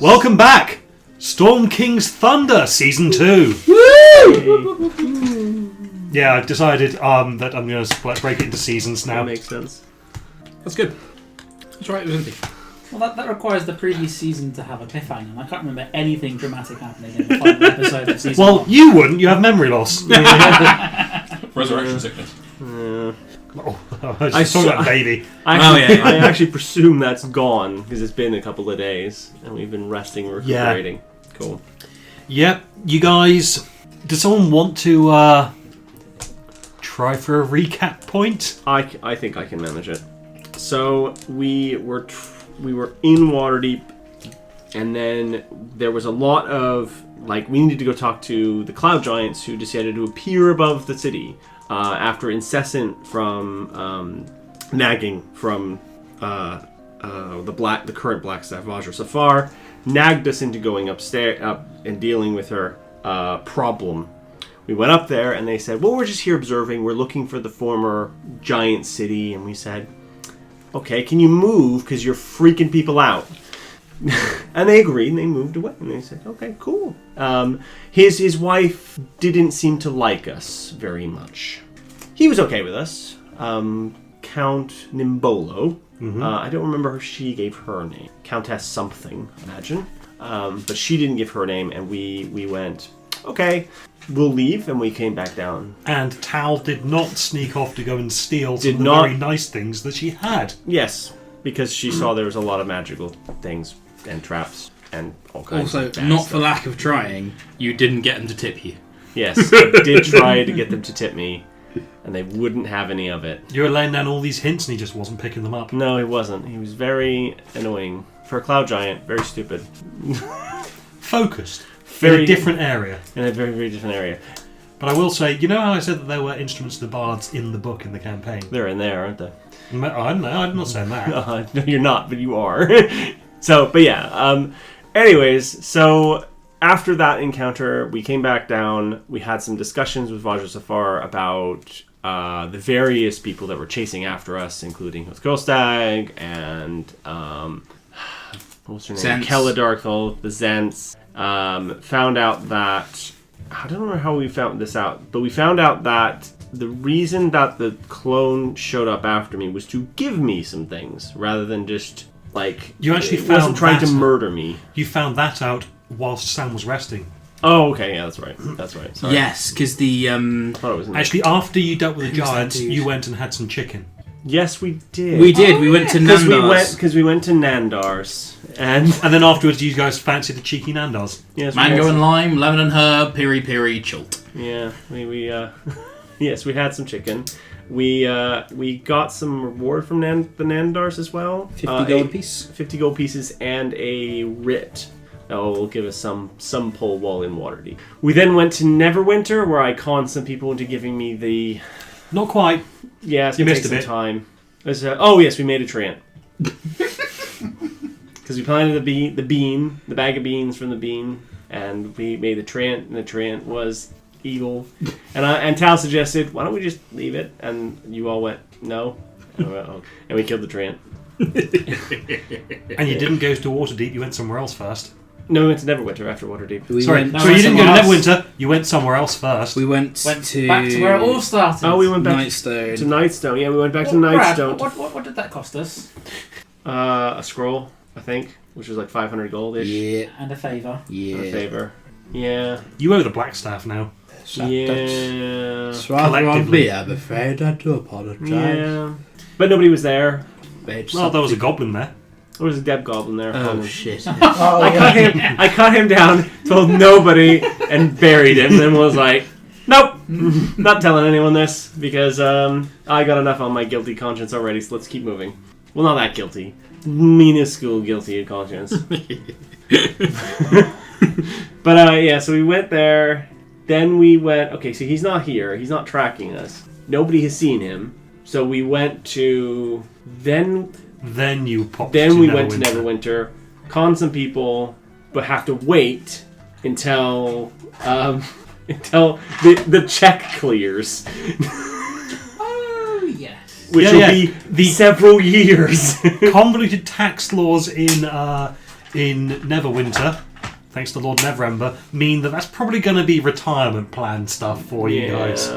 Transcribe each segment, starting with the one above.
Welcome back! Storm King's Thunder, Season 2. Woo! Yeah, I've decided that I'm going to break it into seasons now. That makes sense. That's good. That's right, it was empty. Well, that requires the previous season to have a cliffhanger, and I can't remember anything dramatic happening in the final episode of season 1. Well, you wouldn't. You have memory loss. Resurrection sickness. Oh, I was just talking about baby. I actually presume that's gone because it's been a couple of days and we've been resting and recuperating. Yeah. Cool. Yep, you guys. Does someone want to try for a recap point? I think I can manage it. So we were in Waterdeep, and then there was a lot of we needed to go talk to the Cloud Giants who decided to appear above the city after incessant from nagging from the current Blackstaff Vajra Safar nagged us into going up and dealing with her problem. We went up there and they said, well, we're just here observing. We're looking for the former giant city. And we said, okay, can you move? Because you're freaking people out. And they agreed and they moved away. And they said, okay, cool. His wife didn't seem to like us very much. He was okay with us. Count Nimbolo. Mm-hmm. I don't remember if she gave her name. Countess something, imagine. But she didn't give her name. And we went, okay, we'll leave, and we came back down. And Tal did not sneak off to go and steal some of the very nice things that she had. Yes, because she saw there was a lot of magical things and traps and all kinds of bad not stuff. For lack of trying, you didn't get them to tip you. Yes, I did try to get them to tip me, and they wouldn't have any of it. You were laying down all these hints and he just wasn't picking them up. No, he wasn't. He was very annoying. For a Cloud Giant, very stupid. Focused. In a different area. In a very, very different area. But I will say, you know how I said that there were instruments of the bards in the book in the campaign? They're in there, aren't they? I'm not saying that. No, you're not, but you are. Anyways, so after that encounter, we came back down. We had some discussions with Vajra Safar about the various people that were chasing after us, including Hosgostag and what's her name? Keladarthal, the Zents. Found out that I don't remember how we found this out, but we found out that the reason that the clone showed up after me was to give me some things rather than just you actually wasn't trying to murder me. You found that out whilst Sam was resting. Oh, okay, yeah, that's right. Sorry. Yes, because the actually after you dealt with the giants, you went and had some chicken. Yes, we did. We went to Nandars. Because we went to Nandars. And then afterwards you guys fancied the cheeky Nandars. Yes, mango and lime, lemon and herb, piri piri, chult. Yeah, we yes, we had some chicken. We got some reward from the Nandars as well. 50 gold piece. 50 gold pieces and a writ. That will give us some pull while in Waterdeep. We then went to Neverwinter, where I conned some people into giving me the... Not quite. Yeah, it's you going missed to take a some bit. time. Oh yes, we made a treant. Because we planted the bag of beans from the bean, and we made the treant, and the treant was evil. And Tal suggested, why don't we just leave it? And you all went, no. And we went, oh. And we killed the treant. And you didn't go to Waterdeep, you went somewhere else first. No, we went to Neverwinter after Waterdeep. So you didn't go to Neverwinter, you went somewhere else first. We went back to where it all started. Oh, we went back Nightstone. to Nightstone. Yeah, we went back to Nightstone. Brad, what did that cost us? A scroll, I think, which was like 500 gold-ish. Yeah. And a favour. Yeah. And a favour. Yeah. You owe the Blackstaff now. Yeah. It's rather on me, I'm afraid I do apologise. Yeah. But nobody was there. Well, there was a goblin there. There was a dead goblin there. Oh, shit. I cut him down, told nobody, and buried him, and was like, nope, not telling anyone this, because I got enough on my guilty conscience already, so let's keep moving. Well, not that guilty. Minuscule guilty conscience. But, yeah, so we went there. Then we went... Okay, so he's not here. He's not tracking us. Nobody has seen him. So we went to... Then you popped Then to we Neverwinter. went to Neverwinter, conned some people, but have to wait until the check clears. Oh, yes. Which will be several years. Convoluted tax laws in in Neverwinter, thanks to Lord Neverember, mean that that's probably going to be retirement plan stuff for you guys.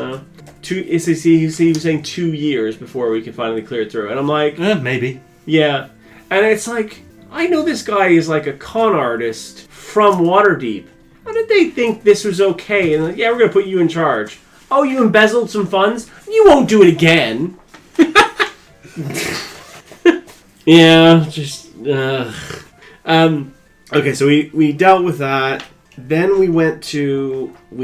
He was saying 2 years before we can finally clear it through. And I'm like... maybe. Yeah. And it's like, I know this guy is like a con artist from Waterdeep. How did they think this was okay? And like, yeah, we're going to put you in charge. Oh, you embezzled some funds? You won't do it again. Yeah, just... Okay, so we dealt with that. Then we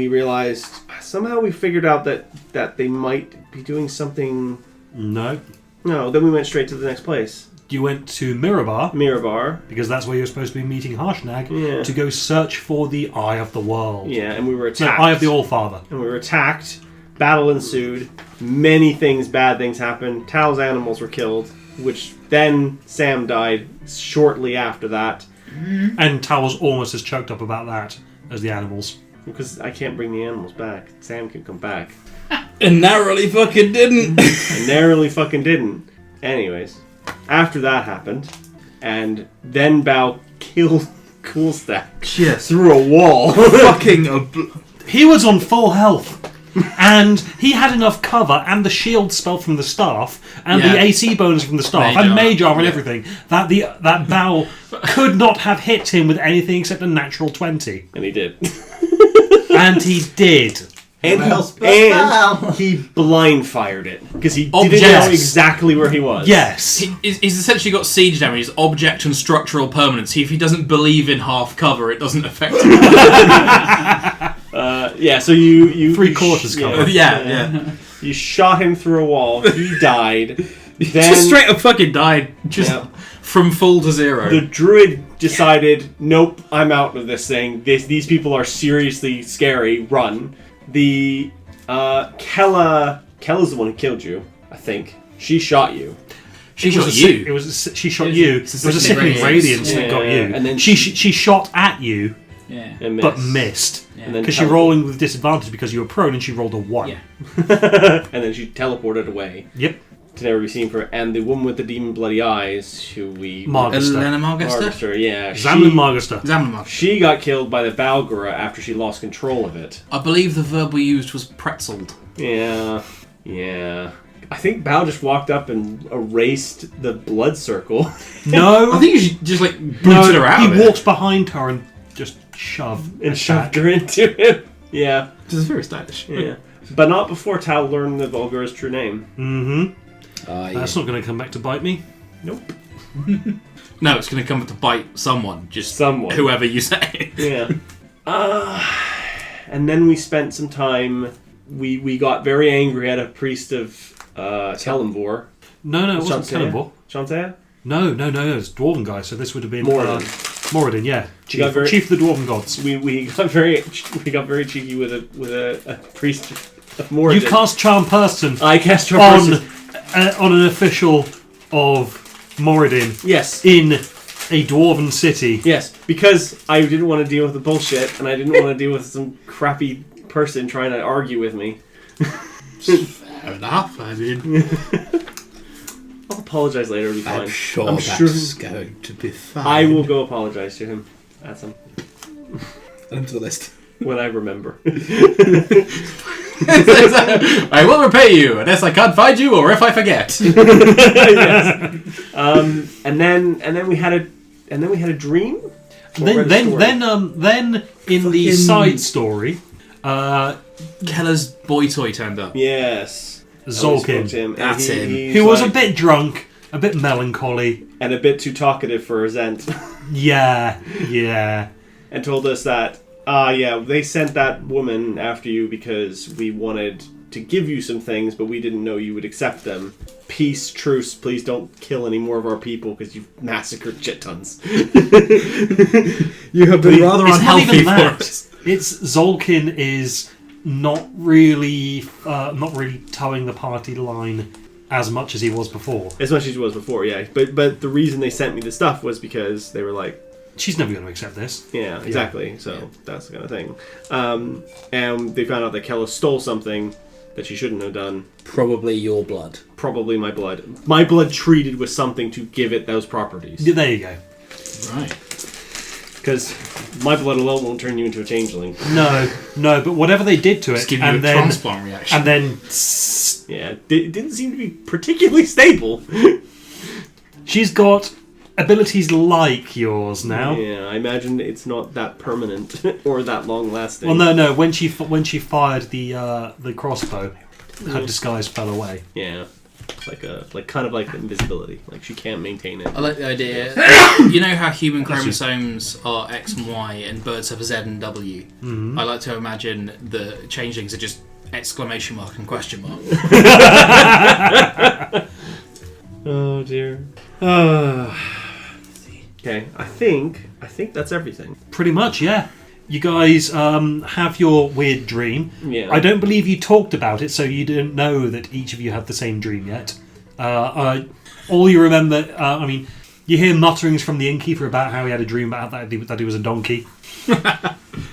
realized, somehow we figured out that they might be doing something... No, then we went straight to the next place. you went to Mirabar, because that's where you're supposed to be meeting Harshnag, to go search for the Eye of the World. Yeah, and we were No, attacked. Eye of the Allfather. And we were attacked. Battle ensued. Many bad things happened. Tal's animals were killed, which then Sam died shortly after that. And Tal was almost as choked up about that as the animals. Because I can't bring the animals back. Sam can come back. And narrowly fucking didn't. I narrowly fucking didn't. Anyways, after that happened, and then Bao killed Coolstack Yes. through a wall. He was on full health. And he had enough cover and the shield spell from the staff and the AC bonus from the staff and mage armor and everything that that Bao could not have hit him with anything except a natural 20. And he did. And he did. And he blind fired it because he didn't know exactly where he was. Yes. He's essentially got siege damage, object and structural permanency. If he doesn't believe in half cover, it doesn't affect him. So you 3/4 cover. Yeah. You shot him through a wall. He died. Then Just straight up fucking died. From full to zero. the druid decided, nope, I'm out of this thing. These people are seriously scary. Run. The Kella's the one who killed you, I think. She shot you. She shot you. She shot you. It was a sickening radiance that got you. And then she shot at you, and but missed. And then Because you're rolling with disadvantage because you were prone and she rolled a 1. Yeah. and then she teleported away. Yep. To never be seen for. And the woman with the demon bloody eyes, who we... Elena Margaster? Margaster, yeah. Zamlin Margaster. She got killed by the Balgura after she lost control of it. I believe the verb we used was pretzeled. Yeah. I think Bao just walked up and erased the blood circle. No. I think you just booted her out he of it. walked behind her and just shoved her into him. Yeah. This is very stylish. Yeah. But not before Tal learned the Vulgara's true name. Mm-hmm. That's not going to come back to bite me. Nope. No, it's going to come to bite someone. Just Someone. whoever you say. Yeah. And then we spent some time... We got very angry at a priest of Kellenvor. No, it wasn't Kellenvor. Chantea? No, it's Dwarven guy, so this would have been... Moradin, yeah. Chief of the Dwarven Gods. We got very cheeky with a priest of Moradin. You cast Charm Person I cast Charm Person on an official of Moradin. Yes. In a Dwarven city. Yes, because I didn't want to deal with the bullshit, and I didn't want to deal with some crappy person trying to argue with me. Fair enough, I mean... I'll apologize later, it'll be fine. I'm sure that's going to be fine. I will go apologize to him. Add some. Add him to the list. When I remember. I will repay you, unless I can't find you or if I forget. Yes. And then we had a dream. Then in the side story, Keller's boy toy turned up. Yes. Zolkin. That's him. Who was a bit drunk, a bit melancholy, and a bit too talkative for Zent. Yeah. And told us that, they sent that woman after you because we wanted to give you some things, but we didn't know you would accept them. Peace, truce, please don't kill any more of our people because you've massacred shit tons. You have been rather unhealthy for us. It's Zolkin is not really towing the party line as much as he was before. As much as he was before, yeah. But the reason they sent me the stuff was because they were like, she's never going to accept this. Yeah, exactly. So that's the kind of thing. And they found out that Kella stole something that she shouldn't have done. Probably your blood. Probably my blood. My blood treated with something to give it those properties. There you go. Right. Because my blood alone won't turn you into a changeling. No, but whatever they did to it, Just give you a transplant reaction. and then Yeah, it didn't seem to be particularly stable. she's got abilities like yours now. Yeah, I imagine it's not that permanent or that long lasting. Well, no. When she fired the crossbow, her disguise fell away. Yeah, it's kind of like invisibility. Like she can't maintain it. I like the idea. You know how human chromosomes are X and Y and birds have Z and W? Mm-hmm. I like to imagine the changelings are just exclamation mark and question mark. Oh dear. Okay, I think that's everything. Pretty much, yeah. You guys have your weird dream. Yeah. I don't believe you talked about it, so you didn't know that each of you had the same dream yet. All you remember, you hear mutterings from the innkeeper about how he had a dream about that he was a donkey.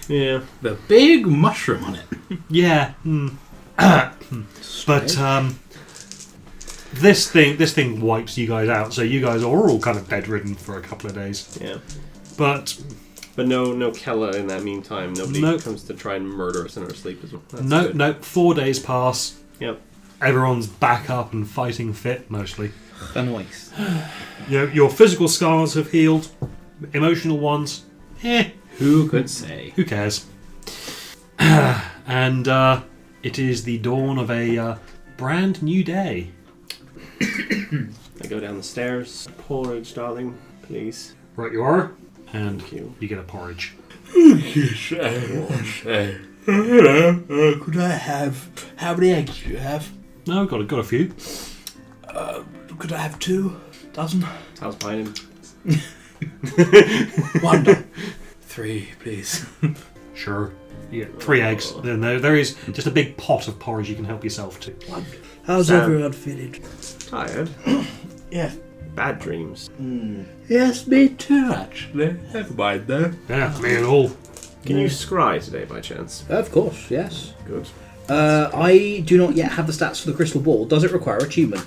Yeah. The big mushroom on it. Yeah. But this thing wipes you guys out, so you guys are all kind of bedridden for a couple of days. Yeah. But no Kella in that meantime. Nobody Nope. comes to try and murder us in our sleep as well. That's no, good. 4 days pass. Yep. Everyone's back up and fighting fit, mostly. Nice. Your physical scars have healed. Emotional ones, Who could say? who cares? And it is the dawn of a brand new day. I go down the stairs. Porridge, darling, please. Right you are. And Thank you. you get a porridge. Could I have... How many eggs do you have? No, got a few. Could I have 2 dozen? How's behind him? 1 dozen. 3, please. Sure. You get 3 eggs. Then there is just a big pot of porridge you can help yourself to. How's Sam. everyone feeling? Tired. Yeah. Bad dreams. Yes, me too, actually. Never mind, though. Yeah, me and all. Can you scry today by chance? Of course, yes. Good. I do not yet have the stats for the crystal ball. Does it require attunement?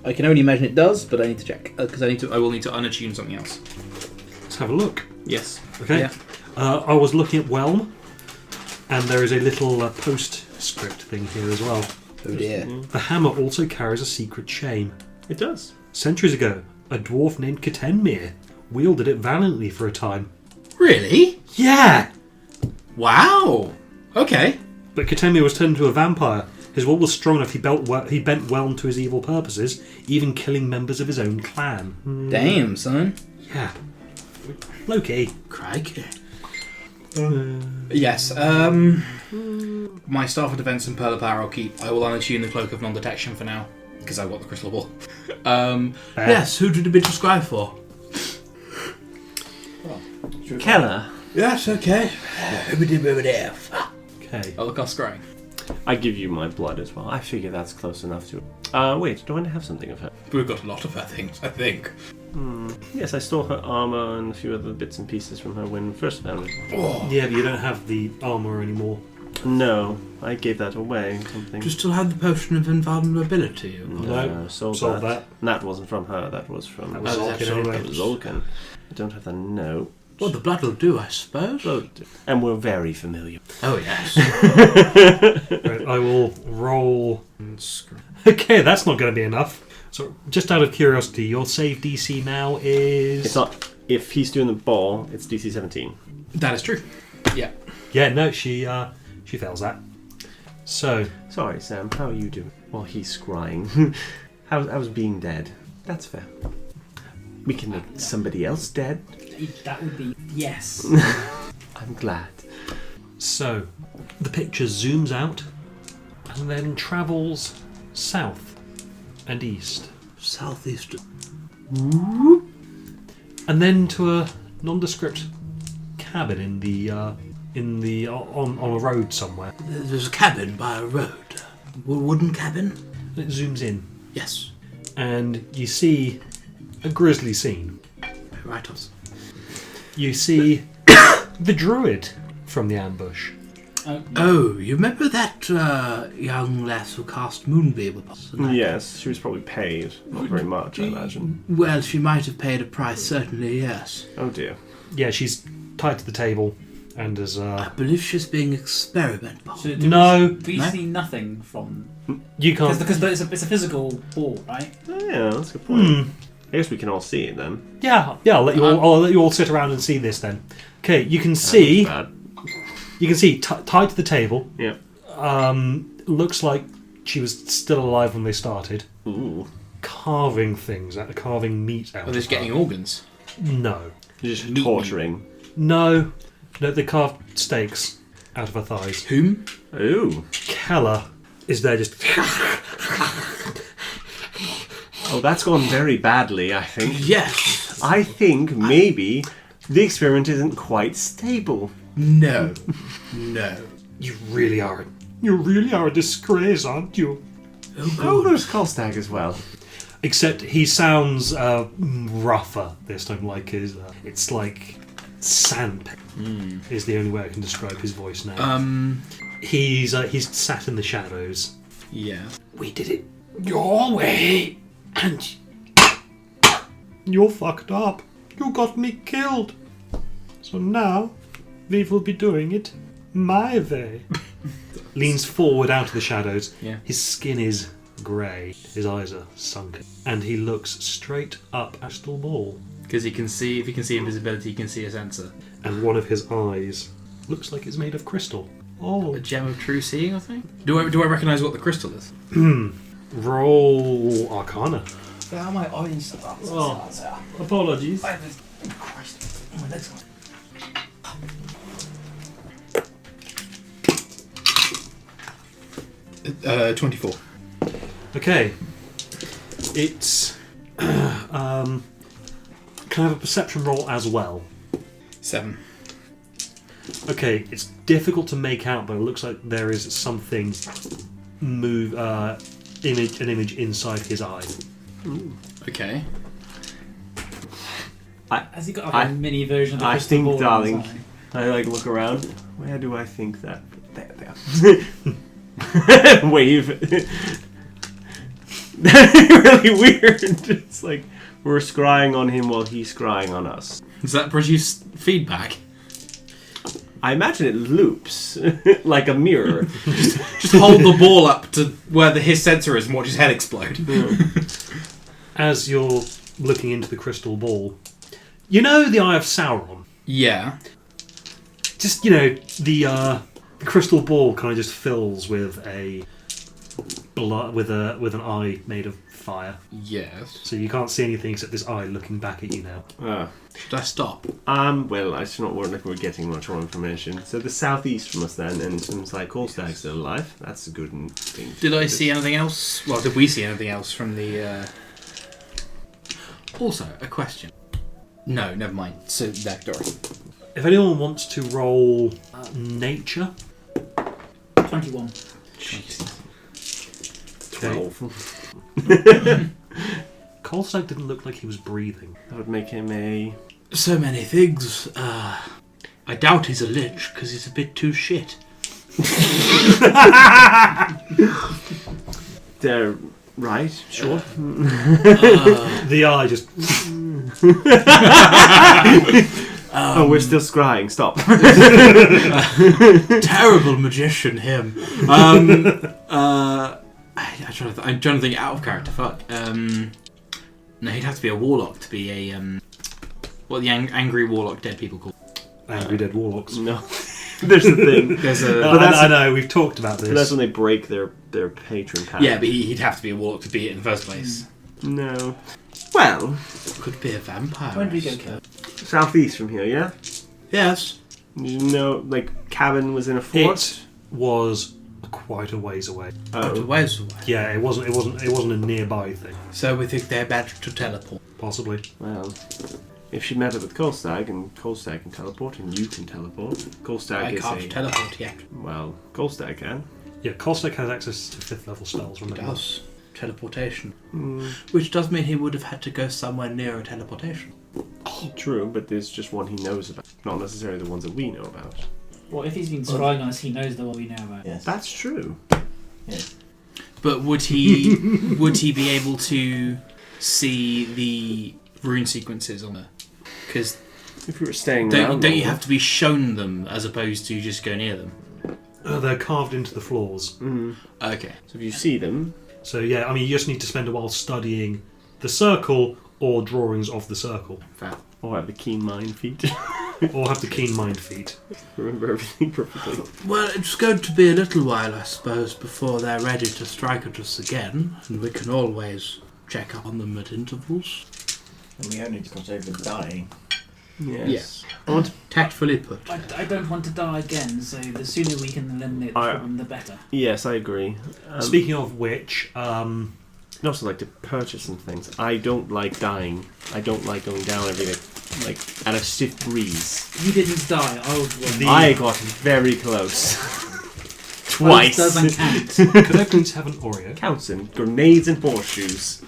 I can only imagine it does, but I need to check because I will need to unattune something else. Let's have a look. Yes. Okay. Yeah. I was looking at Whelm, and there is a little postscript thing here as well. Oh dear. The hammer also carries a secret chain. It does. Centuries ago, a dwarf named Ketenmir wielded it valiantly for a time. Really? Yeah! Wow. Okay. But Ketenmir was turned into a vampire. His will was strong enough he bent Whelm to his evil purposes, even killing members of his own clan. Damn, son. Yeah. Low-key. Crikey. Yes. My staff of defense and pearl of power I'll keep. I will unattune the cloak of non-detection for now because I've got the crystal ball. Yes. Who did the bid prescribe for? Kella. Yes, okay. Okay. I'll look us scrying. I give you my blood as well. I figure that's close enough to... wait, do I have something of her? We've got a lot of her things, I think. Yes, I stole her armor and a few other bits and pieces from her when we first found it. Yeah, but you don't have the armour anymore. No, I gave that away. Something. Do you still have the potion of invulnerability? No, sold sold that. And that wasn't from her. That was from... That was Oh, Zolkin that's anyway. That was Zolkin. I don't have the note. Well, the blood will do, I suppose. And we're very familiar. Oh, yes. Right, I will roll. Okay, that's not going to be enough. So, just out of curiosity, your save DC now is. It's not... If he's doing the ball, it's DC 17. That is true. Yeah. Yeah, no, she fails that. So, Sorry, Sam. How are you doing? While he's scrying. How's being dead? That's fair. We can make somebody else dead. That would be yes. I'm glad. so the picture zooms out and then travels south and east, Southeast. and then to a nondescript cabin on a road somewhere. There's a cabin by a road. A wooden cabin? And it zooms in, Yes. and you see a grisly scene. Right us. You see the druid from the ambush. Oh, you remember that young lass who cast Moonbeam upon us? Yes, she was probably paid. Not very much, I imagine. Well, she might have paid a price, certainly, yes. Oh dear. Yeah, she's tied to the table and is. I believe she's being experimented upon. So No. we see nothing from You can't. because it's a physical ball, right? Oh, yeah, that's a good point. I guess we can all see it then. Yeah. I'll let you all. I'll let you all sit around and see this then. Okay, you can see. Bad. You can see tied to the table. Yeah. Looks like she was still alive when they started. Ooh. Carving meat out. Are they just of her. getting organs? No. Just torturing. No, they carved steaks out of her thighs. Whom? Ooh. Keller is there just. Oh, that's gone very badly, I think. Yes. I think maybe the experiment isn't quite stable. No. No. You really are a disgrace, aren't you? Oh, there's Kolstag as well. Except he sounds rougher this time. Like it's like sandpaper. Is the only way I can describe his voice now. He's sat in the shadows. Yeah. We did it your way, and you're fucked up. You got me killed. So now we will be doing it my way. Leans forward out of the shadows. Yeah. His skin is grey. His eyes are sunken, and he looks straight up at Crystal Ball. Because he can see, if he can see invisibility, he can see a sensor. And one of his eyes looks like it's made of crystal. Oh, A gem of true seeing, I think. Do I recognise what the crystal is? roll Arcana. Yeah, how am I orange? Apologies. Christ. Oh, my legs are... 24. Okay. It's. Can I have a perception roll as well? 7. Okay, it's difficult to make out, but it looks like there is something an image inside his eye. Okay. Has he got like a mini version of the I crystal think, ball in darling, his eye? I like look around. Where do I think that? There. Wave. That'd be really weird. It's like we're scrying on him while he's scrying on us. Does that produce feedback? I imagine it loops like a mirror. Just hold the ball up to where his sensor is and watch his head explode. As you're looking into the crystal ball, you know the Eye of Sauron? Yeah. Just, the crystal ball kind of just fills with a blood with an eye made of fire. Yes. So you can't see anything except this eye looking back at you now. Should I stop? Well, I should not worry like we're getting much more information. So the southeast from us then, and it seems like Kolstag's still alive. That's a good thing. Did I see anything else? Well, did we see anything else from the... Also, a question. No, never mind. So, that door. If anyone wants to roll nature, 21. 12. Kolstag didn't look like he was breathing. That would make him a... So many things. I doubt he's a lich because he's a bit too shit. They're right, sure. The eye just... We're still scrying. Stop. Terrible magician, him. I'm trying to think out of character. Fuck. No, he'd have to be a warlock to be a what the angry warlock dead people call. Angry Dead Warlocks. No. There's the thing. There's a I know, we've talked about But that's this. when they break their patron pact. yeah, but he'd have to be a warlock to be it in the first place. No. Well, Could be a vampire. When did we go kill? southeast from here, yeah? Yes. You know, like, cabin was in a fort? It was quite a ways away. Oh. Where's Yeah, it wasn't a nearby thing. So we think they're better to teleport. Possibly. Well, if she met up with Kolstag, and Kolstag can teleport, and you can teleport, Kolstag I is can't teleport yet. Well, Kolstag can. Yeah, Kolstag has access to 5th level spells, He remember? does. Teleportation. Which does mean he would have had to go somewhere near a teleportation. True, but there's just one he knows about. Not necessarily the ones that we know about. Well, if he's been spying on us, he knows the one we know about. Yes. That's true. But would he be able to see the rune sequences on her? Because If we were staying Don't around, you have to be shown them as opposed to just go near them? They're carved into the floors. Okay. So if you see them, So yeah, I mean, you just need to spend a while studying the circle or drawings of the circle, Fair. or have the keen mind feat. or have the keen mind feat. Remember everything perfectly. Well, it's going to be a little while, I suppose, before they're ready to strike at us again, and we can always check up on them at intervals. And we only discussed over dying. Yes. I want tactfully put. I don't want to die again, so the sooner we can eliminate the problem, the better. Yes, I agree. Speaking of which, I'd also like to purchase some things. I don't like dying. I don't like going down every day, like at a stiff breeze. You didn't die. I was wrong. I got very close. Twice. Doesn't count. could I please have an Oreo? Counts in grenades and horseshoes.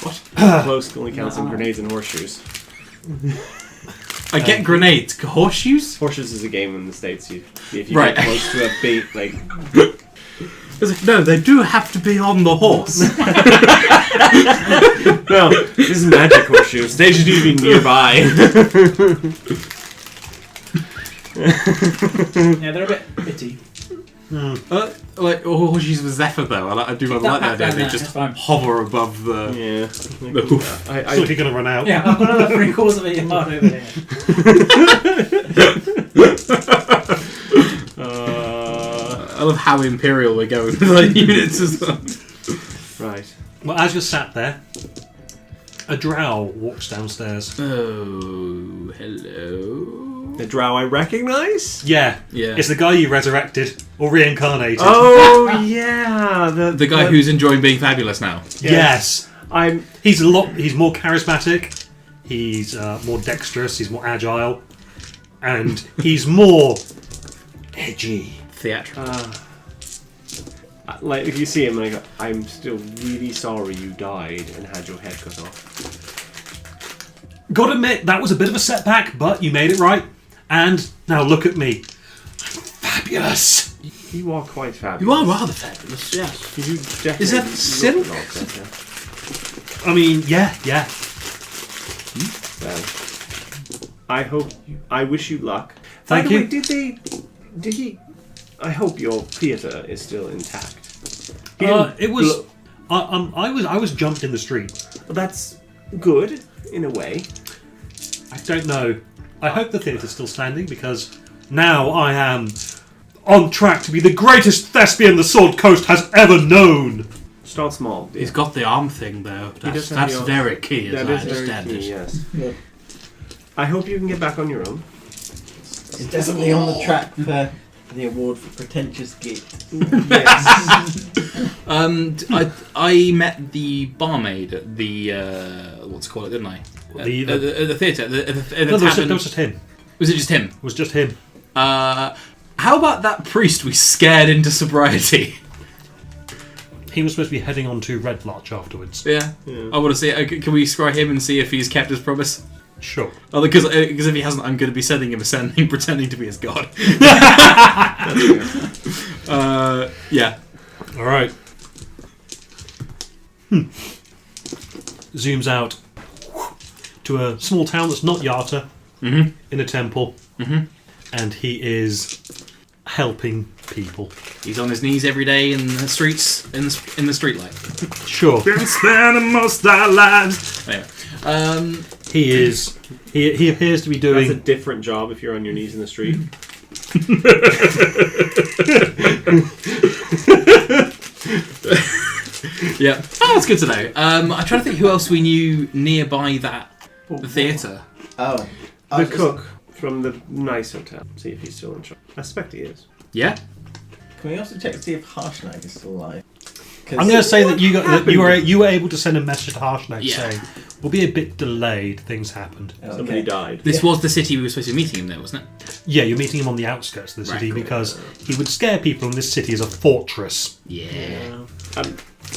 What? Close only counts in grenades and horseshoes. I get grenades. Horseshoes? Horseshoes is a game in the States. If you Right. get close to a bait, like No, they do have to be on the horse. no, this is magic horseshoes. They should even be nearby. Yeah, they're a bit bitty. Like horseshoes with Zephyr though. I do like that idea. They just hover above the. Yeah. The hoof. So if you're going to run out. Yeah, I've got another 3/4 of a yard over here. I love how imperial we're going with our units as well. Right. Well, as you're sat there, a drow walks downstairs. Oh, hello. The drow I recognise? Yeah, Yeah. it's the guy you resurrected or reincarnated. Oh yeah, The guy who's enjoying being fabulous now. Yes, I'm. he's He's more charismatic. He's more dexterous. He's more agile, and he's more edgy. Theatrical. Like if you see him, like I'm still really sorry you died and had your head cut off. Gotta admit, that was a bit of a setback, but you made it right. And now look at me. I'm fabulous. You are quite fabulous. You are rather fabulous, yes. You definitely Is that look silk? a lot better. I mean, yeah. Well, I wish you luck. Thank By the you. way, did he? I hope your theatre is still intact. It was. I was jumped in the street. Well, that's good in a way. I don't know. I hope the theatre's still standing because now I am on track to be the greatest thespian the Sword Coast has ever known. Start small. He's got the arm thing, though. does have That's the arm. very key, as That I is very understand key, it. yes. I hope you can get back on your own. It's definitely on the track for the award for pretentious git. Yes. I met the barmaid at the what's it called, didn't I? The theatre. No, there was just him. Was it just him? It was just him. How about that priest we scared into sobriety? He was supposed to be heading on to Red Lodge afterwards. Yeah. I want to see. Can we scry him and see if he's kept his promise? Sure. Oh, because if he hasn't, I'm going to be sending him a sending, pretending to be his god. Yeah. All right. Zooms out to a small town that's not Yata, in a temple, and he is helping people. He's on his knees every day in the streets, in the street light. Sure. Been spending most of our lives. Anyway, He is. He appears to be That's a doing. different job if you're on your knees in the street. yeah. Oh, that's good to know. I'm trying to think who else we knew nearby the theatre. Oh. The cook from the nice hotel. See if he's still in charge. I suspect he is. Yeah. Can we also check to see if Harshnag is still alive? I'm going to say that you were able to send a message to Harshnag saying, "We'll be a bit delayed. Things happened." Somebody died. This was the city we were supposed to be meeting him there, wasn't it? Yeah, you're meeting him on the outskirts of the city cool. because he would scare people, and this city is a fortress. Yeah.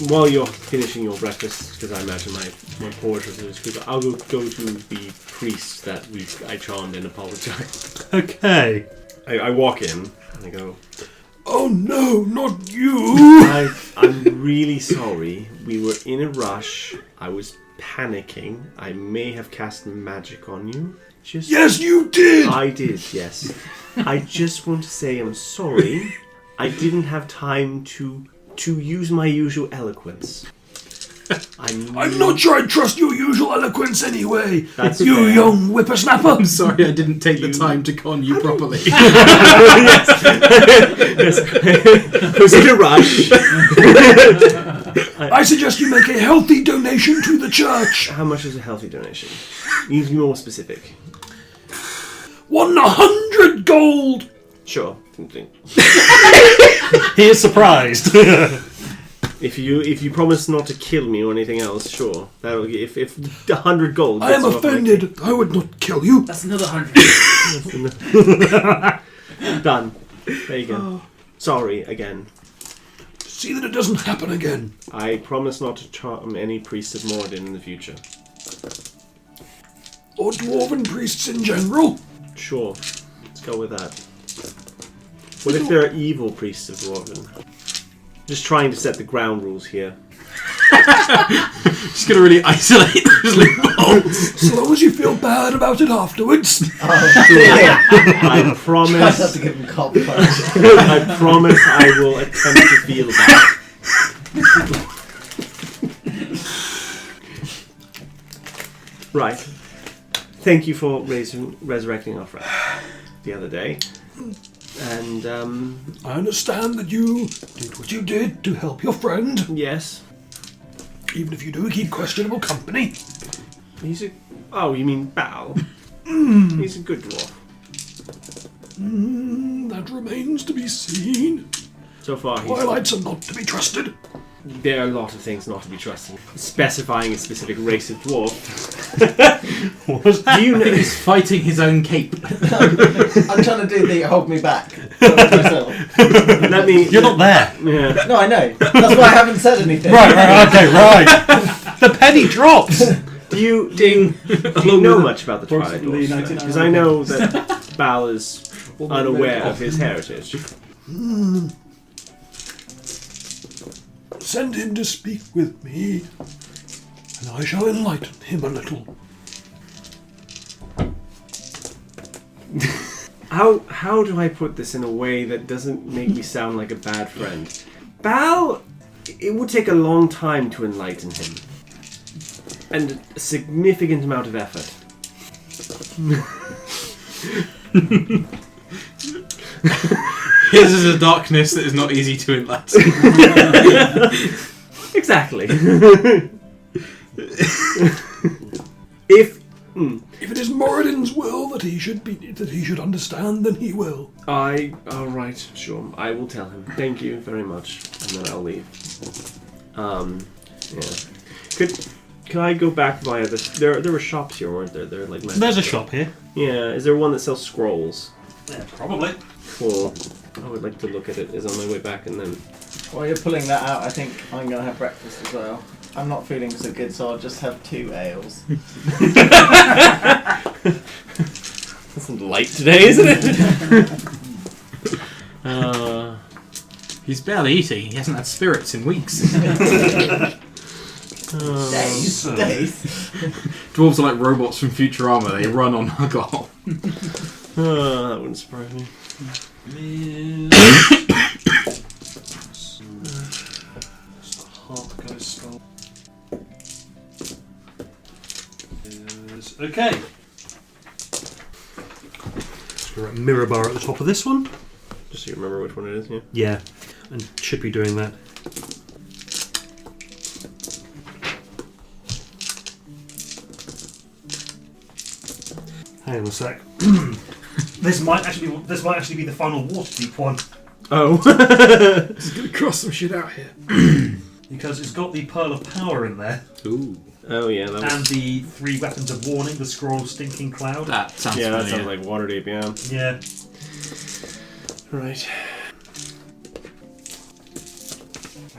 While you're finishing your breakfast, because I imagine my portrait is good, I'll go to the priest that I charmed and apologize. Okay. I walk in and I go, Oh no, not you! I'm really sorry. We were in a rush. I was panicking. I may have cast magic on you. Yes, you did! I did, yes. I just want to say I'm sorry. I didn't have time to use my usual eloquence. I'm not sure I trust your usual eloquence anyway. That's you fair. young whippersnapper. I'm sorry I didn't take the time to con you properly. Yes. I was in a rush. I suggest you make a healthy donation to the church. How much is a healthy donation? You need to be more specific. 100 gold. Sure. He is surprised. If you promise not to kill me or anything else, sure. That'll if 100 gold. I am offended. I would not kill you. That's another 100. Done. There you go. Sorry again. See that it doesn't happen again. I promise not to charm any priests of Moradin in the future. Or dwarven priests in general. Sure. Let's go with that. What if there are evil priests of Dwarven? Just trying to set the ground rules here. Just gonna really isolate those loopholes. As long as you feel bad about it afterwards. Oh, dear. I promise. Try not to give him cop punch. I promise I will attempt to feel that. Right. Thank you for resurrecting our friend the other day. And, I understand that you did what you did to help your friend. yes. Even if you do keep questionable company. Oh, you mean Bal? He's a good dwarf. That remains to be seen. So far, Twilights are not to be trusted. there are a lot of things not to be trusted. Specifying a specific race of dwarf. What was that? Do you know? He's fighting his own cape. I'm trying to do the hold me back. Myself. Let me. You're not there. Yeah. No, I know. That's why I haven't said anything. Right, okay, right. The penny drops. Do you Ding. know much about the Twilight Approximately Dwarfs? 99. Because I know that Bal is unaware of his heritage. Send him to speak with me, and I shall enlighten him a little. How do I put this in a way that doesn't make me sound like a bad friend? Bal, it would take a long time to enlighten him. And a significant amount of effort. His is a darkness that is not easy to enlighten. Exactly. If it is Moradin's will that he should understand, then he will. alright, sure. I will tell him. Thank you very much. And then I'll leave. Yeah. Could I go back via this? There were shops here, weren't there? They're like There's a shop here. Yeah, is there one that sells scrolls? Yeah, probably. Cool. I would like to look at it as on my way back and then... While you're pulling that out, I think I'm going to have breakfast as well. I'm not feeling so good, so I'll just have 2 ales. That's light today, isn't it? He's barely eating. He hasn't had spirits in weeks. Days. Dwarves are like robots from Futurama. They run on alcohol. That wouldn't surprise me. Okay. So we're at Mirabar at the top of this one. Just so you remember which one it is, yeah? Yeah, and should be doing that. Hang on a sec. This might actually be the final Waterdeep one. Oh. It's gonna cross some shit out here. Because it's got the Pearl of Power in there. Ooh. Oh, yeah, that was... And the 3 weapons of warning, the scroll Stinking Cloud. That sounds Yeah, that familiar. sounds like Waterdeep, yeah. Yeah. Right.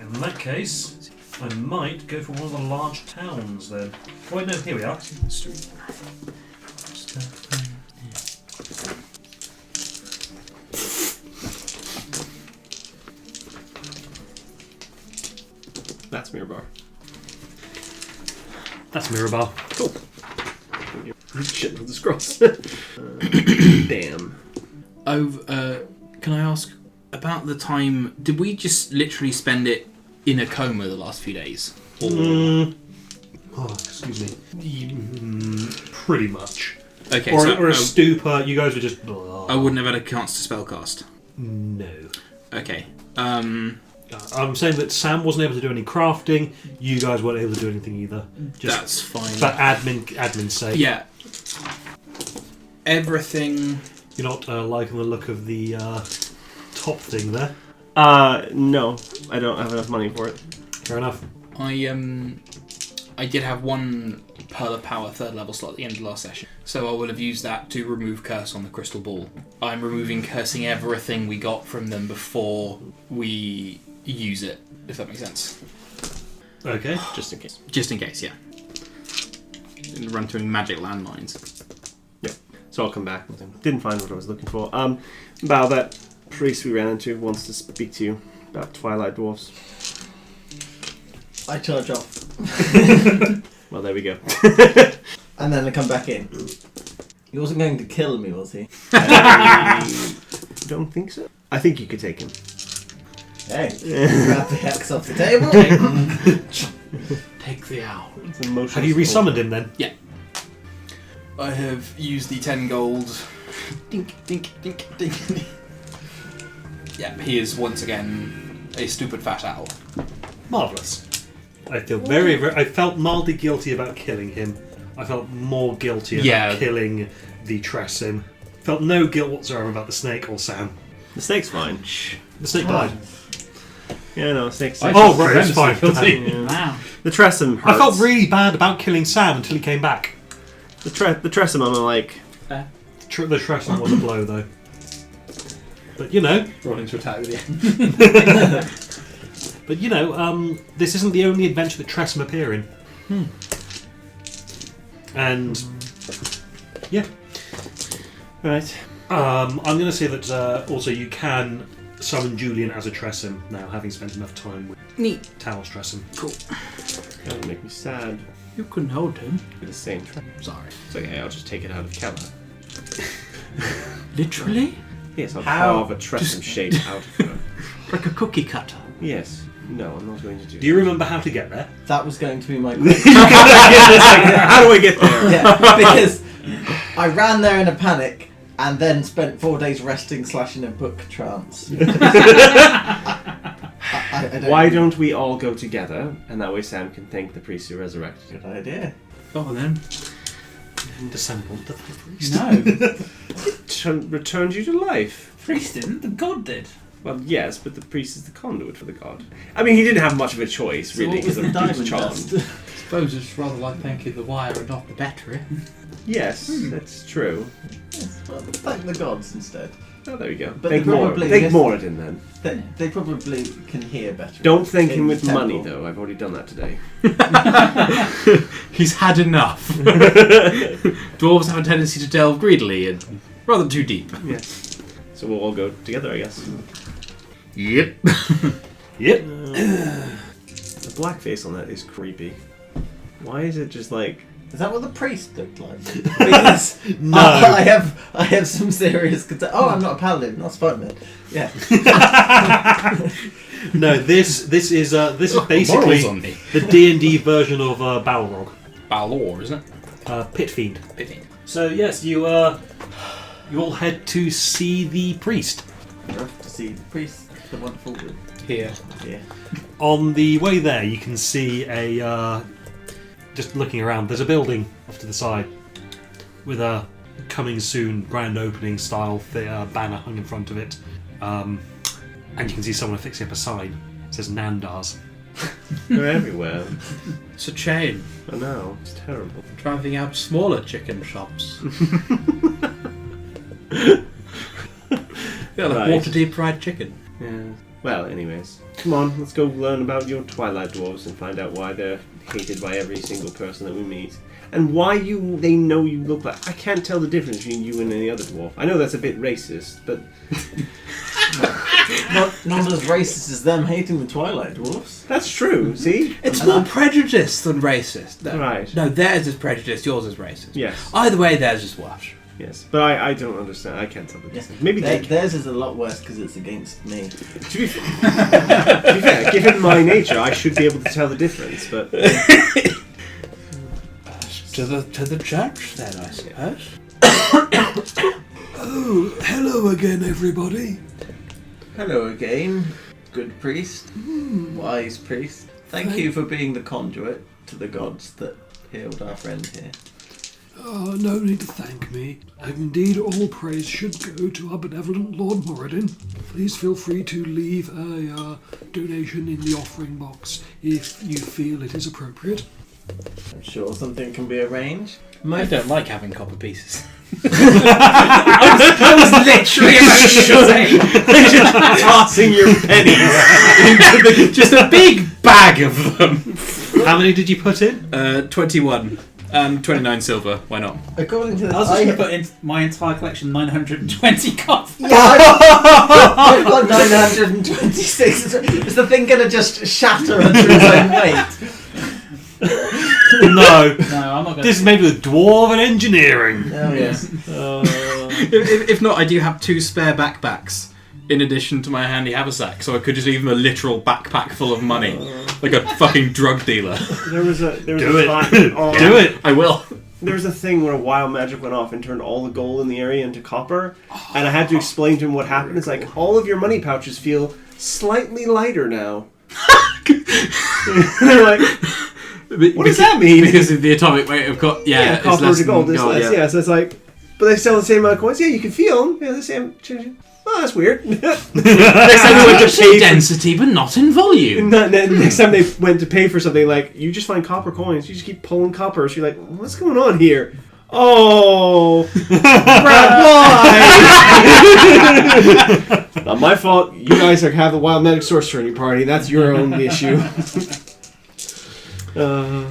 In that case, I might go for one of the large towns then. Oh wait, no, here we are. Street. That's Mirabar. That's Mirabar. Cool. Shit with the scrolls. Damn. Can I ask about the time? Did we just literally spend it in a coma the last few days? Or... Oh, excuse me. Pretty much. Okay, Or a stupor. You guys were just. I wouldn't have had a chance to spellcast. No. Okay. I'm saying that Sam wasn't able to do any crafting. You guys weren't able to do anything either. Just that's fine. for admin's sake. Yeah. Everything. You're not liking the look of the top thing there. No, I don't have enough money for it. Fair enough. I did have one Pearl of Power 3rd level slot at the end of the last session, so I will have used that to remove Curse on the Crystal Ball. I'm removing Cursing everything we got from them before we use it, if that makes sense. Okay. Just in case. Just in case, yeah. And run through magic landmines. Yeah. So I'll come back with him. Didn't find what I was looking for. Bao, that priest we ran into wants to speak to you about Twilight Dwarfs. I charge off. Well, there we go. And then I come back in. He wasn't going to kill me, was he? I don't think so. I think you could take him. Hey, grab the hex off the table. Take the owl. It's emotional Have you resummoned him then? Yeah. I have used the 10 gold. Dink, dink, dink, dink. Yeah, he is once again a stupid fat owl. Marvellous. I feel I felt mildly guilty about killing him. I felt more guilty about killing the Tressim. Felt no guilt whatsoever about the snake or Sam. The snake's fine. The snake died. Yeah, no, snake's Oh, right, it's fine. Yeah. Wow. The Tressum hurts. I felt really bad about killing Sam until he came back. The Tressum, I'm like... The Tressim was a blow, though. But, you know... Rolling to attack with you. But, you know, this isn't the only adventure that Tressum appear in. And... yeah. Right. I'm going to say that also you can summon Julian as a Tressum now, having spent enough time with Talos Tressum. Cool. That would make me sad. You can hold him. With the same Tressum. Sorry. It's okay, I'll just take it out of Keller. Literally? Yes, I'll How? carve a Tressum shape out of her. Like a cookie cutter. Yes. No, I'm not going to do Do you remember how to get there? That was going to be my question. How do I get there? Yeah, because I ran there in a panic and then spent 4 days resting / in a book trance. I don't Why don't we all go together, and that way Sam can thank the priest who resurrected him? Good idea. Go on then. Dissembled the priest. No, Returned you to life. priest didn't. The god did. Well, yes, but the priest is the conduit for the god. I mean, he didn't have much of a choice, So really, what was because the he was diamond charmed. dust? I suppose it's rather like thanking the wire and not the battery. Yes, that's true. Well, thank the gods instead. Oh, there we go. But Thank they probably Thank just- Moradin, then. They probably can hear better. Don't thank him in with the temple. money, though. I've already done that today. He's had enough. Dwarves have a tendency to delve greedily and rather too deep. Yes. So we'll all go together, I guess. Yep. Yep. The black face on that is creepy. Why is it just like... Is that what the priest looked like? Because No. I have some serious concern. Oh, I'm not a paladin, not Spider-Man. Yeah. No, this is basically Morals on me. the D&D version of Balrog. Balor, isn't it? Pit Fiend. Pity. So yes, you all head to see the priest. We're off to see the priest, the wonderful Here. yeah. On the way there, you can see just looking around, there's a building off to the side with a coming soon grand opening style banner hung in front of it. And you can see someone fixing up a sign. It says Nandars. They're everywhere. It's a chain. I know. It's terrible. Driving out smaller chicken shops. Yeah, like Right. water deep fried chicken. Yeah. Well, anyways. Come on, let's go learn about your Twilight Dwarves and find out why they're hated by every single person that we meet. And why they know you look like... I can't tell the difference between you and any other dwarf. I know that's a bit racist, but... Not as racist as them hating the Twilight Dwarfs. That's true. See? It's more prejudiced than racist. No, Right. No, theirs is prejudiced, yours is racist. Yes. Either way, theirs is worse. Yes. But I don't understand. I can't tell the difference. Maybe Theirs is a lot worse because it's against me. To be fair, given my nature, I should be able to tell the difference. But To the church, then, I suppose. Oh, hello again, everybody. Hello again, good priest, wise priest. Thank you for being the conduit to the gods that healed our friend here. No need to thank me. Indeed, all praise should go to our benevolent Lord Moradin. Please feel free to leave a donation in the offering box if you feel it is appropriate. I'm sure something can be arranged. I don't like having copper pieces. I was literally about to say. tossing your pennies into the Just a big bag of them. How many did you put in? 21 and 29 silver. Why not? According to this, I was just going to put in my entire collection 920 copies. Yeah, I've got 926. Is the thing going to just shatter under its own weight? No. No, I'm not going This is made with dwarven engineering. Oh, yes. If not, I do have 2 spare backpacks in addition to my handy haversack, so I could just leave them a literal backpack full of money, like a fucking drug dealer. There was a Do time- it. oh, Do it. I will. There was a thing where a wild magic went off and turned all the gold in the area into copper, and I had to explain to him what happened. It's like all of your money pouches feel slightly lighter now. They're like, what does that mean? Because of the atomic weight of copper it's less to gold is than less. yeah. Yeah, so it's like, but they sell the same amount of coins. Yeah, you can feel them. Yeah, the same. Oh, that's weird. Next time they went to pay density, but not in volume. Next time they went to pay for something, like, you just find copper coins. You just keep pulling copper. So you're like, what's going on here? Oh, Brad, why? Not my fault. You guys have the wild magic sorcerer in your party. That's your own issue. Wild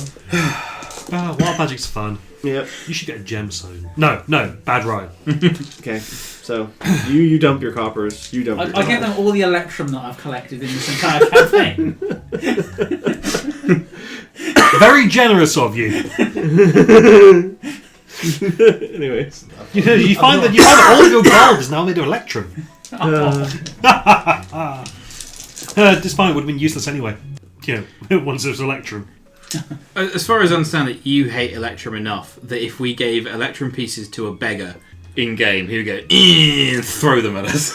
magic's fun. Yep. You should get a gemstone. No, bad rhyme. Okay. So you dump your coppers. You dump. Your I give them all the electrum that I've collected in this entire campaign. Very generous of you. Anyways. You find that all of your gold is now made of electrum. This fine would have been useless anyway. You know, once it was electrum. As far as I understand it, you hate Electrum enough that if we gave Electrum pieces to a beggar in game, he would go and throw them at us.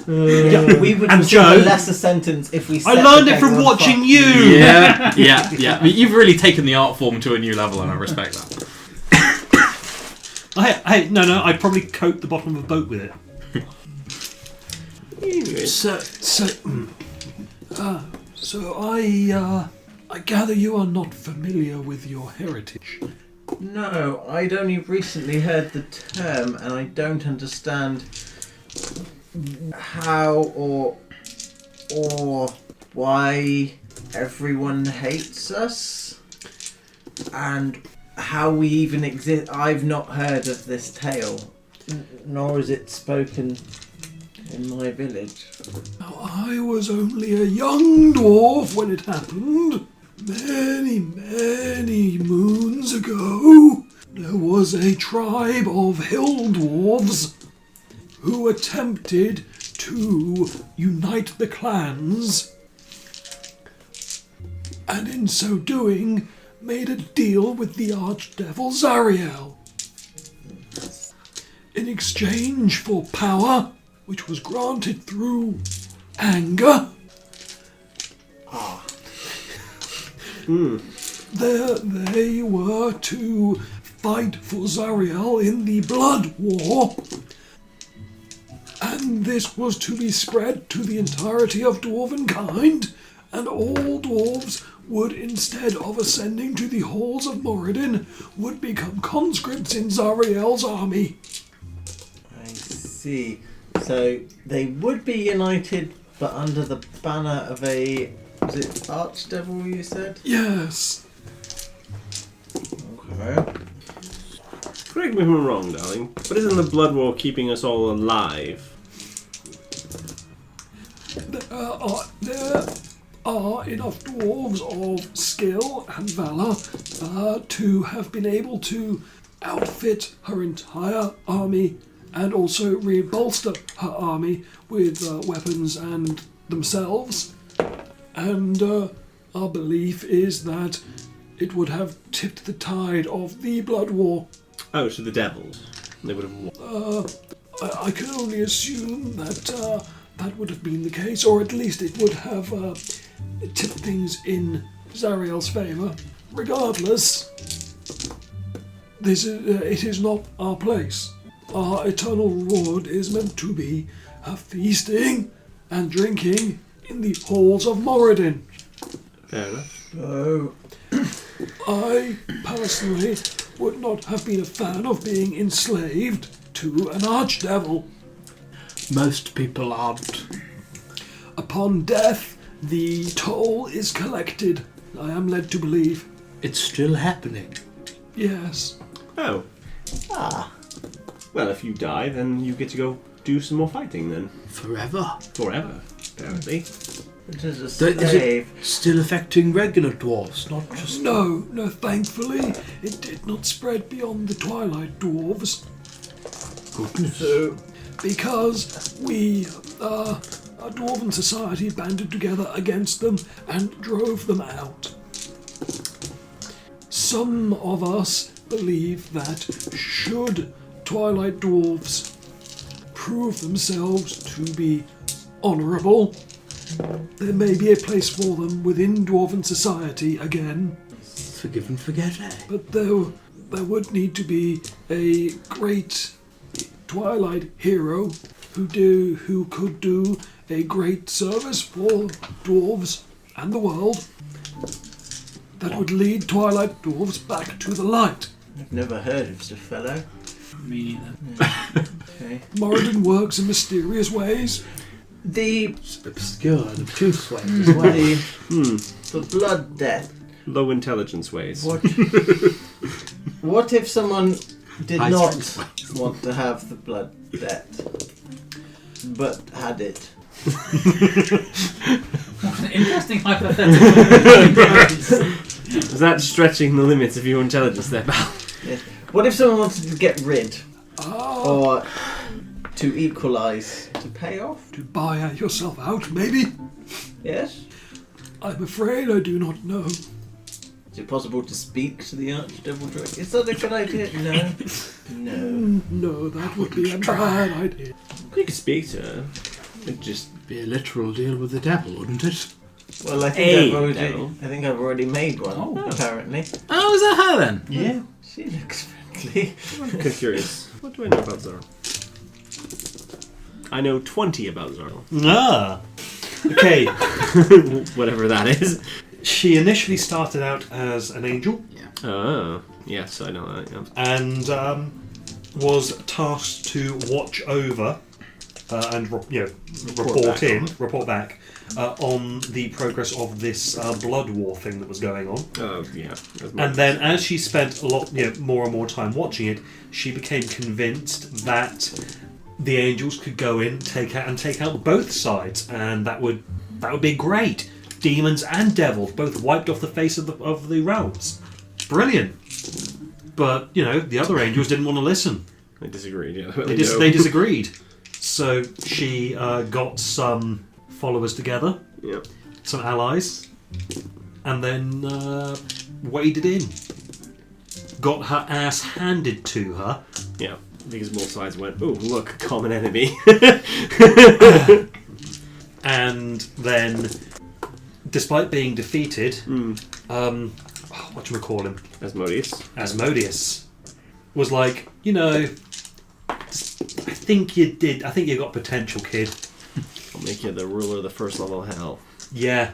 We would And receive Joe, a lesser sentence if we. I learned it from watching you. Yeah. I mean, you've really taken the art form to a new level, and I respect that. Hey, no, I'd probably coat the bottom of a boat with it. So I gather you are not familiar with your heritage. No, I'd only recently heard the term, and I don't understand how or why everyone hates us, and how we even exist. I've not heard of this tale, nor is it spoken in my village. Now, I was only a young dwarf when it happened. Many moons ago, there was a tribe of hill dwarves who attempted to unite the clans, and in so doing made a deal with the archdevil Zariel. In exchange for power, which was granted through anger, there they were to fight for Zariel in the Blood War, and this was to be spread to the entirety of dwarven kind, and all dwarves would, instead of ascending to the halls of Moradin, would become conscripts in Zariel's army. I see. So they would be united, but under the banner of a... Was it Archdevil, you said? Yes. Okay. Correct me if I'm wrong, darling, but isn't the Blood War keeping us all alive? There are enough dwarves of skill and valour to have been able to outfit her entire army and also re-bolster her army with weapons and themselves. And our belief is that it would have tipped the tide of the Blood War. Oh, so the devils. They would have won. I can only assume that that would have been the case, or at least it would have tipped things in Zariel's favour. Regardless, it is not our place. Our eternal reward is meant to be feasting and drinking in the halls of Moradin. Fair enough. Oh. I personally would not have been a fan of being enslaved to an archdevil. Most people aren't. Upon death, the toll is collected, I am led to believe. It's still happening. Yes. Oh. Well, if you die, then you get to go do some more fighting then. Forever. Forever, apparently. It is a Is slave. it still affecting regular dwarves, not just... No, thankfully, it did not spread beyond the Twilight Dwarves. Goodness. So, Because we, a Dwarven society, banded together against them and drove them out. Some of us believe that should Twilight Dwarves prove themselves to be honourable, there may be a place for them within Dwarven society again. Forgive and forget, eh? But there would need to be a great Twilight hero who could do a great service for dwarves and the world that would lead Twilight dwarves back to the light. I've never heard of the fellow. Me neither. Okay. Moradin works in mysterious ways. The It's obscure and obtuse way as well. the blood debt. Low intelligence ways. What if someone did I not see. want to have the blood debt, but had it? What an interesting hypothetical. Is that stretching the limits of your intelligence there, pal? Yes. What if someone wanted to get rid, or to equalise, to pay off? To buy yourself out, maybe? Yes. I'm afraid I do not know. Is it possible to speak to the Archdevil directly? Is that a good idea? No. No. No, that would be a bad idea. You could speak to her. It'd just... Be a literal deal with the devil, wouldn't it? Well, I Hey, think I've already made one. Oh. Apparently. Oh, is that her then? Yeah. She looks friendly. I'm curious. What do I know about Zara? I know 20 about Zara. Ah. Okay. Whatever that is. She initially started out as an angel Oh, yes, I know that, yeah. and was tasked to watch over and report back on the progress of this blood war thing that was going on. Oh, yeah. And then, as she spent a lot, more and more time watching it, she became convinced that the angels could go in, take out both sides, and that would be great. Demons and devils both wiped off the face of the realms. Brilliant. But the other angels didn't want to listen. They disagreed, yeah. They disagreed. So she got some followers together, Yep. some allies, and then waded in. Got her ass handed to her. Yeah. Because both sides went, oh, look, common enemy. And then, despite being defeated, whatchamacallit, Asmodeus was like, I think you got potential, kid. I'll make you the ruler of the first level of hell. Yeah.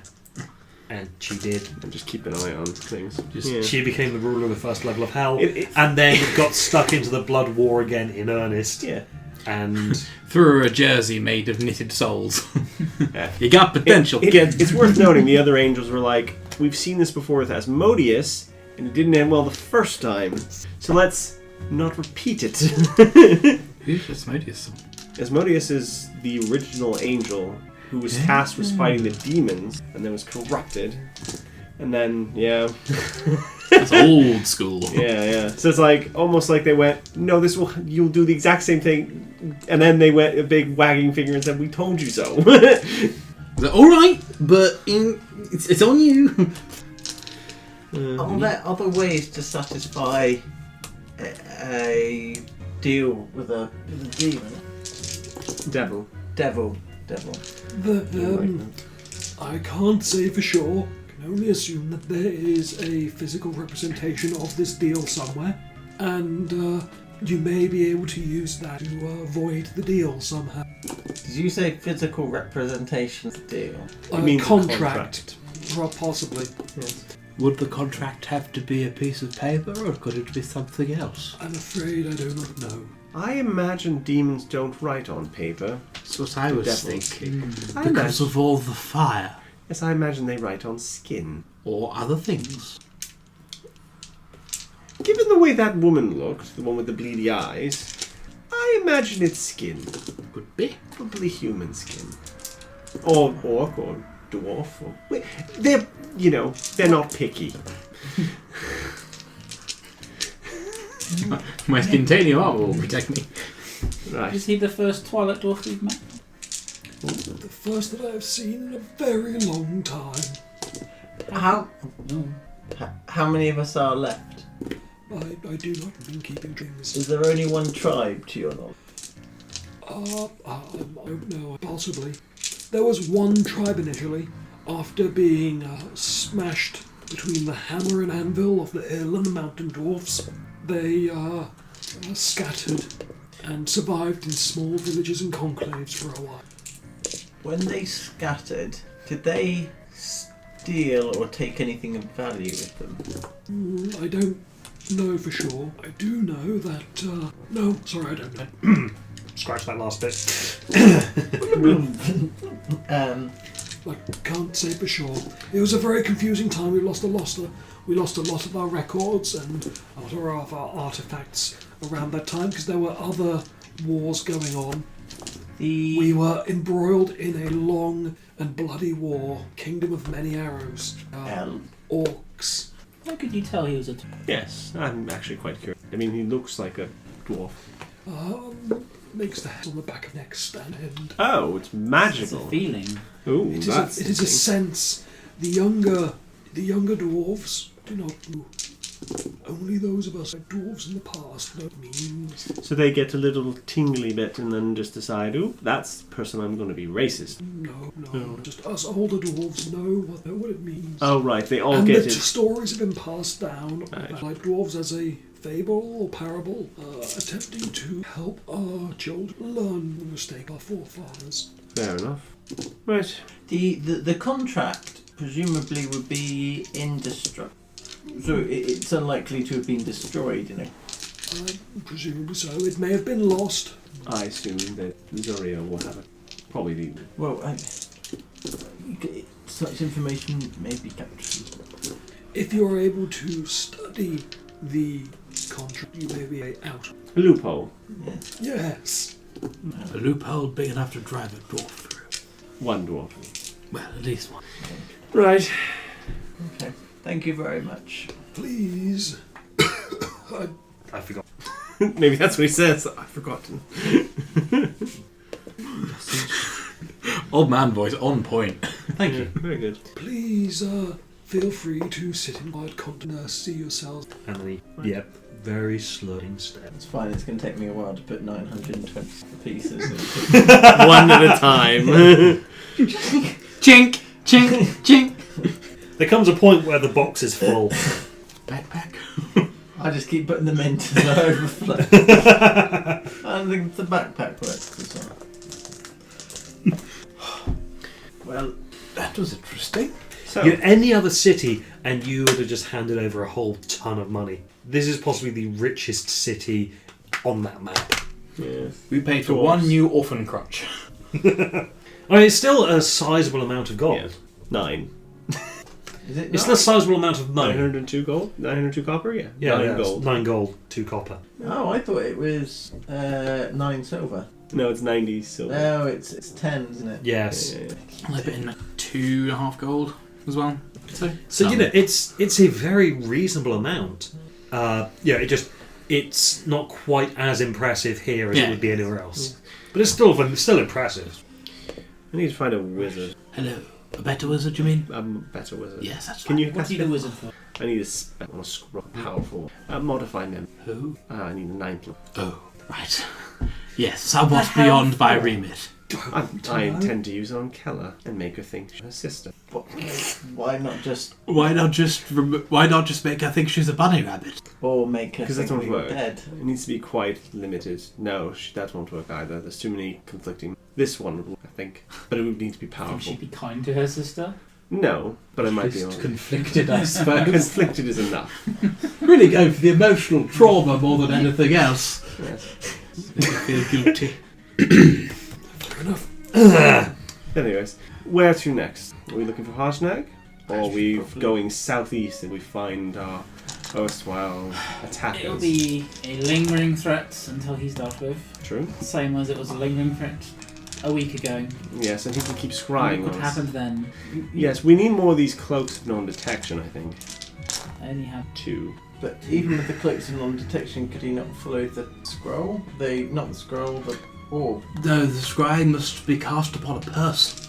And she did. And just keep an eye on things. She became the ruler of the first level of hell, It- and then got stuck into the blood war again in earnest. Yeah. And Threw her a jersey made of knitted soles. Yeah. You got potential, kid. It's worth noting the other angels were like, we've seen this before with Asmodeus, and it didn't end well the first time, so let's not repeat it. Who's Asmodeus? Asmodeus is the original angel who was tasked with fighting the demons, and then was corrupted. And then, yeah. It's old school. Yeah. So it's like, almost like they went, no, you'll do the exact same thing. And then they went a big wagging finger and said, we told you so. Alright, but it's on you. Are there other ways to satisfy a deal with a demon? Devil. I can't say for sure. I can only assume that there is a physical representation of this deal somewhere, and you may be able to use that to void the deal somehow. Did you say physical representation of the deal? It means a contract. Possibly. Yes. Would the contract have to be a piece of paper, or could it be something else? I'm afraid I do not know. I imagine demons don't write on paper. That's what I was Devils. thinking. I Because imagine- of all the fire. Yes, I imagine they write on skin. Or other things. Given the way that woman looked, the one with the bleedy eyes, I imagine it's skin. Could be. Probably human skin. Or orc, or dwarf. They're not picky. My skin armor will protect me. Right. Is he the first Twilight Dwarf we've met? The first that I've seen in a very long time. How many of us are left? I do not have been keeping things. Is there only one tribe to your knowledge? I don't know, possibly. There was one tribe initially, after being smashed between the hammer and anvil of the Ill and the Mountain Dwarfs. They scattered and survived in small villages and conclaves for a while. When they scattered, did they steal or take anything of value with them? I don't know for sure. I do know that... no, sorry, I don't know. Scratch that last bit. I can't say for sure. It was a very confusing time. We lost a lot of our records and a lot of our artifacts around that time because there were other wars going on. We were embroiled in a long and bloody war. Kingdom of Many Arrows. Orcs. How could you tell he was a Yes, I'm actually quite curious. I mean, he looks like a dwarf. Makes the head on the back of neck stand end. Oh, it's It's a magical. feeling. Ooh, It that's is a sense. The younger dwarves do not know. Only those of us like dwarves in the past know what it means. So they get a little tingly bit and then just decide, ooh, that's the person I'm going to be racist. No. Just us older dwarves know what it means. Oh, right, they all and get the it. stories have been passed down Right. about like dwarves as a fable or parable, attempting to help our children learn the mistake of our forefathers. Fair enough. Right. The contract presumably would be indestructible. So it's unlikely to have been destroyed, Presumably so. It may have been lost. I assume that Zoria will have it. Probably the... Well, such information may be captured. If you're able to study the contract, you may be out. A loophole. Yes. Yes. A loophole big enough to drive a dwarf through. One dwarf. Well, at least one. Right. Okay. Thank you very much. Please. I forgot. Maybe that's what he says. I've forgotten. Old man voice on point. Thank you. Very good. Please, feel free to sit in quiet content, see yourselves. And yep, very slow step. It's fine. It's going to take me a while to put 920 pieces in. One at a time. Chink, chink, chink. There comes a point where the box is full. Backpack. I just keep putting them in to the overflow. I don't think the backpack works as well. Well, that was interesting. So, You're any other city, and you would have just handed over a whole ton of money. This is possibly the richest city on that map. yes. We paid for Dwarves. one new orphan crutch. I mean, it's still a sizable amount of gold. Yeah. 9. Is it? It's still a sizable amount of money. 902 gold? 902 copper? Yeah. Yeah, 9 it's gold. 9 gold, 2 copper. Oh, I thought it was 9 silver. No, it's 90 silver. No, it's 10, isn't it? Yes. Yeah. I put in 2.5 gold as well. So you know, it's a very reasonable amount. It's not quite as impressive here as it would be anywhere else, but it's still impressive. I need to find a wizard. Hello. A better wizard, you mean? I'm a better wizard. Yes, that's Can right. you What do you do wizard for? I need a spell on a scroll. Powerful. Modify them. Who? I need a 9. Oh, right. Yes, somewhat beyond my remit. I intend to use it on Keller and make her think she's her sister. Why not just... Why not just make her think she's a bunny rabbit? Or make her Because think that won't we were work. dead? It needs to be quite limited. No, that won't work either. There's too many conflicting... This one would work, I think. But it would need to be Can powerful. she be kind to her sister? No, but I might be Just on. conflicted, I suppose. Conflicted is enough. Really go for the emotional trauma more than anything else. Yes. Make her feel guilty. Anyways, where to next? Are we looking for Harshnag? Or are we going southeast and we find our erstwhile attackers? It'll be a lingering threat until he's dealt with. True. Same as it was a lingering threat a week ago. Yes, and he can keep scrying What on us. happened then? Yes, we need more of these cloaks of non-detection, I think. I only have 2. But even with the cloaks of non-detection, could he not follow the scroll? Not the scroll, the orb. No, the scrying must be cast upon a person.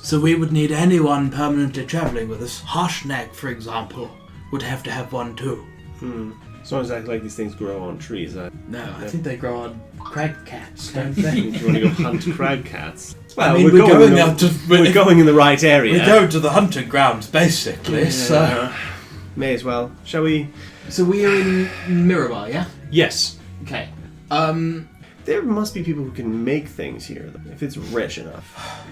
So we would need anyone permanently travelling with us. Harshnag, for example, would have to have one too. As long as act like these things grow on trees. No, I think they grow on crag cats, don't they? Do you want to go hunt crag cats? I mean, we're going out to... We're going in the right area. We're going to the hunting grounds, basically, so... May as well. Shall we? So we are in Mirabar, yeah? Yes. Okay. There must be people who can make things here, though, if it's rich enough.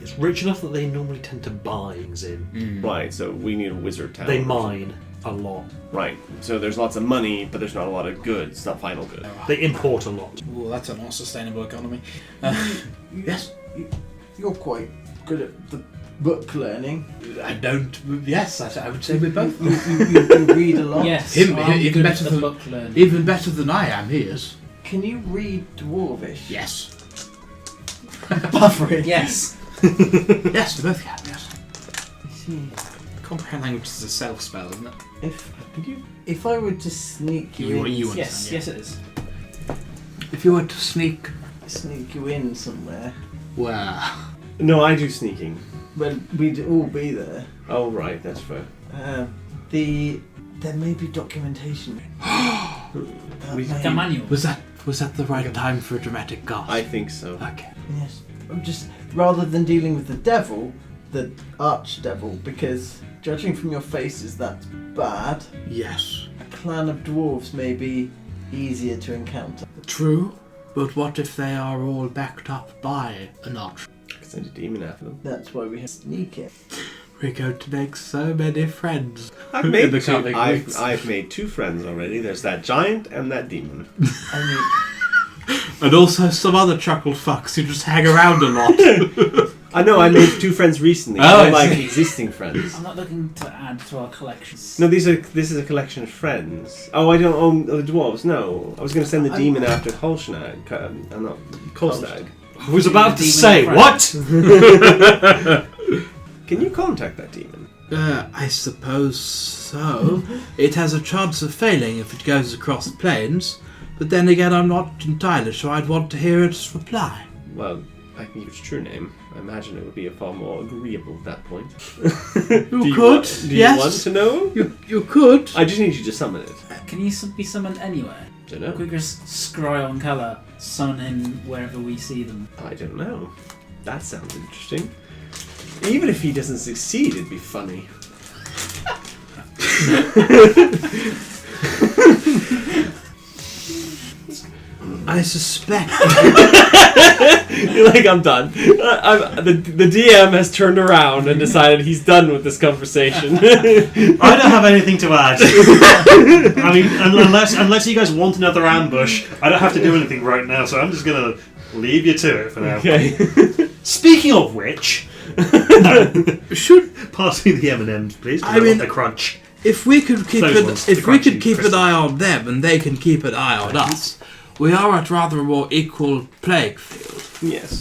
It's rich enough that they normally tend to buy things in. Right, so we need a wizard town. They mine a lot. Right, so there's lots of money, but there's not a lot of goods, not final goods. They import a lot. Well, that's a not sustainable economy. Yes, You're quite good at the book learning. I don't... Yes, I would say we're both. You read a lot. Yes. Him, I'm even good better at the than- book learning. Even better than I am, he is. Can you read Dwarvish? Yes. Buffering. Yes. Yes, we both can, yes. I see. Comprehend language is a self spell, isn't it? If I were to sneak you in, Yes, yes it is. If you were to sneak... sneak you in somewhere, Where? No, I do sneaking. well, we'd all be there. Oh, right, that's fair. There may be documentation. Like a manual. Was that the right time for a dramatic gasp? I think so. Okay. Yes. I'm just rather than dealing with the devil, the archdevil, because judging from your faces, that's bad. Yes. A clan of dwarves may be easier to encounter. True. But what if they are all backed up by an arch? I can send a demon after them. That's why we have sneaking. We're going to make so many friends. I've made the two. coming weeks. I've made 2 friends already. There's that giant and that demon. And also some other chuckle fucks who just hang around a lot. I know. I made 2 friends recently. Oh, I I like see. existing friends. I'm not looking to add to our collection. No, this is a collection of friends. Oh, I don't own the dwarves. No, I was going to send the demon after Kolshnag. I'm not Kolstag. I was about to Demon say, friend. what? Can you contact that demon? I suppose so. It has a chance of failing if it goes across the plains, but then again I'm not entirely sure I'd want to hear its reply. Well, I can use its true name. I imagine it would be a far more agreeable at that point. You could, Do you yes. want to know? You could. I just need you to summon it. Can you be summoned anywhere? Don't know. Could we just scry on colour, summon in wherever we see them? I don't know. That sounds interesting. Even if he doesn't succeed, it'd be funny. I suspect. You're like, I'm done. The DM has turned around and decided he's done with this conversation. I don't have anything to add. I mean, unless you guys want another ambush, I don't have to do anything right now, so I'm just going to leave you to it for now. Okay. Speaking of which, pass me the M&Ms, please. I mean- the crunch. If we could keep Those ones, the if we could crunchy keep crystals. an eye on them and they can keep an eye on us, We are at rather a more equal playing field. Yes.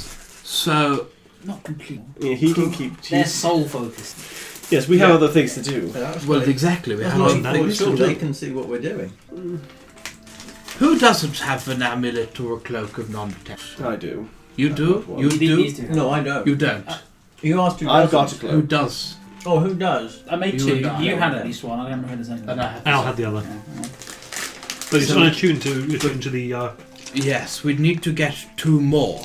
So, Not completely. Yeah, he can keep. They're soul focused. Yes, we have other things to do. well, exactly. We That's have why other things so to they do. can see what we're doing. Who doesn't have an amulet or a cloak of non-detection? I do. You do? Well, You You didn't do? used to. No, I don't. You don't. You asked who I've got a doesn't. Who cloak. does? Oh, who does? I made You two. and I. You had at least one. I never had the same. And I have Al had the other. Yeah. But it's So- not attuned to the. Yes, we need to get 2 more,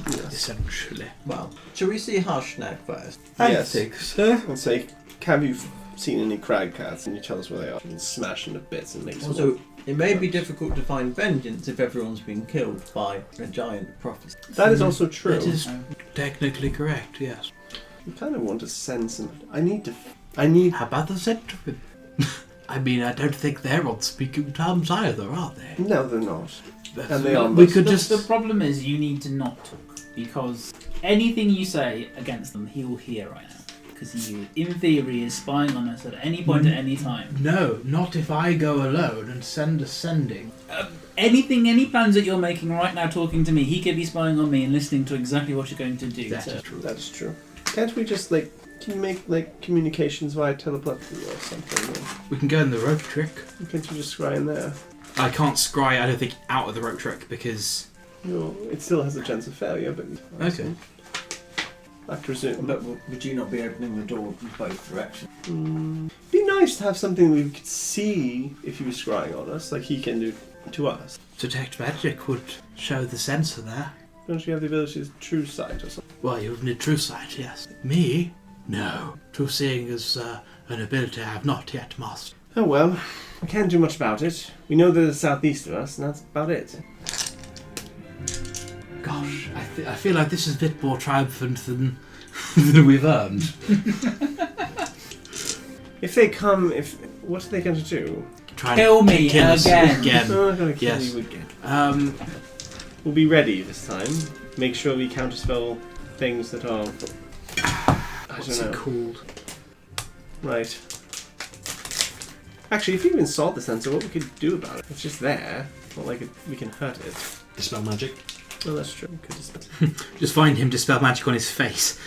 Yes. essentially. Well, shall we see Harshnag first? Yes. so. Let's say, have you seen any crag cats? And you tell us where they are. And smash them to bits and make some. Also, it may be difficult to find vengeance if everyone's been killed by a giant prophecy. That is also true. That is technically correct, yes. I kind of want to send some. I need. How about the Centipede? I mean, I don't think they're on speaking terms either, are they? No, they're not. That's- And they are we most- could The just... problem is you need to not talk because anything you say against them, he will hear right now. Because he, in theory, is spying on us at any point at any time. No, not if I go alone and send a sending. Any plans that you're making right now, talking to me, he could be spying on me and listening to exactly what you're going to do. That So- is true. That is true. Can't we just can you make communications via telepathy or something? We can go in the rope trick. Can't you just scry in there? I can't scry, I don't think, out of the rope trick because No, it still has a chance of failure, but Okay. I presume. But would you not be opening the door in both directions? Be nice to have something we could see if he was scrying on us, like he can do to us. Detect magic would show the sensor there. Don't you have the ability to true sight or something? Well, you would need true sight, yes. Me? No. True seeing is an ability I have not yet mastered. Oh well, we can't do much about it. We know that it's southeast of us, and that's about it. Gosh, I feel like this is a bit more triumphant than, than we've earned. If they come, what are they going to do? Try Kill me kill us again. again. Oh, I'm going to kill Yes. you again. We'll be ready this time. Make sure we counterspell things that are. What's it called? Right. Actually, if you even saw the sensor, what we could do about it? It's just there. It's not like we can hurt it. Dispel magic. Well, that's true. We could just... just find him dispel magic on his face.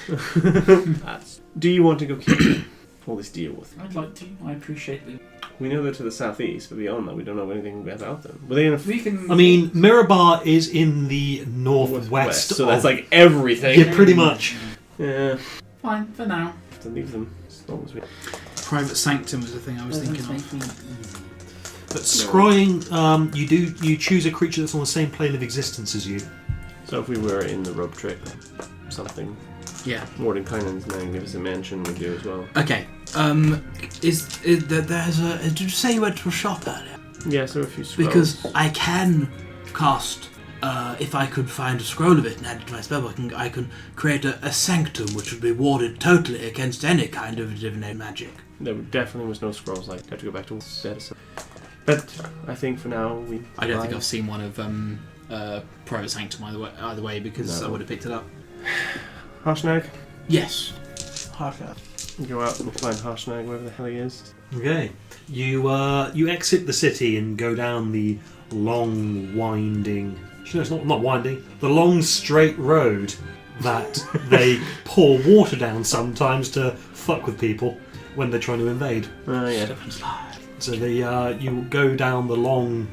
Do you want to go keep all this deal with? I'd like to. I appreciate the. We know they're to the southeast, but beyond that, we don't know anything about them. Were they in a We can. I mean, Mirabar is in the northwest. so that's of- like everything. Yeah, pretty much. Yeah, Fine for now. to leave them as long as we. Private Sanctum was the thing I was Doesn't thinking of. make me easy. But scrying, you choose a creature that's on the same plane of existence as you. So if we were in the rope trick, something. Yeah. Mordenkainen's name give us a mansion would do as well. Okay. Is there's a... Did you say you went to a shop earlier? Yes, there are a few scrolls. Because I can cast... if I could find a scroll of it and add it to my spellbook, I can create a sanctum which would be warded totally against any kind of divinate magic. There definitely was no scrolls like that. Have to go back to medicine. But I think for now we. I don't think I've seen one of Private Sanctum either way because No. I would have picked it up. Harshnag. Yes. Harshnag. Go out and find Harshnag, wherever the hell he is. Okay. You exit the city and go down the long, winding... No, it's not winding. The long, straight road that they pour water down sometimes to fuck with people when they're trying to invade. Yeah. So you go down the long,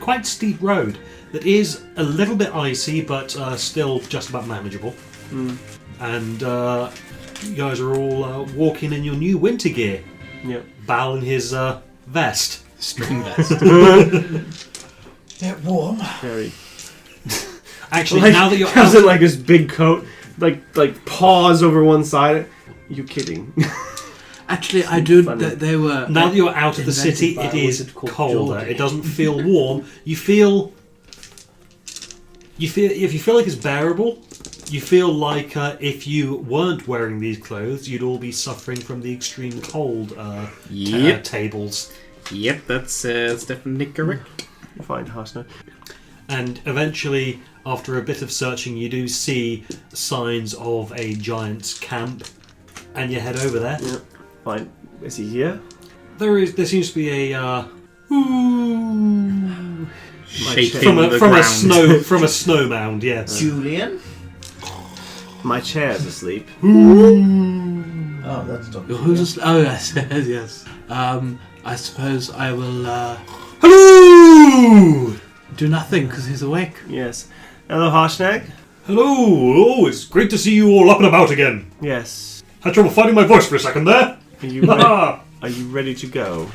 quite steep road that is a little bit icy, but still just about manageable. And you guys are all walking in your new winter gear. Yep. Bal in his vest. String vest. Bit warm. Very. Actually, now that you're comes out, in like this big coat, like paws over one side. You kidding? Actually, I do... Funny. They were... now that you're out of the invented city, by it a is wizard called colder. Geordie. It doesn't feel warm. You feel if you feel like it's bearable. You feel like if you weren't wearing these clothes, you'd all be suffering from the extreme cold Yep. tables. Yep, that's definitely correct. Find Harshnag. And eventually, after a bit of searching, you do see signs of a giant's camp, and you head over there. Yep. Fine. Is he here? There seems to be a shaking from the a ground. from a snow mound. Yes. Julian? My chair's asleep. Oh, that's Dr. Who's oh yes, yes. I suppose I will Hello. do nothing because he's awake. Yes. Hello, Harshnag? Hello. Oh, it's great to see you all up and about again. Yes. Had trouble finding my voice for a second there. Are you ready? Are you ready to go?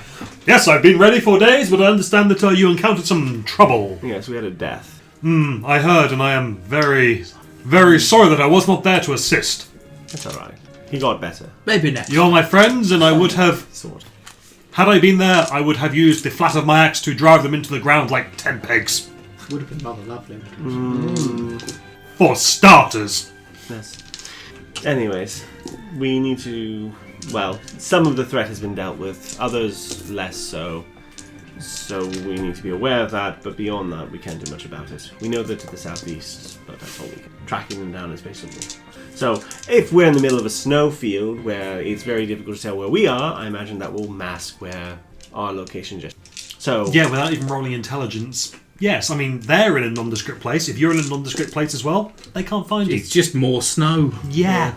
Yes, I've been ready for days, but I understand that you encountered some trouble. Yes, we had a death. I heard, and I am very, very sorry that I was not there to assist. That's alright. He got better. Maybe next. You are my friends, and I would have, Sort of. had I been there, I would have used the flat of my axe to drive them into the ground like 10 pegs. Would have been rather lovely. For starters. Yes. Anyways, we need to... Well, some of the threat has been dealt with, others less so. So we need to be aware of that, but beyond that, we can't do much about it. We know they're to the southeast, but that's all we can. Tracking them down is basically. So, if we're in the middle of a snowfield where it's very difficult to tell where we are, I imagine that will mask where our location is. So... Yeah, without even rolling intelligence. Yes, I mean, they're in a nondescript place. If you're in a nondescript place as well, they can't find you. It's just more snow. Yeah.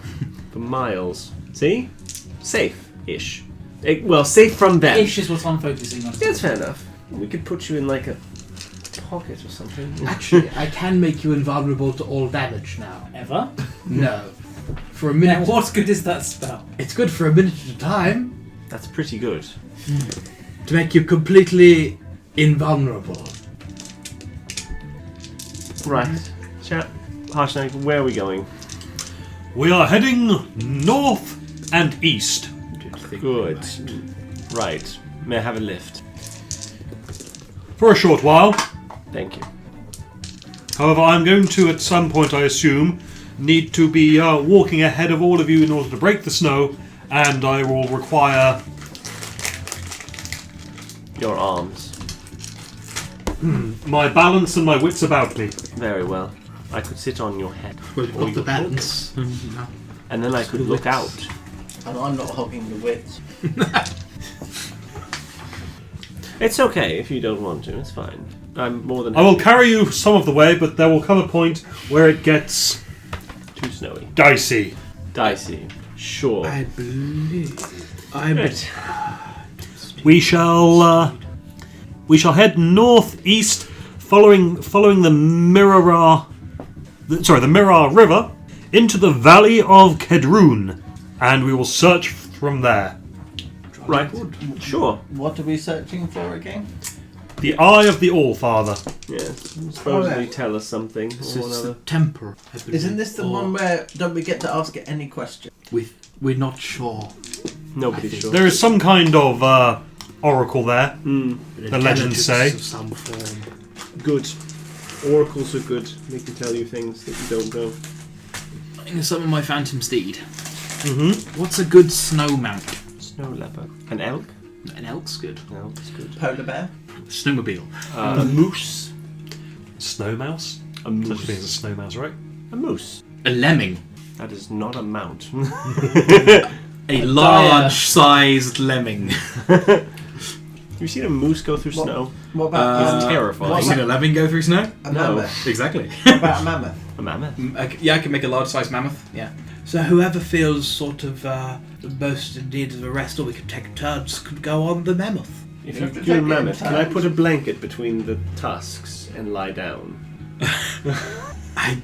For miles. See? Safe-ish. Well, safe from them. Ish is what I'm focusing on. Yeah, that's fair enough. We could put you in like a pocket or something. Actually, I can make you invulnerable to all damage now. Ever? No. For a Now, minute. what good is that spell? It's good for a minute at a time That's pretty good. to make you completely invulnerable. Right. Chat. Harshnag, where are we going? We are heading north and east. Good. Right. May I have a lift? For a short while. Thank you. However, I'm going to, at some point, I assume, need to be walking ahead of all of you in order to break the snow, and I will require... Your arms. my balance and my wits about me. Very well. I could sit on your head. Well, you've got the balance. And then I could look out. And I'm not hogging the wits. It's okay if you don't want to. It's fine. I'm more than I will carry you some of the way, but there will come a point where it gets too snowy. dicey. Dicey. Sure. I believe. Right. We shall head northeast, following the Mirabar, the Mirabar River, into the valley of Kedrun, and we will search from there. Right. Sure. What are we searching for again? The Eye of the All-Father. Yes. Supposedly yeah. tell us something It's or the another. temple. I believe. Isn't this the one where don't we get to ask it any question? We're not sure. Nobody's I think sure. There is some kind of oracle there. Hmm. The legends say. Of some form. Good. Oracles are good. They can tell you things that you don't know. I'm going to summon my phantom steed. Mm-hmm. What's a good snow mount? Snow leopard. An elk? An elk's good. An elk is good. Polar bear? Snowmobile. A moose. Snow mouse? A Such a thing as a moose. snow mouse, right? A moose. A lemming. That is not a mount. A large-sized lemming. You seen a moose go through What? snow? What about It's Have terrifying. you seen a lemming go through snow? a No. mammoth? Exactly. What about a mammoth? A mammoth. Yeah, I can make a large-sized mammoth. Yeah. So whoever feels sort of most in need of a rest, or we could take turns, could go on the mammoth. If You you have to do a take it in mammoth, can I turns. put a blanket between the tusks and lie down? I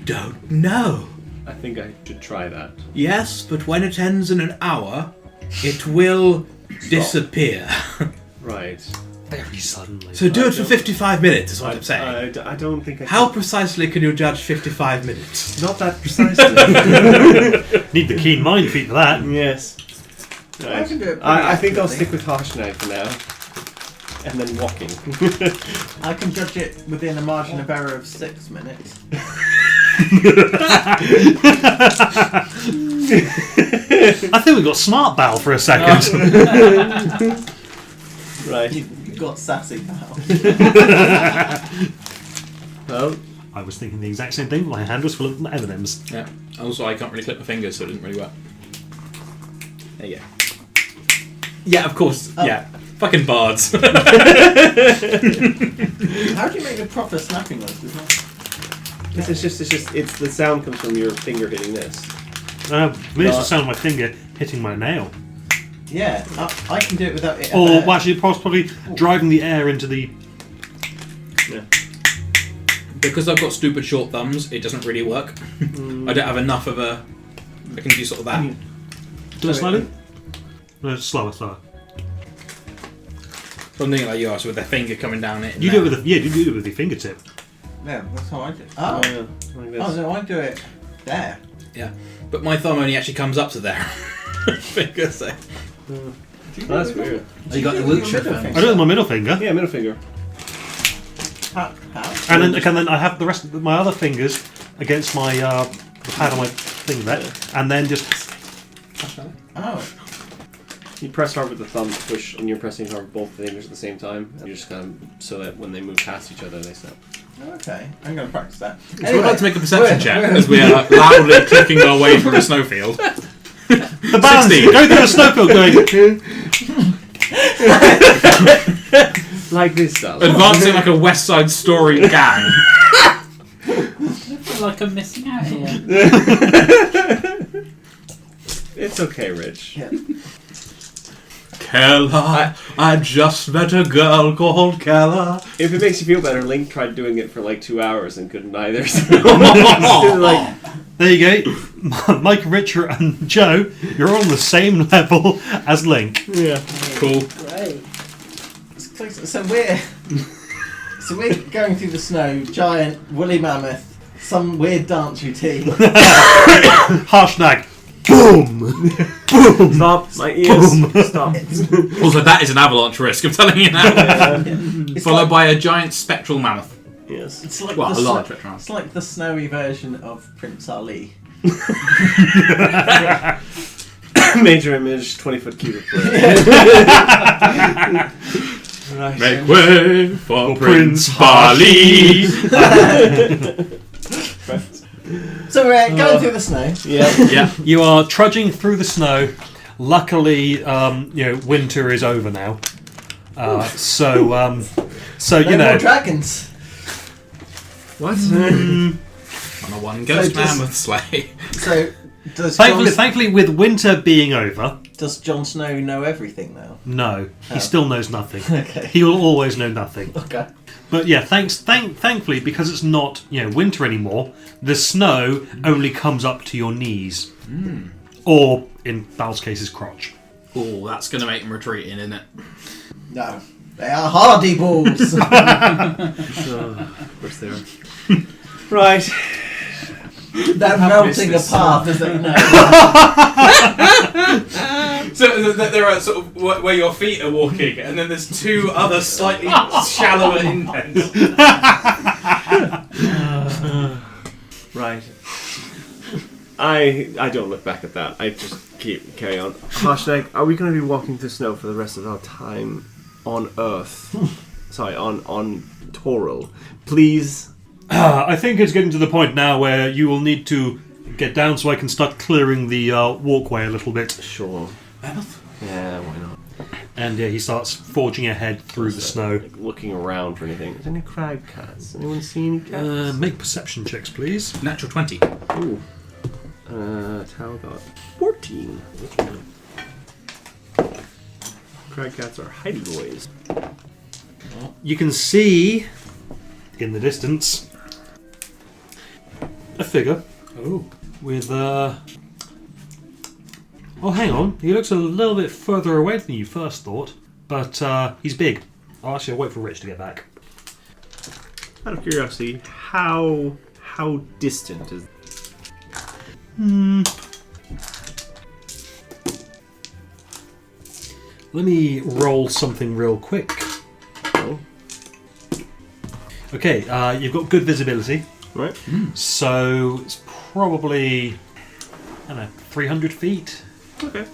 don't know. I think I should try that. Yes, but when it ends in an hour, it will disappear. Right. Very suddenly. So do it for 55 minutes, is what I'm saying. I don't think I How precisely can you judge 55 minutes? Not that precisely. Need the keen mind feat for that. Yes. I Right. can do it. I think I'll pretty stick with Harshnag for now. And then walking. accurately. I can judge it within a margin of error of 6 minutes. I think we got smart Bal for a second. Right. You've got sassy now. Well, I was thinking the exact same thing. My hand was full of M&Ms. Yeah. Also, I can't really clip my fingers, so it didn't really work. There you go. Yeah, of course. Oh. Yeah. Fucking bards. How do you make a proper snapping noise? It's just the sound comes from your finger hitting this. For me, it's the sound of my finger hitting my nail. Yeah, I can do it without it. Or well, actually, possibly driving the air into the. Yeah. Because I've got stupid short thumbs, it doesn't really work. I don't have enough of a. I can do sort of that. Do it slowly? No, slower. Something like yours with their finger coming down it. You do it with you do it with your fingertip. Yeah, that's how I do it. Oh, yeah. Like this. Oh, no, I do it there. Yeah, but my thumb only actually comes up to there. Finger so. Oh, that's weird. You got the Wiltshire thing. I do it with my middle finger. Yeah, middle finger. How? And then I have the rest of my other fingers against my the pad on my thing there, and then just. Oh. You press hard with the thumb to push, and you're pressing hard with both fingers at the same time. And you just kind of so that when they move past each other, they snap. Okay, I'm going to practice that. So we'd like to make a perception check as we are loudly clicking our way through a snowfield. The band's 16. going through the snowfield going. Like this, darling. Advancing like a West Side Story gang. I feel like I'm missing out here. It's okay, Rich. Yeah. Kella, I just met a girl called Kella. If it makes you feel better, Link tried doing it for like 2 hours and couldn't either. So like, There you go, Mike, Richard, and Joe. You're all on the same level as Link. yeah. Cool. Great. So we're going through the snow, giant woolly mammoth, some weird dance routine. Hashtag. Boom! Boom! Stop, my ears. Boom. Stop. Also, that is an avalanche risk, I'm telling you now. It's Followed like, by a giant spectral mammoth. Yes. it's like Well, the a large snow- spectral mammoth. It's like the snowy version of Prince Ali. Major image, 20-foot cube of play. Right. Make way for Prince Bali. So we're going through the snow. Yeah. Yeah. You are trudging through the snow. Luckily, winter is over now. So No you know. more dragons. What? On a one ghost So just- mammoth sleigh. So does Thankfully, with winter being over, does Jon Snow know everything now? no, he Oh. still knows nothing. Okay. He will always know nothing. Okay. But yeah, thankfully, because it's not winter anymore, the snow only comes up to your knees, or in Val's case, his crotch. Oh, that's going to make him retreating, isn't it? No, they are hardy balls. Of course they are. Right. They're melting apart as they know. So there are sort of where your feet are walking, and then there's two other slightly shallower indents. Right. I don't look back at that. I just carry on. Hashtag, are we going to be walking through snow for the rest of our time on Earth? Sorry, on Toro. Please. I think it's getting to the point now where you will need to get down so I can start clearing the walkway a little bit. Sure. Yeah, why not? And he starts forging ahead through the snow. Like, looking around for anything. Is there any crag cats? Anyone see any cats? Make perception checks, please. Natural 20. Ooh. Tal got 14. Crag cats are hidey boys. You can see in the distance a figure. Oh. With oh, hang on. He looks a little bit further away than you first thought, but he's big. Oh, actually, I'll wait for Rich to get back. Out of curiosity, how distant is? Let me roll something real quick. Oh, Okay, you've got good visibility, right. so it's probably, I don't know, 300 feet. Okay.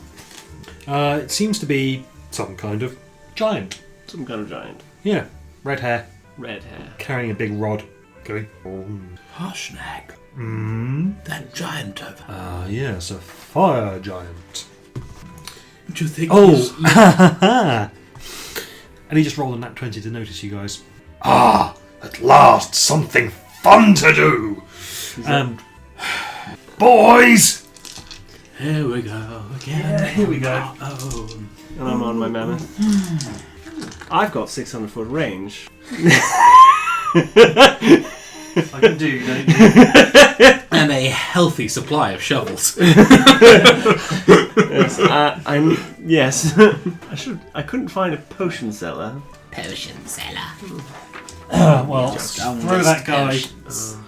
It seems to be some kind of giant. Some kind of giant. Yeah, red hair, Red hair. carrying a big rod, going. "Boom." Harshnag. Mm. That giant over. Yes, a fire giant. Do you think Oh, And he just rolled a nat 20 to notice you guys. Ah, at last, something fun to do! Boys! Here we go again. Yeah, here we go. Oh. And I'm on my mammoth. I've got 600-foot range. I can do, don't you? And a healthy supply of shovels. Yes, yes. I couldn't find a potion seller. Potion seller. Well, throw that guy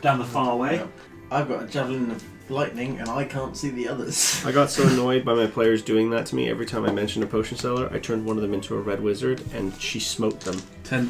down the far way. I've got a javelin of lightning and I can't see the others. I got so annoyed by my players doing that to me. Every time I mentioned a potion seller, I turned one of them into a red wizard, and she smote them.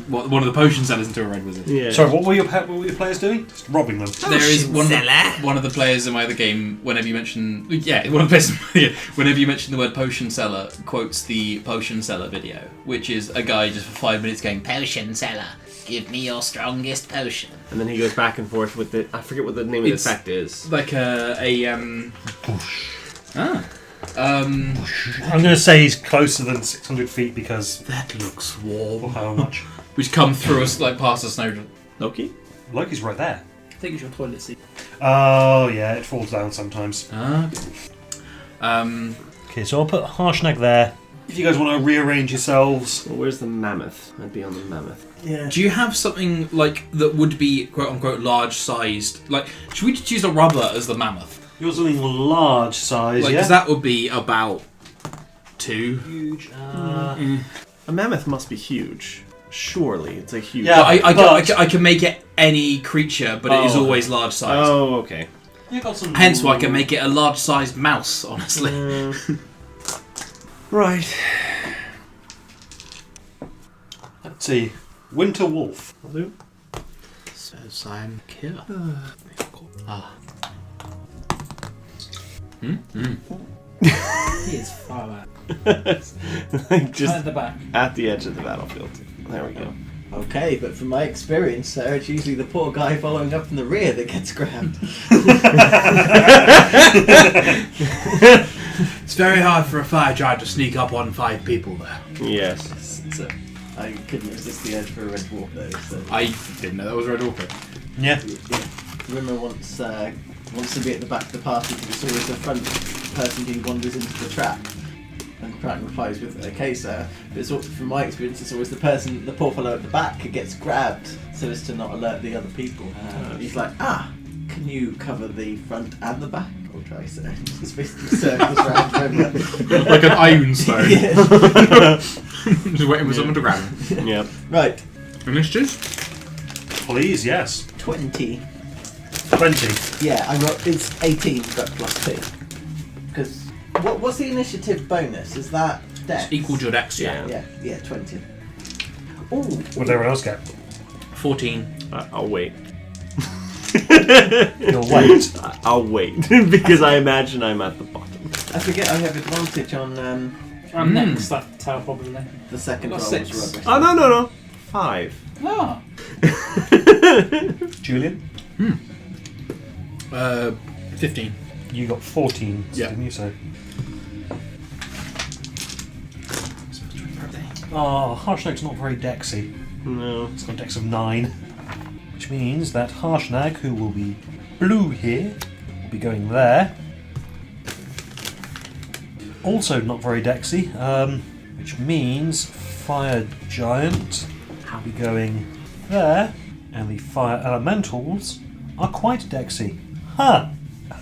One of the potion sellers into a red wizard. Yeah. Sorry, what were your players doing? Just robbing them. There is one seller. one of the players in my other game. Whenever you mention, whenever you mention the word potion seller, quotes the potion seller video, which is a guy just for 5 minutes going, Potion seller. Give me your strongest potion. And then he goes back and forth with the... I forget what the name of the It's effect is. like I'm um. going to say he's closer than 600 feet because... That looks Or warm. how much? Which come through us like past the snow. Loki? Loki's right there. I think it's your toilet seat. Oh, yeah, it falls down sometimes. Okay, so I'll put Harshnag there. If you guys want to rearrange yourselves... Well, where's the mammoth? I'd be on the mammoth. Yeah. Do you have something like that would be quote unquote large sized? Like, should we just use a rubber as the mammoth? You're something large size, Like, yeah? because that would be about 2. Huge. A mammoth must be huge. Surely, it's a huge... Yeah. I can make it any creature, but it is Oh. always large sized. Oh, okay. You got some... Hence why I can make it a large sized mouse, honestly. Right. Let's see. Winter Wolf. I'll do. Says I'm killer. He is far out. Right Just at the back. at the edge of the battlefield. There we go. Okay, but from my experience, sir, it's usually the poor guy following up from the rear that gets grabbed. It's very hard for a fire giant to sneak up on 5 people there. Yes. So I couldn't resist the urge for a red dwarf though. So I didn't know that was Red Orca. Yeah. Rimmer wants to be at the back of the party because it's always the front person who wanders into the trap. And Pratt replies with, "Okay, sir." But it's from my experience, it's always the poor fellow at the back who gets grabbed so as to not alert the other people. He's like, can you cover the front and the back? I'll try, sir. Just basically circles around Rimmer. Like an iron stone. Yeah. Just waiting for someone to grab him. Yep. Right, Initiative? Please, yes. 20. 20. Yeah, I got it's 18 but plus 2. Because what's the initiative bonus? Is that dex? Equal to your dex, yeah. Yeah, 20. Ooh. What did everyone else get? 14. I'll wait. You'll wait. I'll wait because I imagine I'm at the bottom. I forget I have advantage on I'm next, that tower probably. the second Got roll. 6. Was rubbish. Oh no. 5. Ah, Julian? 15. You got 14, Yeah. didn't you? So. Oh, Harshnag's not very dexy. No. It's got a dex of 9. Which means that Harshnag, who will be blue here, will be going there. Also not very dexy, which means Fire Giant will be going there, and the Fire Elementals are quite dexy. Huh.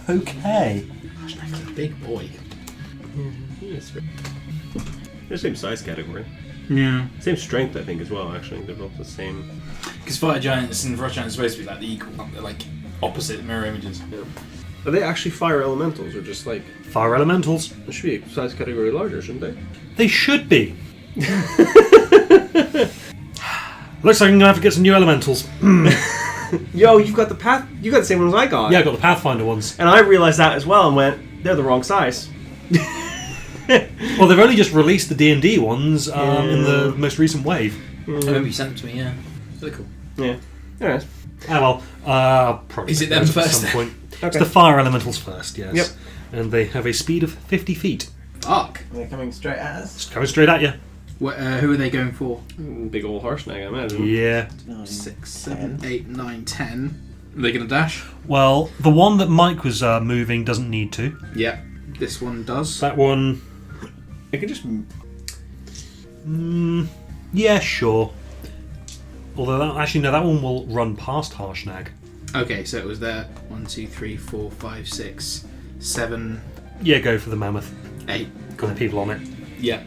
Okay. Gosh, that's a big boy. Yes. They're the same size category. Yeah. Same strength, I think, as well, actually. They're both the same. Because Fire Giants and Frost Giants are supposed to be like the equal, they're like opposite mirror images. Yeah. Are they actually fire elementals, or just like... Fire Elementals. They should be a size category larger, shouldn't they? They should be. Looks like I'm going to have to get some new Elementals. Yo, you've got the path... You got the same ones I got. Yeah, I got the Pathfinder ones. And I realized that as well and went, they're the wrong size. Well, they've only just released the D&D ones in the most recent wave. I remember you sent them to me, yeah. Really cool. Yeah. Anyways. Ah, well, probably. Is it them at first some point. Okay. It's the Fire Elementals first, yes. Yep. And they have a speed of 50 feet. Fuck. They're coming straight at us. Just coming straight at you. Who are they going for? Big old Harshnag, I imagine. Yeah. 6, 7, 8, 9, 10. Are they going to dash? Well, the one that Mike was moving doesn't need to. Yeah. This one does. That one... I can just... yeah, sure. Although, that one will run past Harshnag. Okay, so it was there. 1, 2, 3, 4, 5, 6, 7, Yeah, go for the mammoth. 8. Got the people on it. Yeah.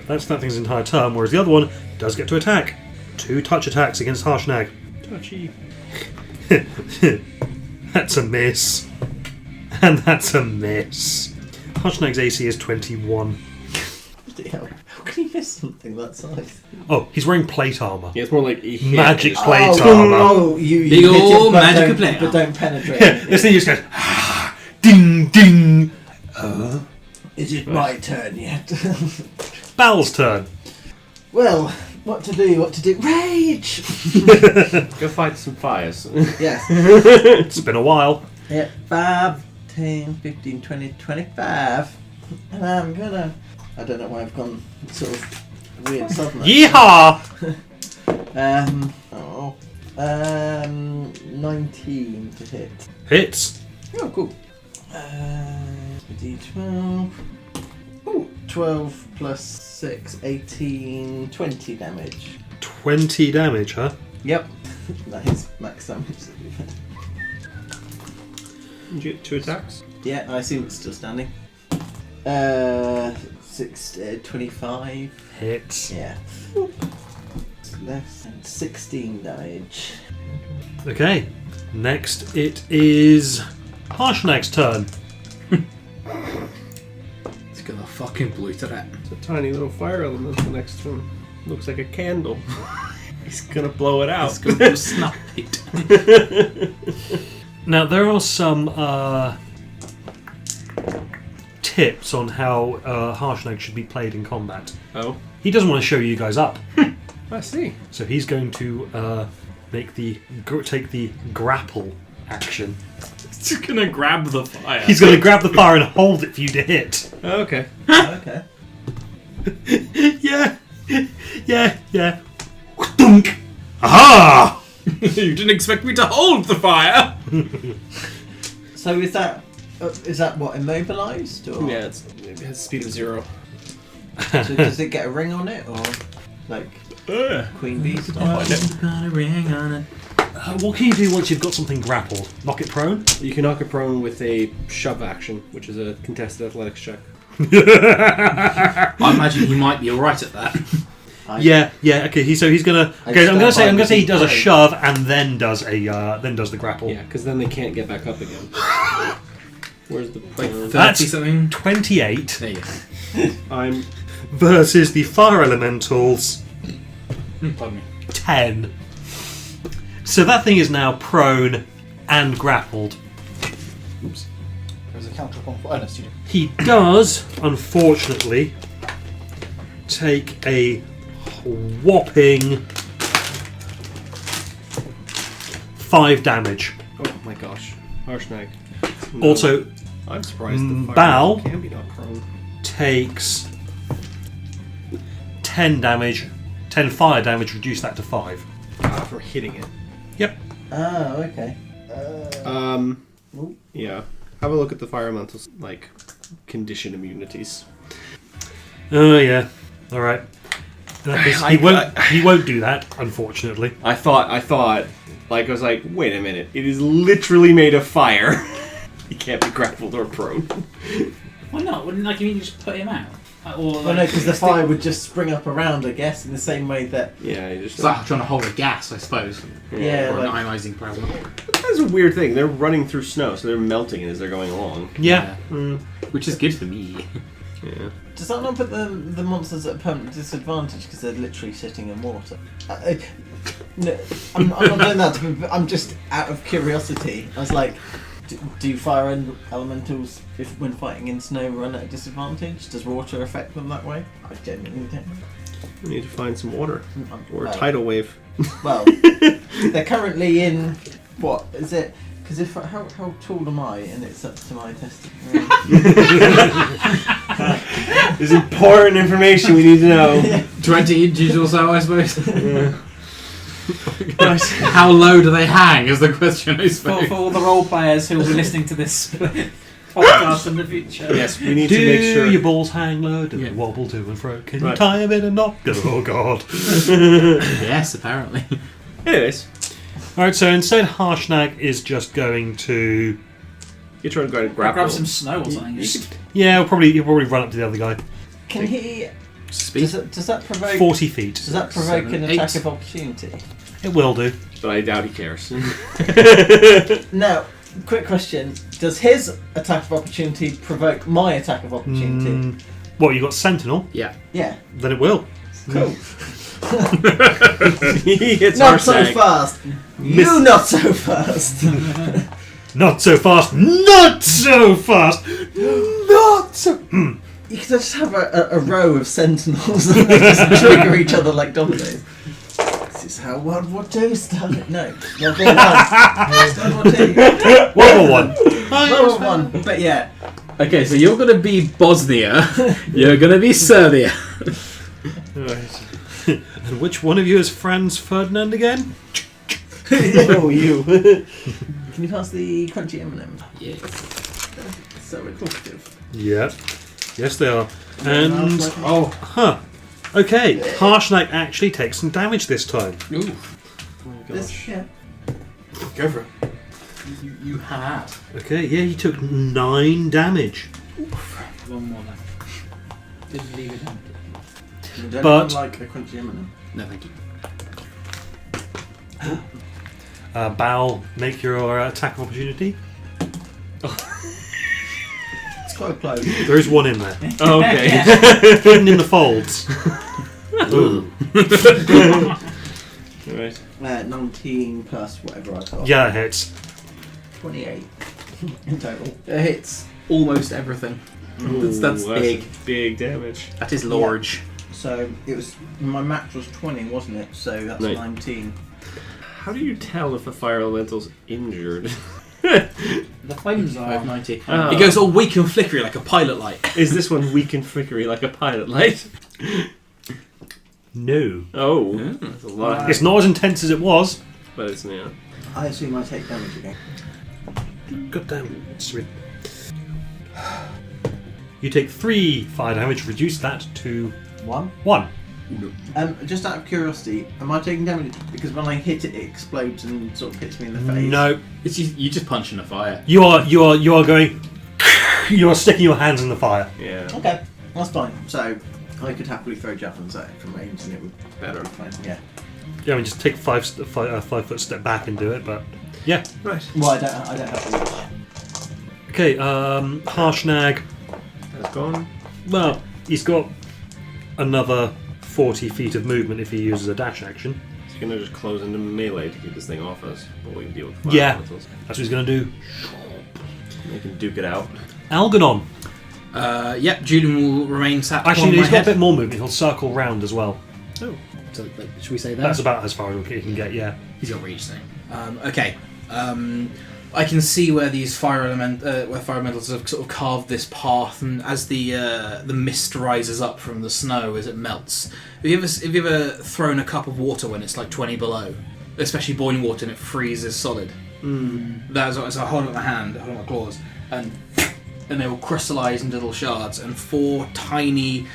That's that thing's entire turn, whereas the other one does get to attack. 2 touch attacks against Harshnag. Touchy. That's a miss. And that's a miss. Harshnag's AC is 21. How can you miss something that size? Oh, he's wearing plate armor. Yeah, it's more like a hit. Magic plate Oh, armor. oh, you Big hit it, ol' but magical don't- plate But armor. don't penetrate. This thing just goes, ding, ding. Is it my turn yet? Bal's turn. Well, what to do? Rage! Go fight some fires. Yes. It's been a while. Yeah, 5, 10, 15, 20, 25. And I'm gonna... I don't know why I've gone sort of weird southern. Yeehaw! 19 to hit. Hits. Oh, cool. D12. Ooh, 12 plus 6, 18, 20 damage. 20 damage, huh? Yep. That is max damage. Did you get 2 attacks? Yeah, I assume it's still standing. 25. Hits. Yeah. Less than 16 damage. Okay. Next, it is Harshnag's turn. It's going to fucking obliterate. It's a tiny little fire element the next one. Looks like a candle. He's gonna blow it out. It's going to snap it. Now, there are some tips on how Harshnag should be played in combat. Oh, He doesn't want to show you guys up, I see. so he's going to take the grapple action. He's gonna grab the fire. He's going to grab the fire and hold it for you to hit. Okay. Okay. Yeah. Dunk. Aha! You didn't expect me to hold the fire. So is that what, immobilized? Or? Yeah, it has a speed of 0. So does it get a ring on it? Or like Queen Bee style? Got a ring on it. What can you do once you've got something grappled? Knock it prone? You can knock it prone with a shove action, which is a contested athletics check. I imagine he might be alright at that. Yeah. Okay. He's gonna. Okay, I'm gonna say he does a shove and then does the grapple. Yeah, because then they can't get back up again. Where's the... That's 30 something. 28 There you go. I'm... versus the fire elementals Pardon me. 10. So that thing is now prone and grappled. There's a counter one for Ernest. He does, unfortunately, take a whopping 5 damage. Oh my gosh. Harshnag. No. Also, I'm surprised the fire Bao can be knocked prone. takes 10 damage, 10 fire damage, reduce that to 5. For hitting it. Yep. Oh, okay. Yeah. Have a look at the fire elementals, like, condition immunities. Oh, yeah. Alright. He won't do that, unfortunately. I thought, like, I was like, wait a minute, it is literally made of fire. He can't be grappled or prone. Why not? Wouldn't like you just put him out? Or Well, no, because the fire would just spring up around, I guess, in the same way that... Yeah, you just... It's like trying to hold a gas, I suppose. Yeah, Or an like... ionizing plasma. That's a weird thing. They're running through snow, so they're melting as they're going along. Yeah. Which is good for me. Yeah. Does that not put the monsters at a permanent disadvantage because they're literally sitting in water? No, I'm not doing that. I'm just out of curiosity. I was like, do fire elementals, when fighting in snow, run at a disadvantage? Does water affect them that way? I genuinely don't know. We need to find some water. Or a Well, tidal wave. Well, they're currently in... What is it? Because if how tall am I? And it's up to my testing. There's important information we need to know. 20 inches or so, I suppose. Right. How low do they hang is the question, I For suppose. all the role players who will be listening to this podcast in the future. Yes, we need Do to make sure. your balls hang low? Do Yeah. they wobble to and fro? Can Right. you tie them in a knot? Oh God! Yes, apparently. Anyways, All right. So instead, Harshnag is just going to. you're trying to go and grab Grab them. some snow or something. Yeah, he'll probably run up to the other guy. Can he? Speed. Does that provoke? 40 feet. Does that provoke 7, an 8. attack of opportunity? It will do. But I doubt he cares. Now, quick question: does his attack of opportunity provoke my attack of opportunity? Mm, what, you got Sentinel? Yeah. Yeah, Then it will. cool. He hits Not so Harshnag. fast. You not so fast. Not so fast. Not so fast. Not so. You could just have a row of sentinels and they just trigger each other like dominoes. This is how World War II started. No, World War One. World War One. World War One. But yeah, Okay, so you're going to be Bosnia. You're going to be Serbia. And which one of you is Franz Ferdinand again? oh you. Can you pass the crunchy M&M? Yes. So reclusive. Yeah. Yes, they are. And Oh. huh. Okay, Harshnag actually takes some damage this time. Ooh. This, yeah. Go for it. You have. Okay, yeah, he took 9 damage. One more left. Didn't leave it empty. Don't But- like a crunchy M&M. No, thank you. Bao, make your attack of opportunity. It's quite close. There is one in there. Oh, okay. Hidden in the folds. Ooh. Right. 19 plus whatever I got. Yeah, it hits. 28 in total. It hits almost everything. That's big. Big damage. That is large. So it was my max was 20, wasn't it? So that's Right. 19. How do you tell if a fire elemental's injured? The flames are. 590. Oh. It goes all weak and flickery like a pilot light. Is this one weak and flickery like a pilot light? No. Oh, that's a lot. It's not as intense as it was. But it's yeah. I assume I take damage again. God damn. Sweet. You take 3 fire damage, reduce that to 1. 1. Just out of curiosity, am I taking damage? Because when I hit it, it explodes and sort of hits me in the face. No. It's you just punch in the fire. You are going. You are sticking your hands in the fire. Yeah. Okay, that's fine. So I could happily throw javelins at it from range, and it would better be fine. Yeah. Yeah, I mean, just take a 5-foot step back and do it, but yeah. Right. Well, I don't have to reach. Okay, Harshnag. That's gone. Well, he's got another 40 feet of movement if he uses a dash action. He's gonna just close into melee to keep this thing off us while we deal with fire Yeah. elementals. That's what he's going to do. We can duke it out. Algernon. Yep, Julian will remain sat Actually, on he's my got a head. bit more movement. He'll circle round as well. Oh, so should we say that? That's about as far as he can get, yeah. He's got reach thing. Okay. I can see where these fire elementals have sort of carved this path, and as the mist rises up from the snow as it melts. Have you ever thrown a cup of water when it's like 20 below, especially boiling water, and it freezes solid? That's what, so I hold up my hand, I hold up my claws, and they will crystallise into little shards, and 4 tiny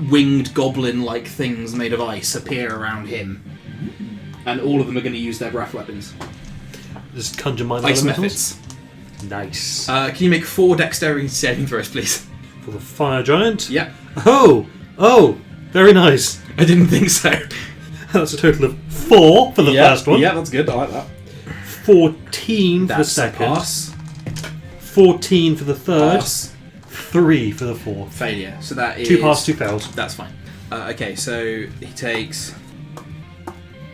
winged goblin-like things made of ice appear around him, and all of them are going to use their breath weapons. Just conjure mind Ice elementals. methods. Nice. Can you make 4 dexterity saving throws, please? For the fire giant. Yep. Oh, very nice. I didn't think so. That's a total of 4 for the first one. Yeah, that's good. I like that. 14 for the That's a second. pass. 14 for the third. Pass. 3 for the fourth. Failure. So that is 2 pass, 2 fails. That's fine. Okay, so he takes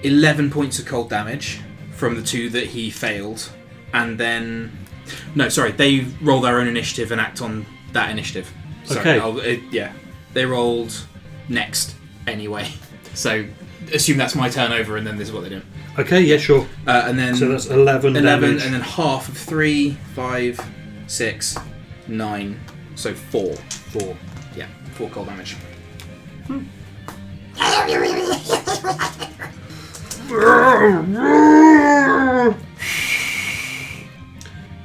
11 points of cold damage from the 2 that he failed, and then they roll their own initiative and act on that initiative. Sorry, Okay. they rolled next anyway. So assume that's my turnover, and then this is what they do. Okay, yeah, sure. And then So that's 11 damage. and then half of 3, 5, 6, 9, so 4. 4. Yeah, 4 cold damage.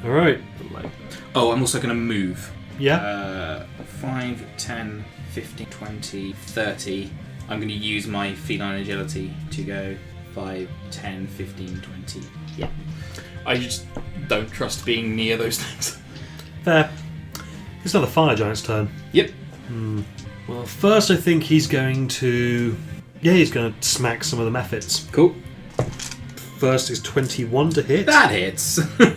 All right. Oh, I'm also going to move. Yeah. 5, 10, 15, 20, 30. I'm going to use my feline agility to go 5, 10, 15, 20. Yeah. I just don't trust being near those things. Fair. It's now the fire giant's turn. Yep. Well, first I think he's going to... Yeah, he's going to smack some of the methods. Cool. First is 21 to hit. That hits. And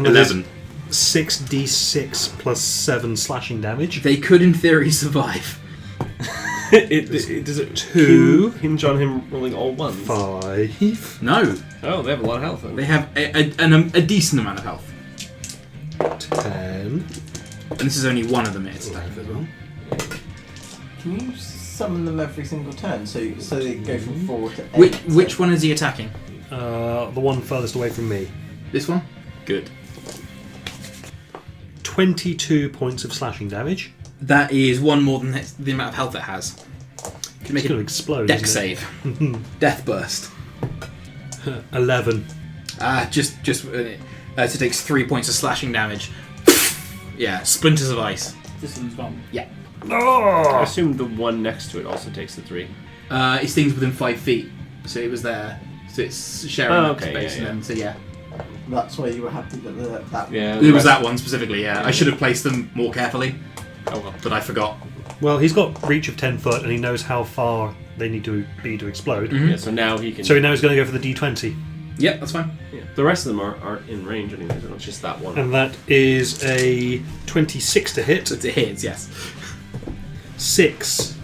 then 11. 6d6 plus 7 slashing damage. They could, in theory, survive. Does it 2, hinge on him rolling all ones? 5, No. Oh, they have a lot of health. Then. They have a decent amount of health. 10. And this is only one of them hits attack as well. Can you summon them every single turn so they go from 4 to 8? Which one is he attacking? The one furthest away from me. This one? Good. 22 points of slashing damage. That is one more than the amount of health it has. Can make It's going to a explode. deck isn't it? save. Death burst. 11. It takes 3 points of slashing damage. Yeah, splinters of ice. This one's gone. Yeah. I assume the one next to it also takes the 3. It's things within 5 feet, so it was there. So it's sharing that space, and then so yeah. That's why you were happy that that Yeah. It was that one specifically. Yeah, I should have placed them more carefully, Oh well. but I forgot. Well, he's got reach of 10 foot and he knows how far they need to be to explode. Mhm. Yeah. So now he can. So he knows he's going to go for the d20. Yep, that's fine. Yeah. The rest of them aren't in range anyway. So it's just that one. And that is a 26 to hit. It hits, yes. 6,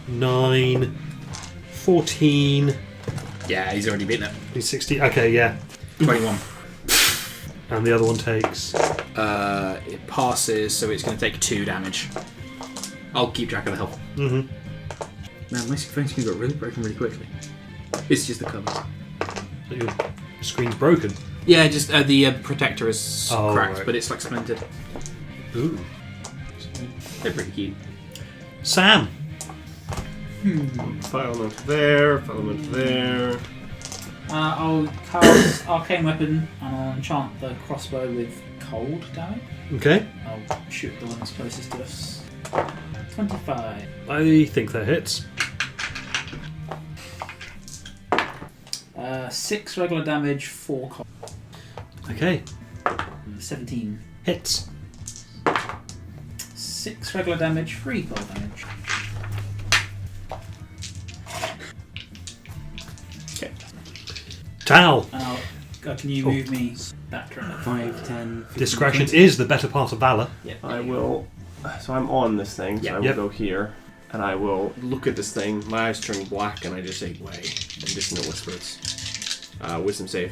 9, 14, Yeah, he's already beaten it. 16. Okay, yeah. 21. And the other one takes. It passes, so it's going to take 2 damage. I'll keep track of the health. Mm-hmm. Man, my phone screen got really broken really quickly. It's just the covers. Your screen's broken. Yeah, just the protector is Oh, cracked, right. but it's like splintered. Ooh. They're pretty cute. Sam. Filement there. Filement there. I'll cast Arcane Weapon and I'll enchant the crossbow with cold damage. Okay. I'll shoot the ones closest to us. 25. I think that hits. 6 regular damage, 4 cold. Okay. 17. Hits. 6 regular damage, 3 cold damage. Tau. And can you move me that direction? 5, 10, 15, Discretion 20. is the better part of valor. Yeah. I will. So I'm on this thing. So Yeah. I will Yep. go here, and I will look at this thing. My eyes turn black, and I just say, "Way!" in dissonant whispers. Wisdom save.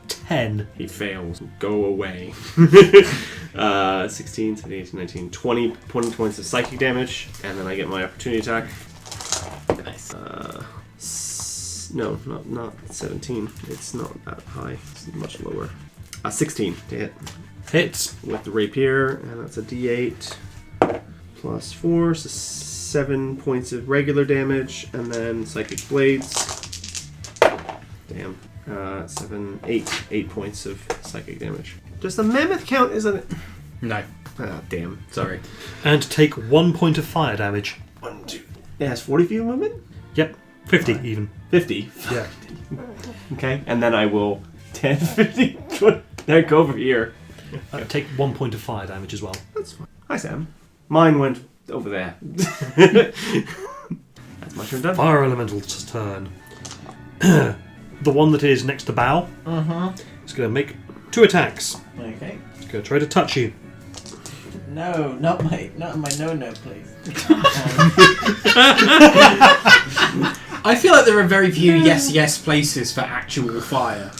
10. He fails. Go away. 16, 17, 18, 19, 20 points of psychic damage, and then I get my opportunity attack. Nice. No, not 17. It's not that high. It's much lower. 16 to hit Hits. with the rapier, and that's a D8 plus 4, so 7 points of regular damage, and then psychic blades. Damn. 8 points of psychic damage. Does the mammoth count? Isn't it? No, Ah, damn. sorry. And take 1 point of fire damage. 1, 2. It has 40 feet of movement? Yep. 50 even. 50. Yeah. Okay, and then I will 10, 50, 20. Then go over here. Take 1 point of fire damage as well. That's fine. Hi, Sam. Mine went over there. That's my turn done. Fire elemental's turn. The one that is next to Bow is going to make 2 attacks. Okay. It's going to try to touch you. No, not my no, please. I feel like there are very few yes places for actual fire.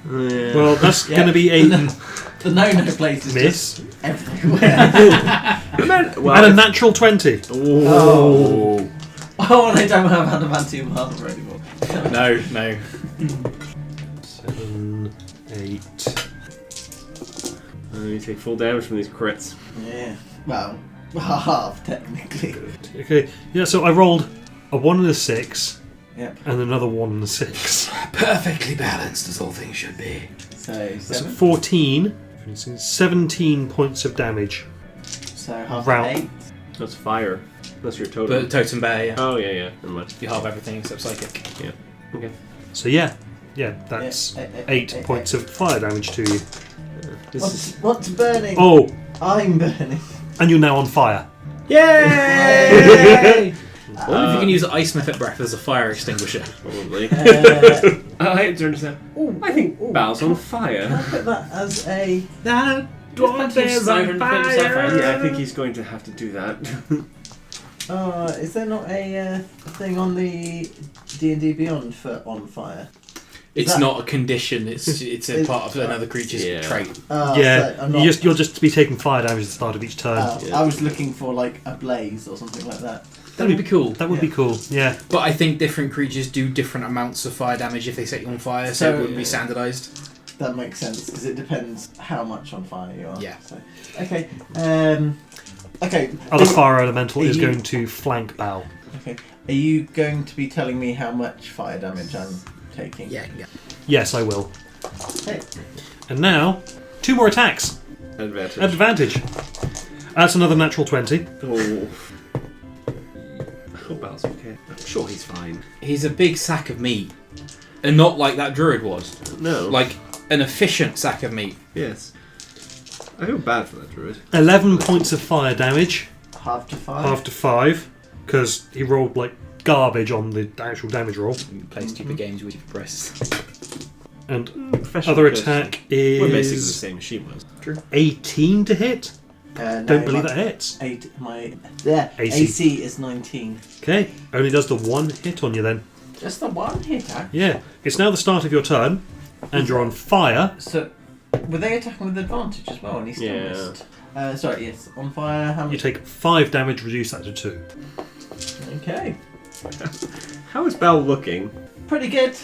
Yeah. Well, that's going to be a The no place is miss just everywhere. and a natural 20. Oh. Oh, and I don't have adamantium armor anymore. No. 7, 8, You take full damage from these crits. Yeah. Well, half technically. Okay, yeah, so I rolled a 1 and a 6, Yep. and another 1 and a 6. Perfectly balanced, as all things should be. So That's 7. 14, 17 points of damage. So half Round. 8. That's fire. That's your totem. But totem bear, yeah. Oh, yeah. Never mind. You halve everything except psychic. Yeah. Okay. So yeah, that's 8 points of fire damage to you. What's burning? Oh, I'm burning. and you're now on fire. Yay! I wonder if you can use Ice Mythic Breath as a fire extinguisher. Probably. Uh, Turns out. I think Bal's on Can I fire. put that as a... That dwarf is on fire. Yeah, I think he's going to have to do that. Is there not a thing on the D&D Beyond for on fire? It's that- not a condition, it's a part of another creature's Yeah. trait. Yeah, So I'm not, you'll just be taking fire damage at the start of each turn. I was looking for like a blaze or something like that. That would be cool. That would be cool. Yeah. But I think different creatures do different amounts of fire damage if they set you on fire, so So- it wouldn't be standardised. That makes sense because it depends how much on fire you are. Yeah. So, okay. Okay. Other fire elemental is you- going to flank Bal. Okay. Are you going to be telling me how much fire damage I'm taking? Yeah. Yes, I will. Okay. And now, 2 more attacks. Advantage. Advantage. That's another natural 20. Oh. I hope Bal's okay. I'm sure he's fine. He's a big sack of meat. And not like that druid was. No. Like an efficient sack of meat. Yes. I feel bad for that druid. 11 points of fire damage, Half to 5. half to 5, because he rolled like garbage on the actual damage roll. You play stupid games with your breasts. And Professional other curse. attack We're basically the is same as she was. 18 to hit. No, Don't believe my- that hits. My AC. AC is 19. Okay, only does the 1 hit on you then. Just the one hit, actually. Yeah, it's now the start of your turn, and you're on fire. So, were they attacking with advantage as well? And he still Yeah. missed. Sorry, yes. On fire, how You much? take 5 damage, reduce that to 2. Okay. How is Bal looking? Pretty good.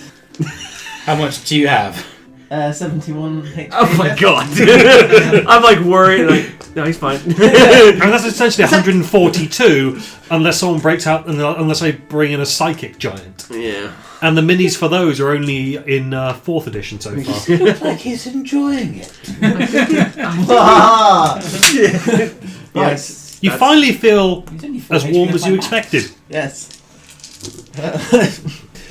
How much do you have? 71 HP. Oh my left. god! I'm like worried. Like, no, he's fine. And that's essentially 142, unless someone breaks out, unless I bring in a psychic giant. Yeah. And the minis for those are only in 4th edition so far. Looks like he's enjoying it. Ah! Yes. You finally feel He's only 4 as HP warm off as my you map. expected. Yes.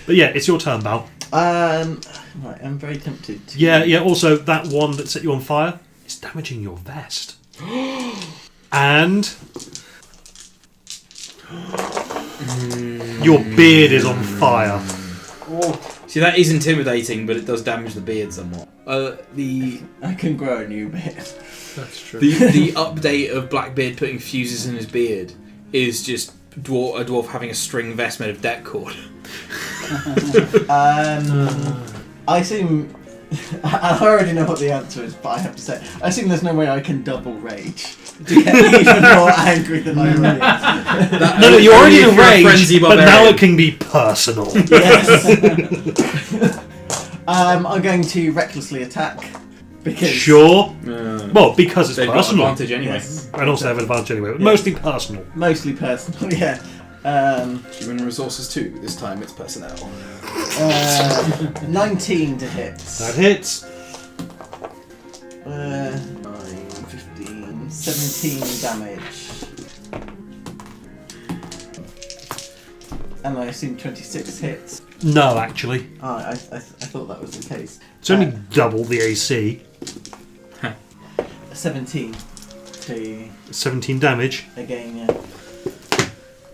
But yeah, it's your turn, Bal. Right, I'm very tempted to... Yeah, also that one that set you on fire is damaging your vest. And your beard is on fire. See, that is intimidating, but it does damage the beard somewhat. I can grow a new beard. That's true. The update of Blackbeard putting fuses in his beard is just a dwarf having a string vest made of deck cord. I assume... I already know what the answer is, but I have to say, I assume there's no way I can double rage to get even more angry than I already am. No, you're already If in you're a rage, frenzy but now barbarian. it can be personal. Yes. I'm going to recklessly attack because Sure. Well, because it's They've got personal. advantage anyway. Yes, And also have an advantage anyway, but Yeah. mostly personal. mostly personal. Yeah. Human resources too. This time it's personnel. 19 to hit. That hits. 9, 15, 17 damage. And I assume 26 hits. No, actually. I thought that was the case. It's only double the AC. 17 to 17 damage. again, yeah.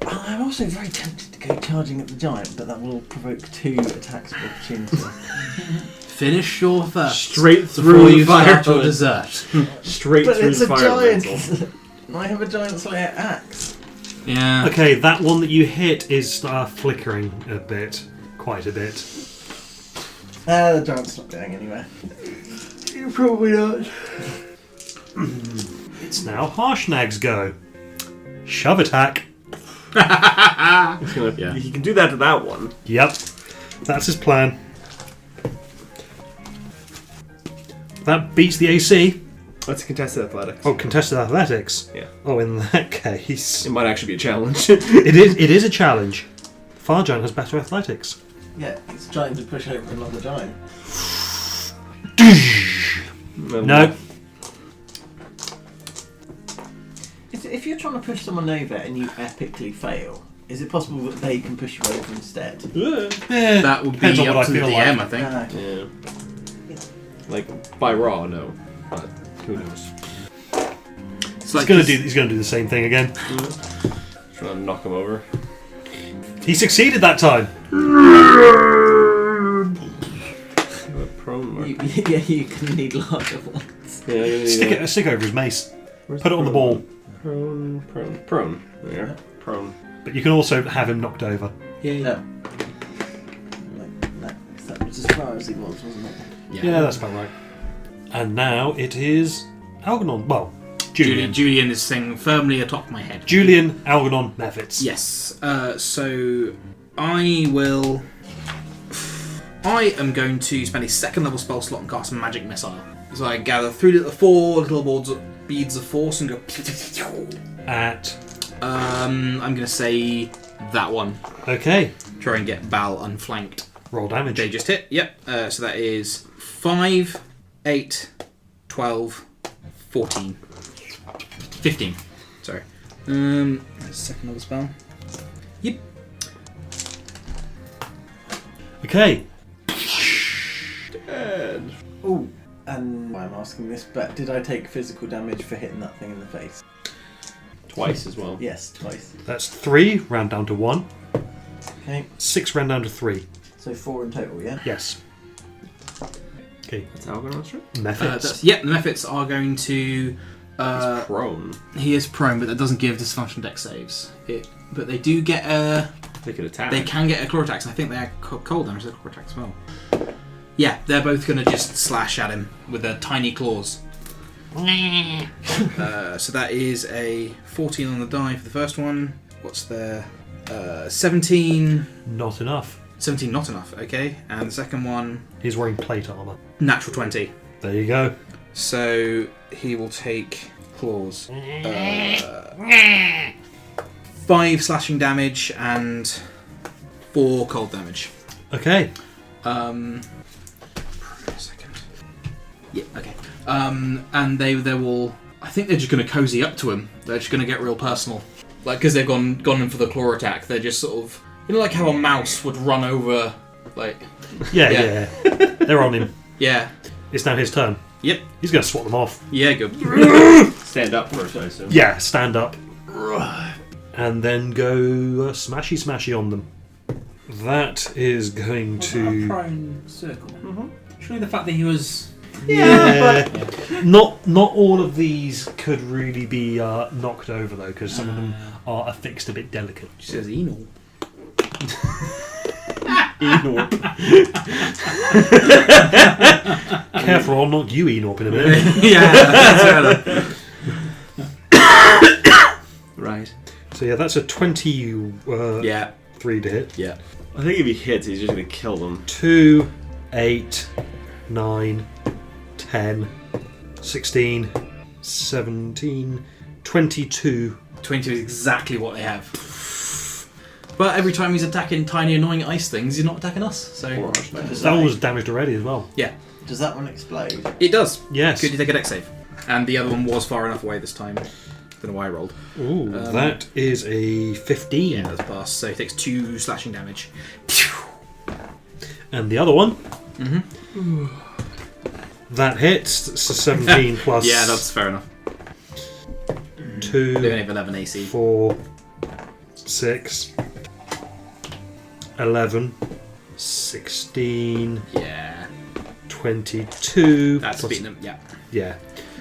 I'm also very tempted to go charging at the giant, but that will provoke 2 attacks of opportunity. Finish your first Straight before through you the fire start your giant. dessert. Straight But through it's the a fire giant! elemental. I have a giant slayer axe. Yeah. Okay, that one that you hit is flickering a bit. Quite a bit. The giant's not going anywhere. You're probably not. It's now Harshnag's go. Shove attack. He's gonna, Yeah. He can do that to that one. Yep. That's his plan. That beats the AC. Let's contested athletics. Oh, contested athletics. Yeah. Oh, in that case, It might actually be a challenge. it is a challenge. Far Giant has better athletics. Yeah, it's trying to push over another giant. No. If you're trying to push someone over and you epically fail, is it possible that they can push you over instead? That would Depends be on up what to I the feel DM, like. I think. Yeah. Like by raw, no. But who knows? It's He's gonna do the same thing again. Trying to knock him over. He succeeded that time. Prone mark. Yeah, you can need larger ones. Yeah, you're gonna need Stick over his mace. Where's Put it on the ball. Prone. There. Prone. But you can also have him knocked over. No. That was as far as he was, wasn't it? Yeah, that's about right. And now it is Algernon. Well, Julian. Julian is sitting firmly atop my head. Julian, Algernon, Mefits. Yes. So I will. I am going to spend a second level spell slot and cast a magic missile. So I gather 4 little beads of force and go. At. I'm going to say that one. Okay. Try and get Bal unflanked. Roll damage. They just hit. Yep. So that is 5, 8, 12, 14, 15. Sorry. Second level spell. Yep. Okay. Oh, and I'm asking this, but did I take physical damage for hitting that thing in the face? Twice as well. Yes, twice. That's 3, round down to 1. Okay, 6, round down to 3. so 4 in total, yeah? Yes. Okay. That's Algernon's turn. Mefits. The Mephits are going to. He's prone. He is prone, but that doesn't give dysfunctional dex saves. But they do get They could attack. They can get a claw attacks, and I think they are cold damage. They're claw attacks as well. Yeah, they're both going to just slash at him with their tiny claws. So that is a 14 on the die for the first one. What's their 17? Not enough. 17 not enough. Okay, and the second one, He's wearing plate armor. natural 20. There you go. So he will take claws. 5 slashing damage and 4 cold damage. Okay. A second. Yeah, okay. And they will. I think they're just going to cozy up to him. They're just going to get real personal, like because they've gone in for the claw attack. They're just sort of, like how a mouse would run over, like. Yeah. They're on him. Yeah. It's now his turn. Yep. He's going to swat them off. Yeah. Good. Stand up first, I assume. Yeah, stand up. And then go smashy on them. That is going A to. prone circle. Mm-hmm. Surely the fact that he was. Yeah. Not all of these could really be knocked over though, because some of them are affixed a bit delicate. She says Enor. Careful, I'll knock you Enorp in a minute. Yeah. Right. So yeah, that's a 23 Yeah. to hit. Yeah. I think if he hits, he's just going to kill them. 2, 8, 9, 10, 16, 17, 22. 22 is exactly what they have. But every time he's attacking tiny annoying ice things, he's not attacking us. So That one was damaged already as well. yeah, Does that one explode? it does. Yes. Could you take a dex save? And the other one was far enough away this time. Don't know why I rolled. Ooh, that is a 15. Yeah, that's passed. So he takes 2 slashing damage. And the other one, that hits. It's a 17 plus. Yeah, that's fair enough. 2, They only have 11 AC. 4, 6, 11, 16, Yeah, 22. that's plus- beating them. Yeah. Yeah.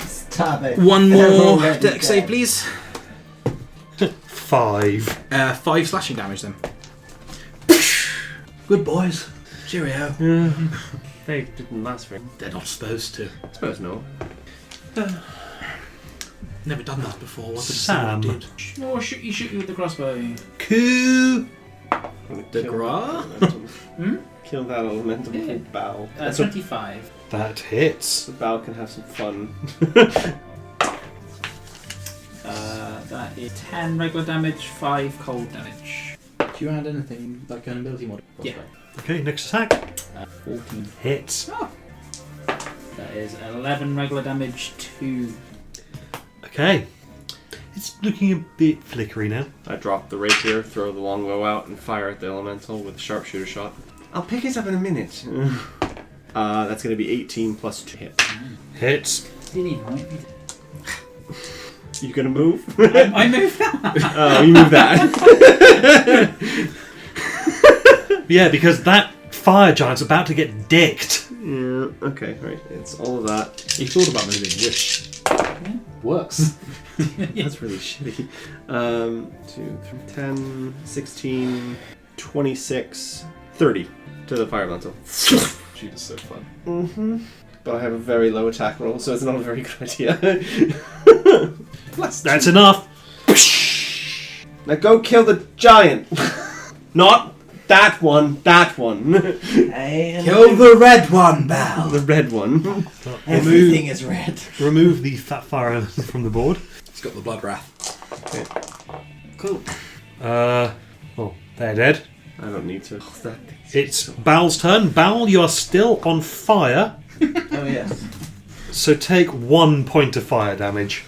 Stab it. One They're more already dex save, dead. please. 5. 5 slashing damage then. Good boys. Cheerio. They didn't last very. They're not supposed to. I suppose no. Never done that before. What did Sam. did? Oh, shoot you with the crossbow. Coup. De Gras? Kill that elemental Yeah. with bow. So 25. That hits. the bow can have some fun. That is 10 regular damage, 5 cold damage. Do you add anything like an ability mod? Yeah. Okay, next attack. 14. Hits. That is 11 regular damage, 2. Okay. It's looking a bit flickery now. I drop the rapier, throw the longbow out, and fire at the elemental with a sharpshooter shot. I'll pick it up in a minute. That's going to be 18 plus 2 hit. Hits. You need one. You gonna move? I moved that. Oh, you move that. Yeah, because that fire giant's about to get dicked. Yeah, okay, right. It's all of that. You thought about moving, which works. That's really shitty. 2, 3, 10, 16, 26, 30 to the fire elemental. Shoot is so fun. Mm-hmm. But I have a very low attack roll, so it's not a very good idea. That's enough. Now go kill the giant! Not that one, that one. And Kill the red one, Bal. The red one. everything is red. Remove the fat fire element from the board. It's got the blood wrath. Cool. Oh, they're dead. I don't need to. Oh, that It's Bal's turn. Bal, you are still on fire, Oh yes. so take 1 point of fire damage.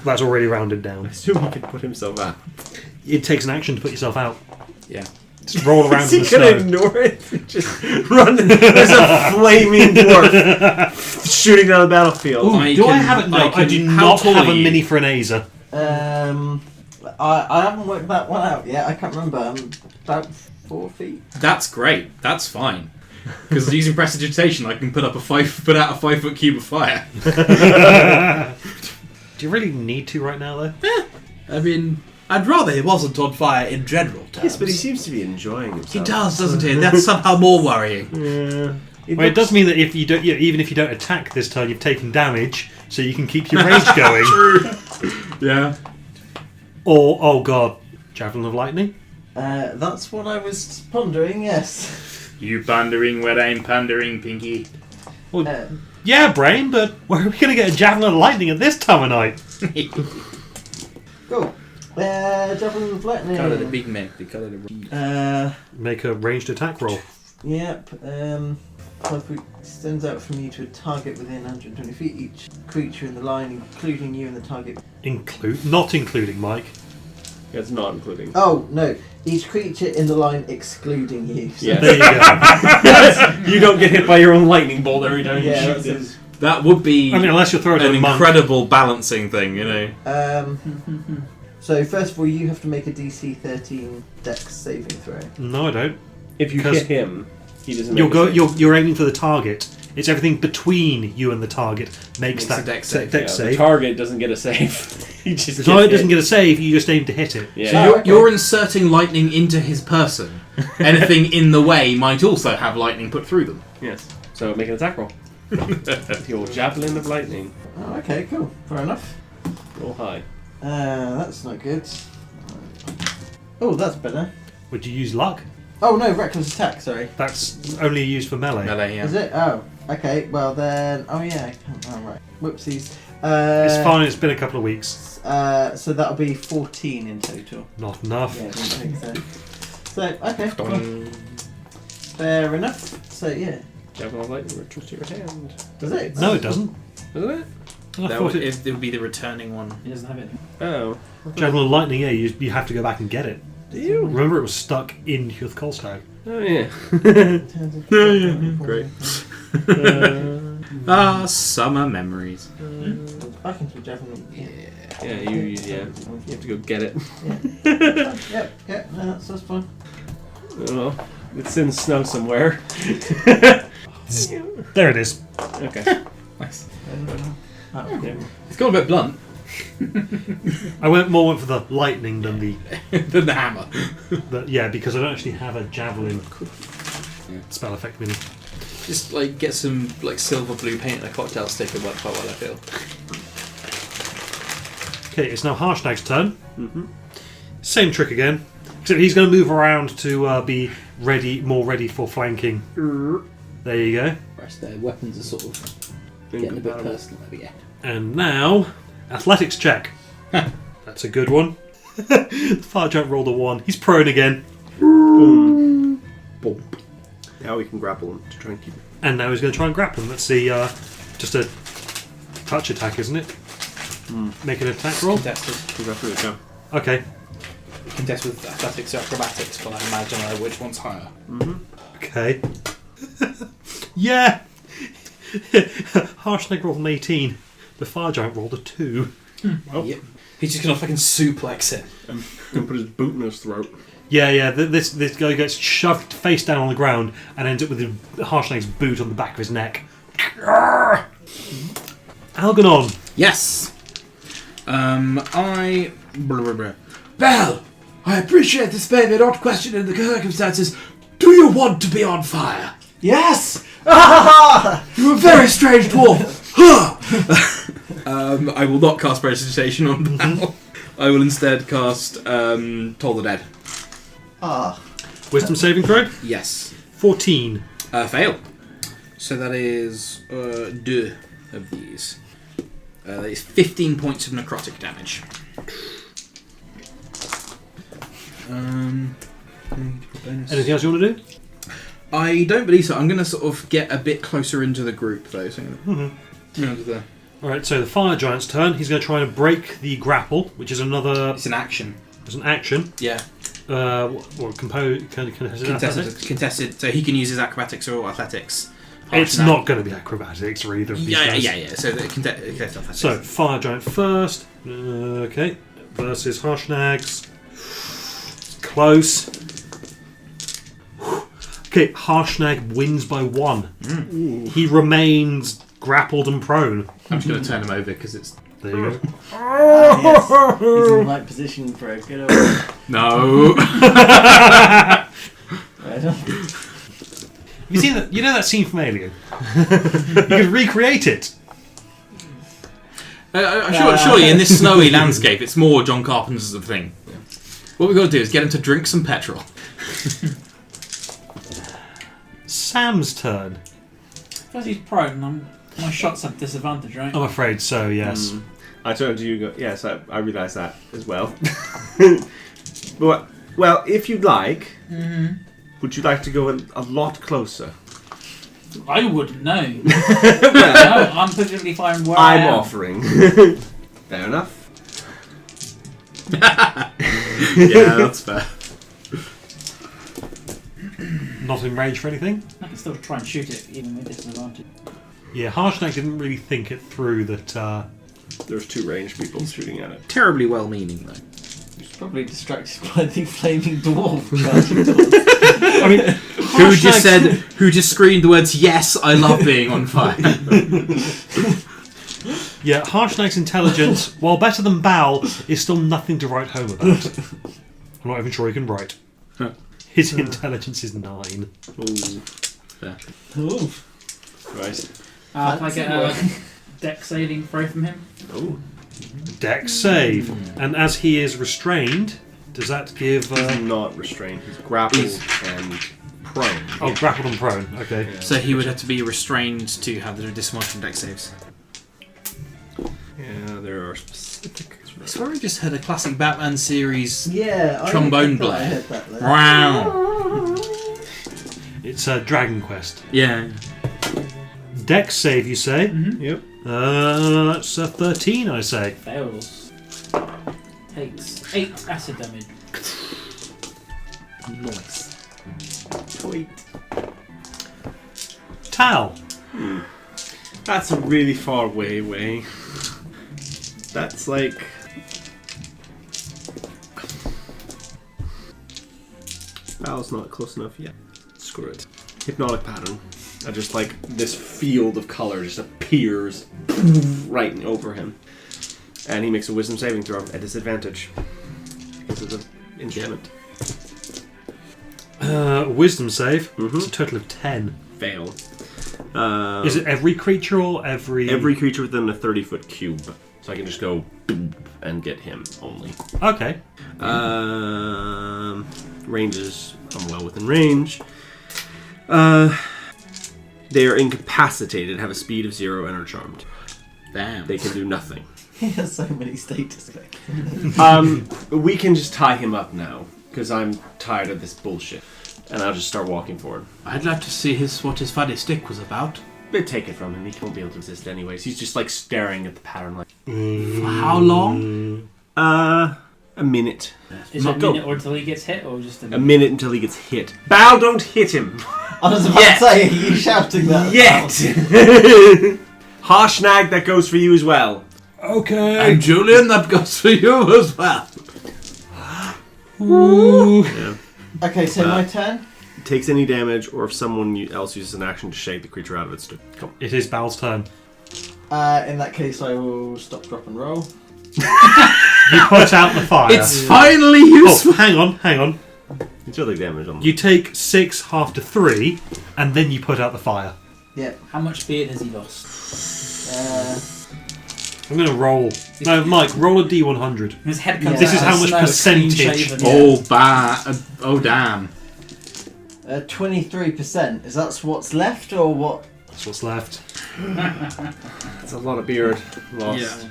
That's already rounded down. I assume he could put himself out. It takes an action to put yourself out. Yeah. Just roll around Is in he the gonna snow. ignore it? Just run. There's a flaming dwarf shooting down the battlefield. Ooh, do I have it? No, I do how not tall have are a you? mini Frenazer. I haven't worked that one out yet. I can't remember. I'm about 4 feet. That's great. That's fine. Because using prestidigitation, I can put out a 5-foot cube of fire. Do you really need to right now, though? I mean, I'd rather he wasn't on fire in general terms. Yes, but he seems to be enjoying himself. He does, doesn't he? That's somehow more worrying. Yeah. Well, it does mean that if you don't, even if you don't attack this turn, you've taken damage, so you can keep your rage going. Yeah. Or, oh god, Javelin of Lightning. That's what I was pondering. Yes. You pandering where I'm pandering, Pinky. Yeah, Brain, but where are we going to get a Javelin of Lightning at this time of night? Cool. Javelin of Lightning. Colour the big man. The colour the. Make a ranged attack roll. Yep. 5 feet extends out from you to a target within 120 feet. Each creature in the line, including you and the target. Not including Mike. It's not including. Oh no! Each creature in the line, excluding you. So Yeah. There you go. You don't get hit by your own lightning bolt every time you Yeah, shoot that's this. That would be I mean, unless you're throwing it an at a monk. incredible balancing thing, you know. So first of all, you have to make a DC 13 Dex saving throw. No, I don't. If you Because hit him, he doesn't. You'll make go. a save. You're aiming for the target. It's everything between you and the target makes Makes that a dex dex save. Yeah, the save. target doesn't get a save. He just The target doesn't get a save. You just aim to hit it. Yeah. So you're inserting lightning into his person. Anything in the way might also have lightning put through them. Yes. So make an attack roll. Your javelin of lightning. Oh, okay, cool. Fair enough. Roll high. That's not good. Oh, that's better. Would you use luck? Oh no, reckless attack. Sorry. That's only used for melee. Melee, yeah. Is it? Oh, okay. Well then. Oh yeah. Oh right. Whoopsies. It's fine. It's been a couple of weeks. So that'll be 14 in total. Not enough. Yeah, I didn't think so. So okay. Cool. Fair enough. So yeah. Javelin of lightning returns to your hand. Does it? No, it doesn't. Isn't it? I That thought would, it. it would be the returning one. He doesn't have it. Oh. Javelin of Lightning. Yeah, you have to go back and get it. Do you? Remember, it was stuck in Huth Kolstag. Oh yeah. Great. Summer memories. Back into a javelin. Yeah. Yeah. You have to go get it. Yep. No, that's fine. I don't know. It's in the snow somewhere. There it is. Okay. Nice. Yeah. It's gone a bit blunt. I went for the lightning than the Than the hammer. yeah, because I don't actually have a javelin spell effect mini. Just like get some like silver blue paint and a cocktail stick and work quite well, I feel. Okay, it's now Harshnag's turn. Mm-hmm. Same trick again. So he's going to move around to be more ready for flanking. There you go. Rest their weapons are sort of getting a bit personal. Yeah. And now, athletics check. That's a good one. The fire giant rolled a 1. He's prone again. Boom. Boom. Now we can grapple him to try and keep him. And now he's going to try and grapple him. Let's see, just a touch attack, isn't it? Make an attack roll. Contested. Go through it now. Okay. Contest with athletics or acrobatics, but I imagine which one's higher. Okay. Yeah! Harshnag rolled an 18. The fire giant rolled a 2. Oh. Yep. He's just going to fucking suplex it. I'm going to put his boot in his throat. Yeah. This guy gets shoved face down on the ground and ends up with Harshnag's boot on the back of his neck. Algernon. Yes. Bell, I appreciate this favor, not questioning the circumstances. Do you want to be on fire? Yes! You're a very strange dwarf. I will not cast Precipitation on Bell. I will instead cast Toll the Dead. Wisdom saving throw? Yes. 14. Fail. So that is 2 of these. That is 15 points of necrotic damage. Anything else you want to do? I don't believe so. I'm going to sort of get a bit closer into the group, though. So I'm going to Alright, so the fire giant's turn. He's going to try and break the grapple, which is another... It's an action. It's an action. Yeah. Contested. So he can use his acrobatics or athletics. It's not going to be acrobatics for either of these guys. Yeah. So the contested athletics. So, fire giant first. Okay. Versus Harshnag's. Close. Okay, Harshnag wins by 1. He remains grappled and prone. I'm just going to turn him over because it's... There you go. Yes. He's in the right position for a good old... No. You seen that? You know that scene from Alien? You could recreate it. Surely in this snowy landscape, it's more John Carpenter's of thing. What we've got to do is get him to drink some petrol. Sam's turn. Because he's prone, my shot's at disadvantage, right? I'm afraid so, yes. I turned to you and go, yes, I realise that as well. But, well, if you'd like, would you like to go a lot closer? I wouldn't know. Well, No, I'm perfectly fine where I I'm am. offering. Fair enough. Yeah, that's fair. Not in range for anything? I can still try and shoot it, even with disadvantage. Yeah, Harshnag didn't really think it through that... There's 2 ranged people shooting at it. Terribly well-meaning, though. He's probably distracted by the flaming dwarf charging towards. I mean, Who just screamed the words, "Yes, I love being on fire." Yeah, Harshnag's intelligence, while better than Bal, is still nothing to write home about. I'm not even sure he can write. His intelligence is 9. Ooh. Fair. Ooh. Right. Can I get a deck saving throw from him? Oh. Dex save. And as he is restrained, does that give... He's not restrained. He's grappled and prone. Oh, grappled and prone. Okay. Yeah. So he would have to be restrained to have the disadvantage from dex saves. Yeah, there are specific... I swear I just heard a classic Batman series Yeah, trombone I blare. heard that there. Wow. It's Dragon Quest. Yeah. Dex save, you say? Yep. That's a 13, I say. Fails. Takes 8 acid damage. Nice. Tweet. Tal. That's a really far away. That's like... Val's not close enough yet. Screw it. Hypnotic pattern. I just like this field of color just appears right over him. And he makes a wisdom saving throw at disadvantage. Because of the instrument. Wisdom save. Mhm. It's a total of 10. Fail. Is it every creature or every... Every creature within a 30-foot cube. So I can just go boom and get him only. Okay. Ranges. I'm well within range. They are incapacitated, have a speed of 0, and are charmed. Damn. They can do nothing. He has so many status effects. We can just tie him up now, because I'm tired of this bullshit. And I'll just start walking forward. I'd like to see what his funny stick was about. But take it from him, he won't be able to resist anyways. He's just like staring at the pattern like... For how long? A minute. Is it a minute or until he gets hit, or just A minute until he gets hit. Bal, don't hit him! I was about to say, are you shouting that? Yet! Harshnag, that goes for you as well. Okay. And Julian, that goes for you as well. Ooh. Yeah. Okay, so my turn. Takes any damage, or if someone else uses an action to shake the creature out of its... Come on. It is Bal's turn. In that case, I will stop, drop, and roll. You put out the fire. It's finally useful. Oh, hang on. You still take damage on them. You take 6 half to 3, and then you put out the fire. Yeah. How much beard has he lost? I'm going to roll. No, Mike, roll a D100. His head comes This out is how of much snow, percentage. clean-shaven. Oh damn. 23%. Is that what's left, or what? That's what's left. That's a lot of beard lost. Yeah.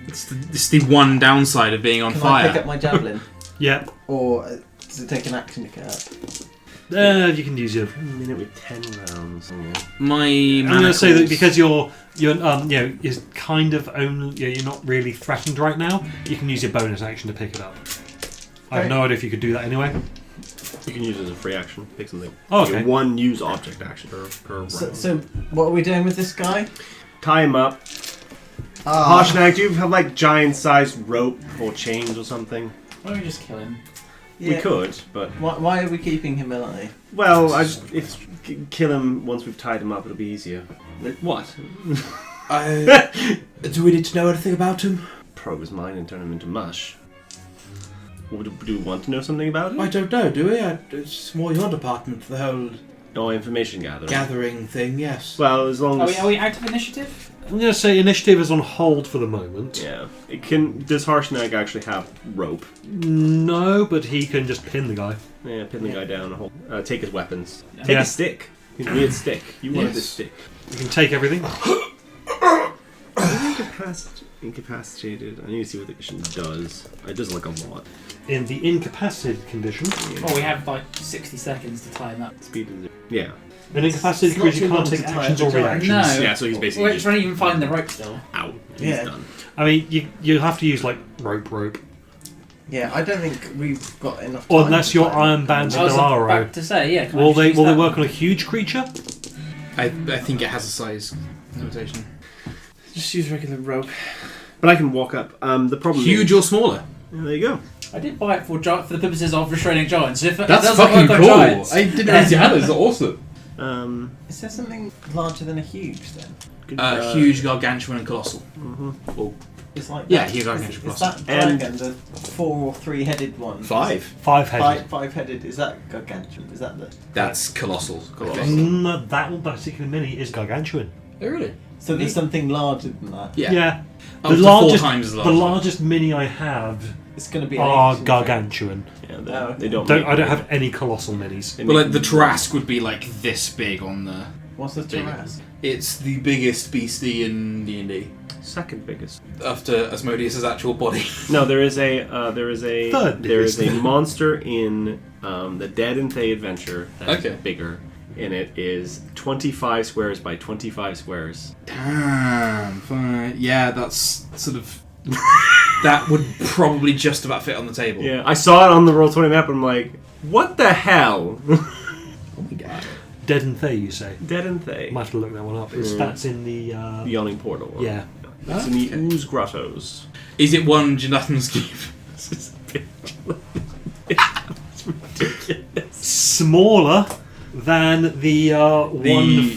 It's the one downside of being on Can fire. I pick up my javelin? Yeah. Or does it take an action to get up? You can use your. A minute with 10 rounds. Yeah. My I'm going to say that because you're kind of only, you're not really threatened right now. You can use your bonus action to pick it up. I have no idea if you could do that anyway. You can use it as a free action. Pick something. Oh, You get okay. one use object action per round. So what are we doing with this guy? Tie him up. Harshnag, do you have like giant-sized rope or chains or something? Why don't we just kill him? We could, but Why are we keeping him alive? well, kill him once we've tied him up. It'll be easier. What? Do we need to know anything about him? Probe his mind and turn him into mush. Do we want to know something about him? I don't know, do we? It's more your department for the whole No information gathering. gathering thing, yes. Well, as long as Are we out of initiative? I'm going to say initiative is on hold for the moment. yeah, it can. Does Harshnag actually have rope? No, but he can just pin the guy. Yeah, pin the guy down. Take his weapons. Take Yeah. a stick. You need a stick. You wanted this stick. You can take everything. Incapacitated. I need to see what the condition does. It does like a lot. In the incapacitated condition, Well, we have like 60 seconds to time up. Speed is yeah. an incapacitated It's not creature too long can't take to tie actions up or the giant. reactions. No. Yeah, so he's basically We're just trying to even find the rope still. out. He's Yeah. done. I mean, you have to use like rope. Yeah, I don't think we've got enough. Or time unless to your time iron up. bands I are was Delaro. about to say, yeah. Can I Will just they use will they that? work on a huge creature? I think it has a size limitation. Just use regular rope. But I can walk up. The problem Huge is, or smaller? yeah, there you go. I did buy it for the purposes of restraining giants. If it That's doesn't fucking work cool. on giants, I didn't realize you had it. It's awesome. Is there something larger than a huge then? Good, Huge, gargantuan, and colossal. It's like Yeah, that. huge Is gargantuan that And- dragon the 4 or 3-headed one? Five. 5-headed. Five-headed. Is that gargantuan? Is that the? That's colossal. That one particular mini is gargantuan. Oh, really? So there's something larger than that. Yeah. The Up to largest, 4 times as large. the largest mini I have It's going to be. An are ancient gargantuan. Yeah, Oh, they don't. I don't have any colossal minis. they But like make- the Trask would be like this big on the. thing. What's the Big. Taras? It's the biggest beastie in D&D second biggest. after Asmodeus' actual body. No, there is a Third there is a biggest. monster in the Dead and Thay adventure that's Okay. bigger, and it is 25 squares by 25 squares. Damn. Fine. Yeah, that's sort of. That would probably just about fit on the table. Yeah, I saw it on the Roll20 map, and I'm like, what the hell? Oh my god. Dead and Thay, you say? Dead and Thay. Might have to look that one up. That's in the. The Yawning Portal. one. Yeah. It's in the Ooze Grottos. Is it one Jonathan's keep? Smaller than the one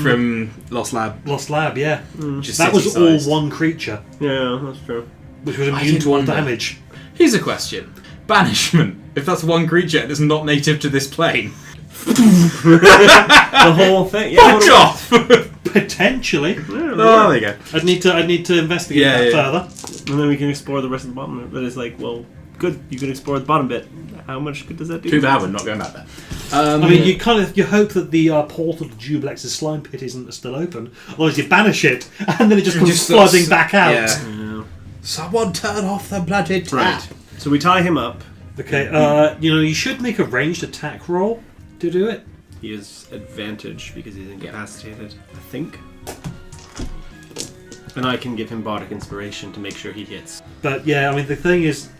from Lost Lab. Lost Lab, yeah. Which is That was city-sized. all one creature, Yeah, that's true. which was I immune did to all wonder. damage. Here's a question. Banishment. If that's one creature and it's not native to this plane, The whole thing. Yeah, fuck off! Potentially. Oh, there you go. I'd need to investigate that further. And then we can explore the rest of the bottom. But it's like, well, good. You can explore the bottom bit. How much good does that do? Too bad we're not going back there. I mean, you hope that the portal to Jubilex's slime pit isn't still open. Otherwise, you banish it, and then it just comes flooding back out. Yeah. Someone turn off the bloody tap. Right. So we tie him up. Okay. You should make a ranged attack roll to do it. He has advantage because he's incapacitated, I think. And I can give him bardic inspiration to make sure he hits. But yeah, I mean, the thing is,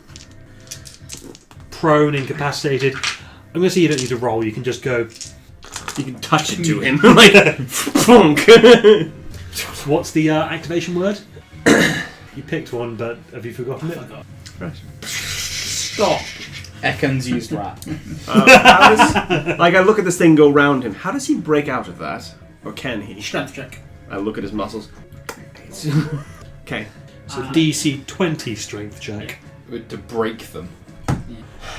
prone, incapacitated. I'm going to say you don't need to roll. You can just go. You can touch it to him like funk. What's the activation word? You picked one, but have you forgotten it? Right. Stop. Ekans used rat. I look at this thing go round him. How does he break out of that? Or can he? Strength check. I look at his muscles. Okay. So DC 20 strength check. To break them.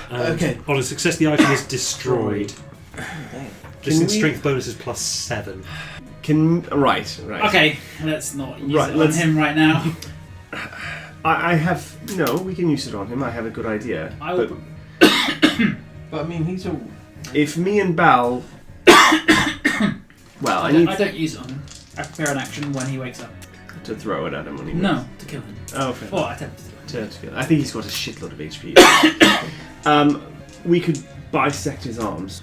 And on a success, the item is destroyed. This in strength bonus is +7. Right. Okay, let's not use Right, it on him right now. I have we can use it on him. I have a good idea. But I mean, he's all. If me and Bal, well, I don't use it on him. I prepare an action when he wakes up. to throw it at him when he No, to kill him. Oh, fair. Or attempt to. I think he's got a shitload of HP. We could bisect his arms,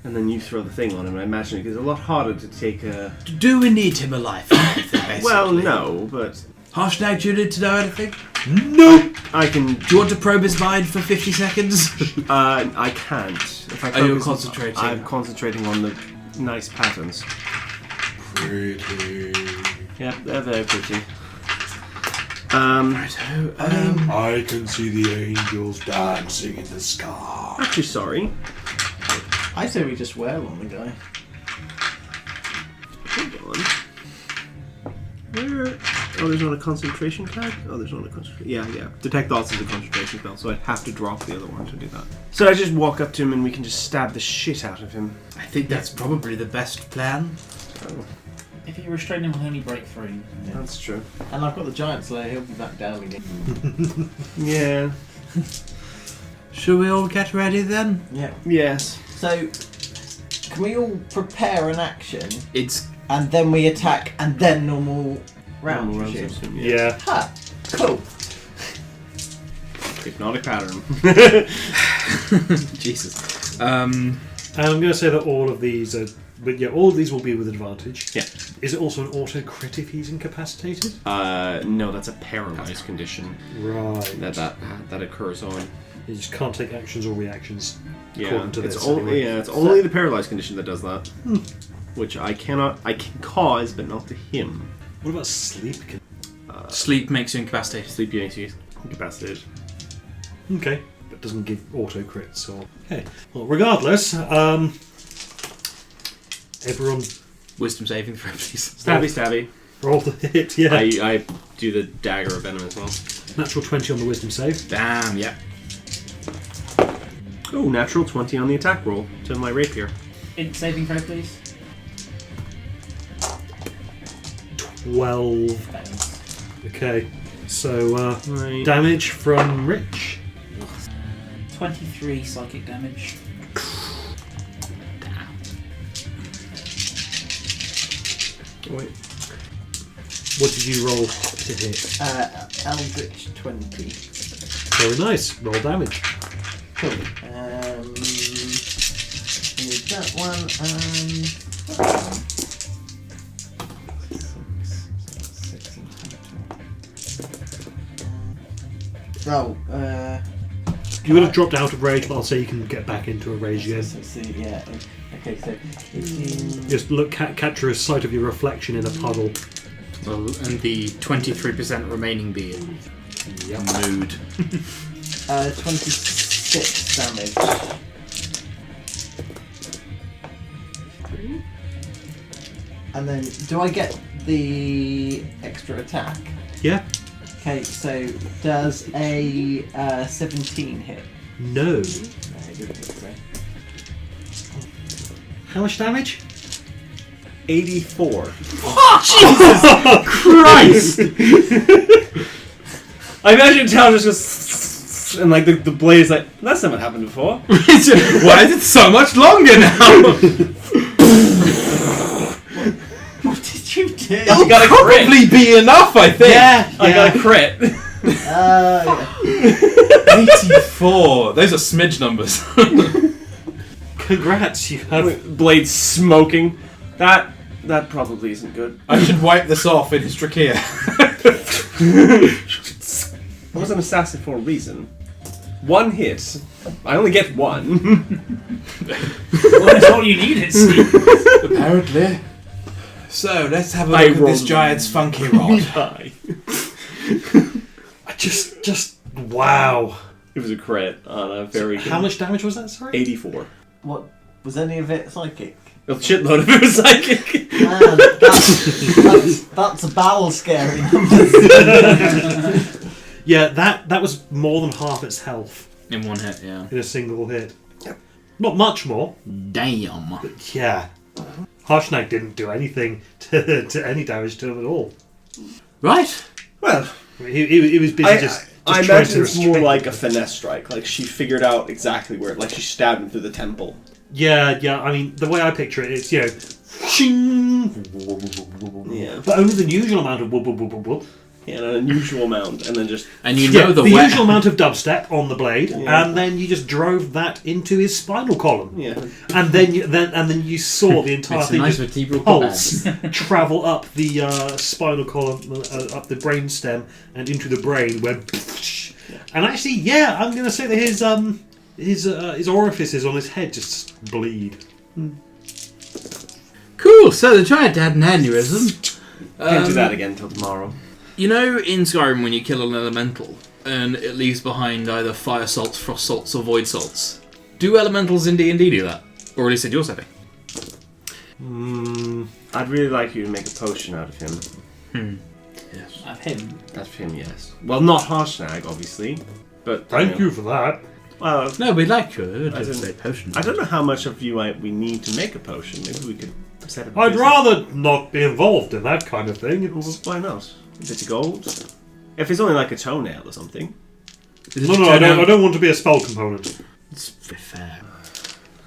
and then you throw the thing on him. I imagine it is a lot harder to take a. Do we need him alive? Well, no, but Harshnag, do you need to know anything? No! I can. Do you want to probe his mind for 50 seconds? I can't. If I Are you focus- concentrating? I'm concentrating on the nice patterns. Pretty. Yep, they're very pretty. I can see the angels dancing in the sky. Actually, sorry. I say we just wail on the guy. Hold on. Where? Oh, there's not a concentration tag? Oh, there's not a concentration. Yeah. Detect thoughts is a concentration spell, so I'd have to drop the other one to do that. So I just walk up to him and we can just stab the shit out of him. I think that's probably the best plan. So, If you restrain him, he'll only break free. that's true. And I've got the giant slayer, he'll be back down again. Yeah. Should we all get ready then? Yeah. Yes. So, can we all prepare an action, It's and then we attack, and then normal round? Normal presume? rounds of him, Yeah. Ha! Cool. Hypnotic pattern. Jesus. And I'm going to say that all of these are. But yeah, all of these will be with advantage. Yeah. Is it also an auto crit if he's incapacitated? No, that's a paralyzed condition Right. that occurs on. You just can't take actions or reactions. Yeah, According to it's this, only anyway. it's only the paralyzed condition that does that, which I can cause, but not to him. What about sleep? Sleep makes you incapacitated. Sleep makes you incapacitated. Okay, but doesn't give auto crits or. Okay. Well, regardless, everyone Wisdom saving throw, please. Stabby. roll the hit. Yeah. I do the dagger of venom as well. Natural 20 on the wisdom save. Damn, yeah. Oh, natural 20 on the attack roll to my rapier. Int saving throw, please. 12. Fails. Okay. So Right. damage from Rich. 23 psychic damage. Wait. What did you roll to hit? Eldritch 20. Very nice. Roll damage. Cool. Need that one and that one. 16, 22. Oh, You would have dropped out of rage, but I'll say you can get back into a rage again. yeah. Okay, so 18. Just capture a sight of your reflection in a puddle. Well, and the 23% remaining being mood. 26 damage. And then, do I get the extra attack? Yeah? Okay, so does a 17 hit? No. No, it doesn't look so. How much damage? 84. Jesus Christ! I imagine Tal just goes, and like the blade is like, that's not what happened before. Why is it so much longer now? What did you do? It'll probably be enough, I think. I got a crit. Yeah. 84. Those are smidge numbers. Congrats, you have. Blade smoking. That probably isn't good. I should wipe this off in his trachea. I was an assassin for a reason. One hit. I only get one. Well, that's all you need, it seems. Apparently. So, let's have a I look at this rolled giant's funky rod. Hi. I just wow. It was a crit on a very How much damage was that? Sorry. 84. What was any of it psychic? A shitload of it was psychic. Man, that's a bowel scary number. Yeah, that was more than half its health In one hit, yeah. in a single hit. Not much more. Damn. But yeah. Harshnag didn't do anything to any damage to him at all. Right. Well, He was busy just I trying imagine to it's more restrain. like a finesse strike. Like she figured out exactly where, like she stabbed him through the temple. Yeah. I mean, the way I picture it, it's shing, Yeah. but only the usual amount of whoop, whoop, whoop, whoop, whoop. Yeah, an unusual amount, and then just And you know Yeah, the the wet. usual amount of dubstep on the blade, Yeah. and then you just drove that into his spinal column, yeah. and then you saw the entire It's a thing nice just vertebral pulse travel up the spinal column, up the brain stem, and into the brain. Where, and actually, yeah, I'm going to say that his orifices on his head just bleed. Cool. So the giant had an aneurysm. Can't do that again until tomorrow. You know, in Skyrim, when you kill an elemental and it leaves behind either fire salts, frost salts, or void salts, do elementals in D&D do that? Or at least in your setting? I'd really like you to make a potion out of him. Yes. Of him. Out of him, yes. Well, not Harshnag, obviously, but Thank you for that. Well, No, we'd like to. I didn't say potion. I don't know how much of you we need to make a potion. Maybe we could set up. a I'd business. rather not be involved in that kind of thing. Well, why not? A bit of gold. If it's only like a toenail or something. No, I don't want to be a spell component. It's fair.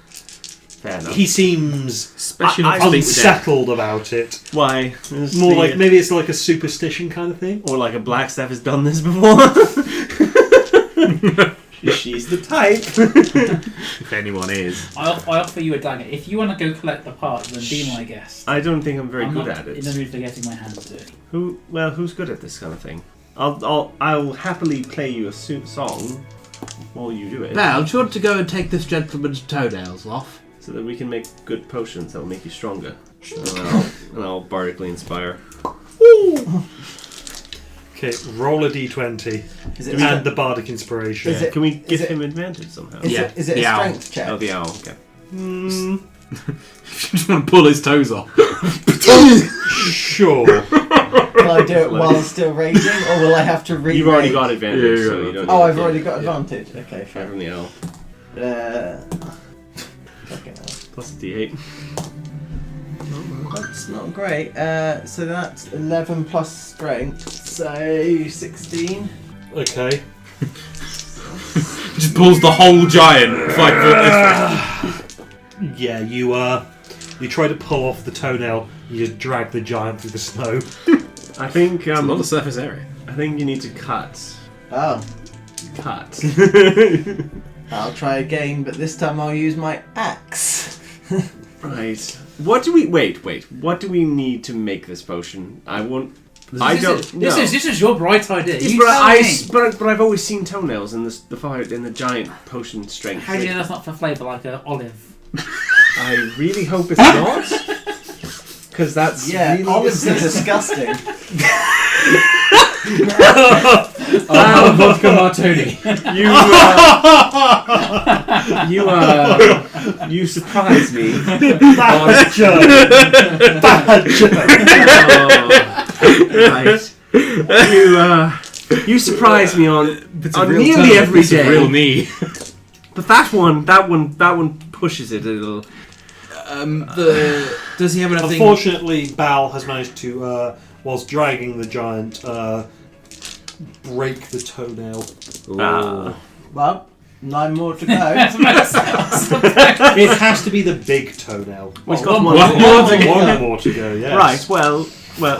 Fair enough. He seems Especially I- not to speak with death. unsettled about it. Why? More like maybe it's like a superstition kind of thing. Or like a Blackstaff has done this before. She's the type. If anyone is. I offer you a dagger. If you want to go collect the parts, then be my guest. I don't think I'm very I'm good not at in it. the mood for getting my hands dirty. Who's good at this kind of thing? I'll happily play you a song while you do it, Val, do you want to go and take this gentleman's toenails off? so that we can make good potions that will make you stronger. And I'll bardically inspire. Okay, roll a d20 and the bardic inspiration. Is it- Can we give it- him advantage somehow? Is Yeah, it the a owl. strength check? Oh, the owl. Okay. You just want to pull his toes off. Sure. Will I do it while still raging, or will I have to re? You've already got advantage, Yeah, you so got you don't. Oh, need I've to- already got yeah. advantage. Okay, Try fair. from the owl. Fucking hell. Plus a d8. That's not great. So that's 11 plus strength, so 16. Okay. Just pulls the whole giant 5 foot this way. Yeah, you try to pull off the toenail. You just drag the giant through the snow. I think A lot of surface area. I think you need to cut. Oh, Cut. I'll try again, but this time I'll use my axe. Right. What do we wait? What do we need to make this potion? I won't. I don't. No. This is your bright idea. Yes, You but, tell me. but I've always seen toenails in the fire in the giant potion strength. How do you know that's not for flavour like an olive? I really hope it's not, because that's Yeah, really olives are disgusting. disgusting. Vodka martini. You surprised me. Bad joke. Bad joke. Right. You surprised me on real nearly tongue, every it's a day. real knee. But that one pushes it a little. Does he have anything? Unfortunately, Bal has managed to, whilst dragging the giant, break the toenail. Well, 9 more to go. It has to be the big toenail. We've got One more to go, yes. Right, well,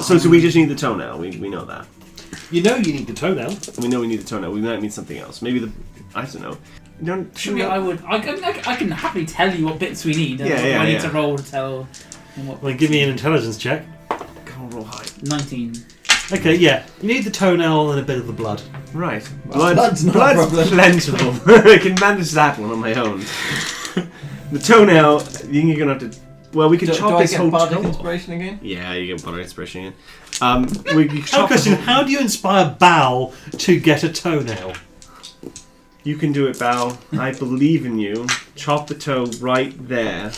so we just need the toenail. We know that. You know you need the toenail. We know we need the toenail. We might need something else. Maybe I don't know. You don't. I can happily tell you what bits we need. Yeah, I need to roll to tell. Well, give me an intelligence check. Come on, roll high. 19. Okay, yeah. You need the toenail and a bit of the blood. Right. Blood's not a blood's problem. plentiful. I can manage that one on my own. The toenail, you're gonna have to. Well, we could Do chop I his get whole bardic toe off. inspiration again? Yeah, you get bardic inspiration again. We could chop Question, the whole- how do you inspire Bal to get a toenail? You can do it, Bao. I believe in you. Chop the toe right there.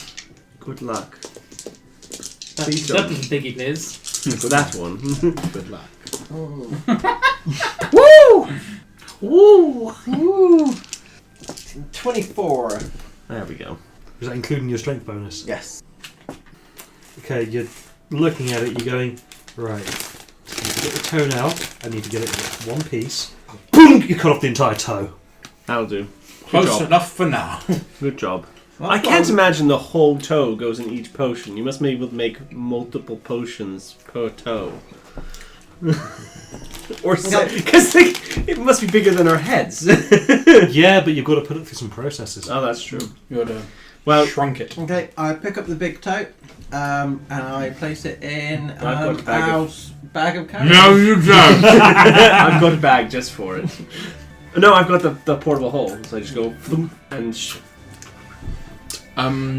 Good luck. Please That don't. doesn't think it is. For that one. Good luck. Woo! 24. There we go. Is that including your strength bonus? Yes. Okay, you're looking at it, you're going, right, I need to get the toenail, I need to get it in one piece. Boom! You cut off the entire toe. That'll do. Good Close job. enough for now. Good job. Well, I can't imagine the whole toe goes in each potion. You must be able to make multiple potions per toe. Or because it must be bigger than our heads. Yeah, but you've got to put it through some processes. Oh, that's true. You would have Well, shrunk it. Okay, I pick up the big toe, and I place it in I've got a bag of- Al's bag of carrots. No, you don't. I've got a bag just for it. No, I've got the portable hole, so I just go thump and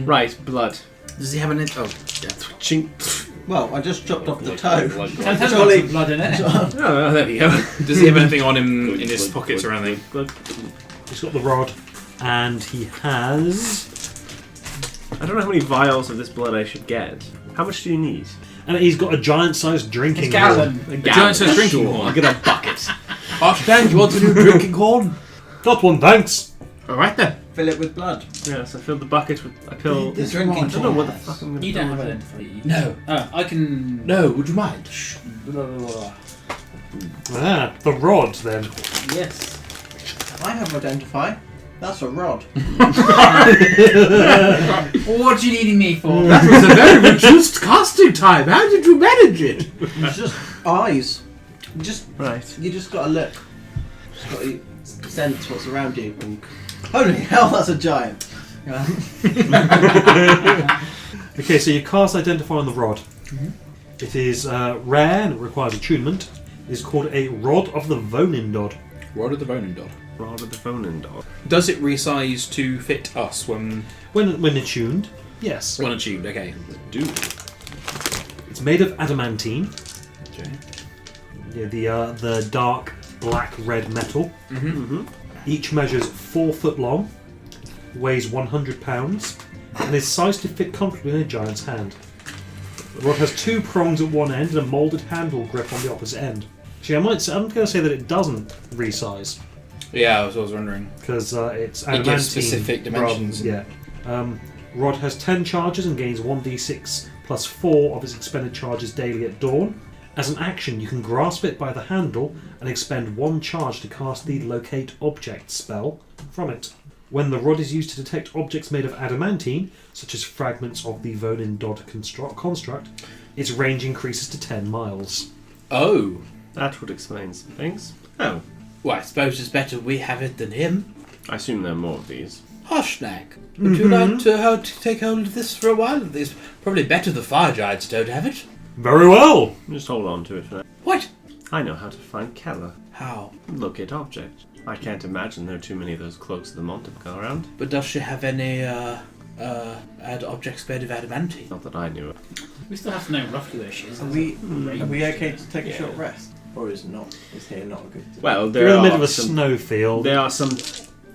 right, blood. Does he have any? Oh, yeah. Chink. Well, I just chopped off the toe. Blood. Has got Surely- some blood in it. Oh, there we go. Does he have anything on him Good, in his good, pockets good, or anything? good. He's got the rod, and he has... I don't know how many vials of this blood I should get. How much do you need? And he's got a giant-sized drinking It's gallon. A giant-sized drinking Sure, horn. I'll get a bucket. Ashton, you want a new drinking horn? Got one, thanks! All right then. Fill it with blood. Yes, I filled the bucket with. I filled. The drinking I don't know what the horn. fuck I'm gonna. You fill don't have it identity. No. I can. No, would you mind? Blah, blah, blah. Ah, the rod, then. Yes. I have identify. That's a rod. What are you needing me for? That was a very reduced casting time. How did you manage it? It's just eyes. You just Right. gotta look. Just gotta sense what's around you. Holy hell, that's a giant. Okay, so you cast Identify on the rod. It is rare and it requires attunement. It is called a Rod of the Vonindod. Rod of the Bonin Dog. Rod of the phone and dog. Does it resize to fit us when When attuned, yes. attuned? Okay. Dude. It's made of adamantine, Okay. yeah, the dark black-red metal. Mm-hmm. Each measures 4 foot long, weighs 100 pounds, and is sized to fit comfortably in a giant's hand. The rod has 2 prongs at one end and a moulded handle grip on the opposite end. Actually, I'm going to say that it doesn't resize, Yeah, I was wondering. because it's It adamantine. gives specific dimensions. Yeah. Rod has 10 charges and gains 1d6 plus 4 of its expended charges daily at dawn. As an action, you can grasp it by the handle and expend 1 charge to cast the Locate Object spell from it. When the rod is used to detect objects made of adamantine, such as fragments of the Vonindod construct, its range increases to 10 miles. Oh. That would explain some things. Oh. Well, I suppose it's better we have it than him. I assume there are more of these. Hushnack, would you like to take hold of this for a while? It's probably better the fire giants don't have it. Very well! Just hold on to it for now. What? I know how to find Keller. How? Locate object. I can't imagine there are too many of those cloaks of the Mountain go around. But does she have any objects made of adamantine? Not that I knew of. We still have to know roughly where she is. Are we okay to take a short rest? Or is not? Is here not a good Well, You're there in the middle are of a some. snow field. There are some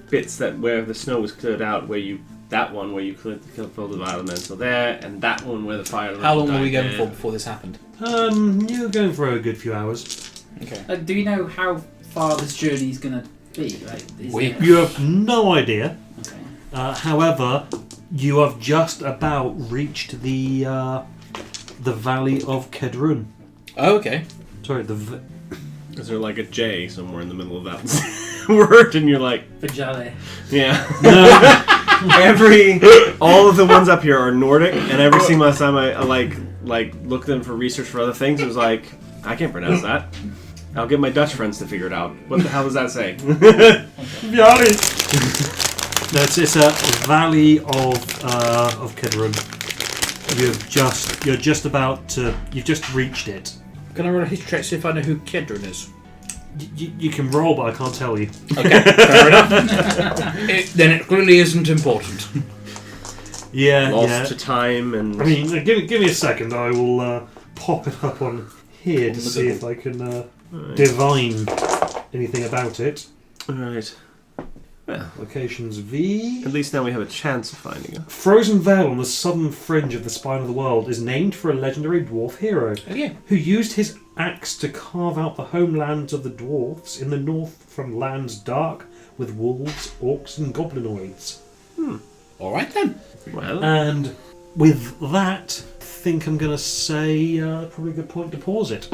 bits that where the snow was cleared out, where you that one where you cleared the field of elemental there, and that one where the fire. How long were died we going there. for before this happened? You're going for a good few hours. Okay. Do we know how far this journey is going to be? Like, is We- it- You have no idea. Okay. However, You have just about reached the valley of Kedrun. Oh, okay. Sorry, Is there like a J somewhere in the middle of that word? And you're like, Vajale. yeah. no. All of the ones up here are Nordic, and every single time I like looked them for research for other things, it was like, I can't pronounce that. I'll get my Dutch friends to figure it out. What the hell does that say? No, it's a valley of Kedrun. You've just reached it. Can I roll a history check to see if I know who Kedron is? You can roll, but I can't tell you. Okay, fair enough. Then it clearly isn't important. Yeah, Lost to time and. I mean, give me a second. I will pop it up on here to see if I can divine anything about it. Alright. Well, Locations V. at least now we have a chance of finding it. Frozen Vale on the southern fringe of the spine of the world is named for a legendary dwarf hero Oh, yeah. who used his axe to carve out the homelands of the dwarfs in the north from lands dark with wolves, orcs, and goblinoids. All right then. Well, And with that, I think I'm going to say probably a good point to pause it.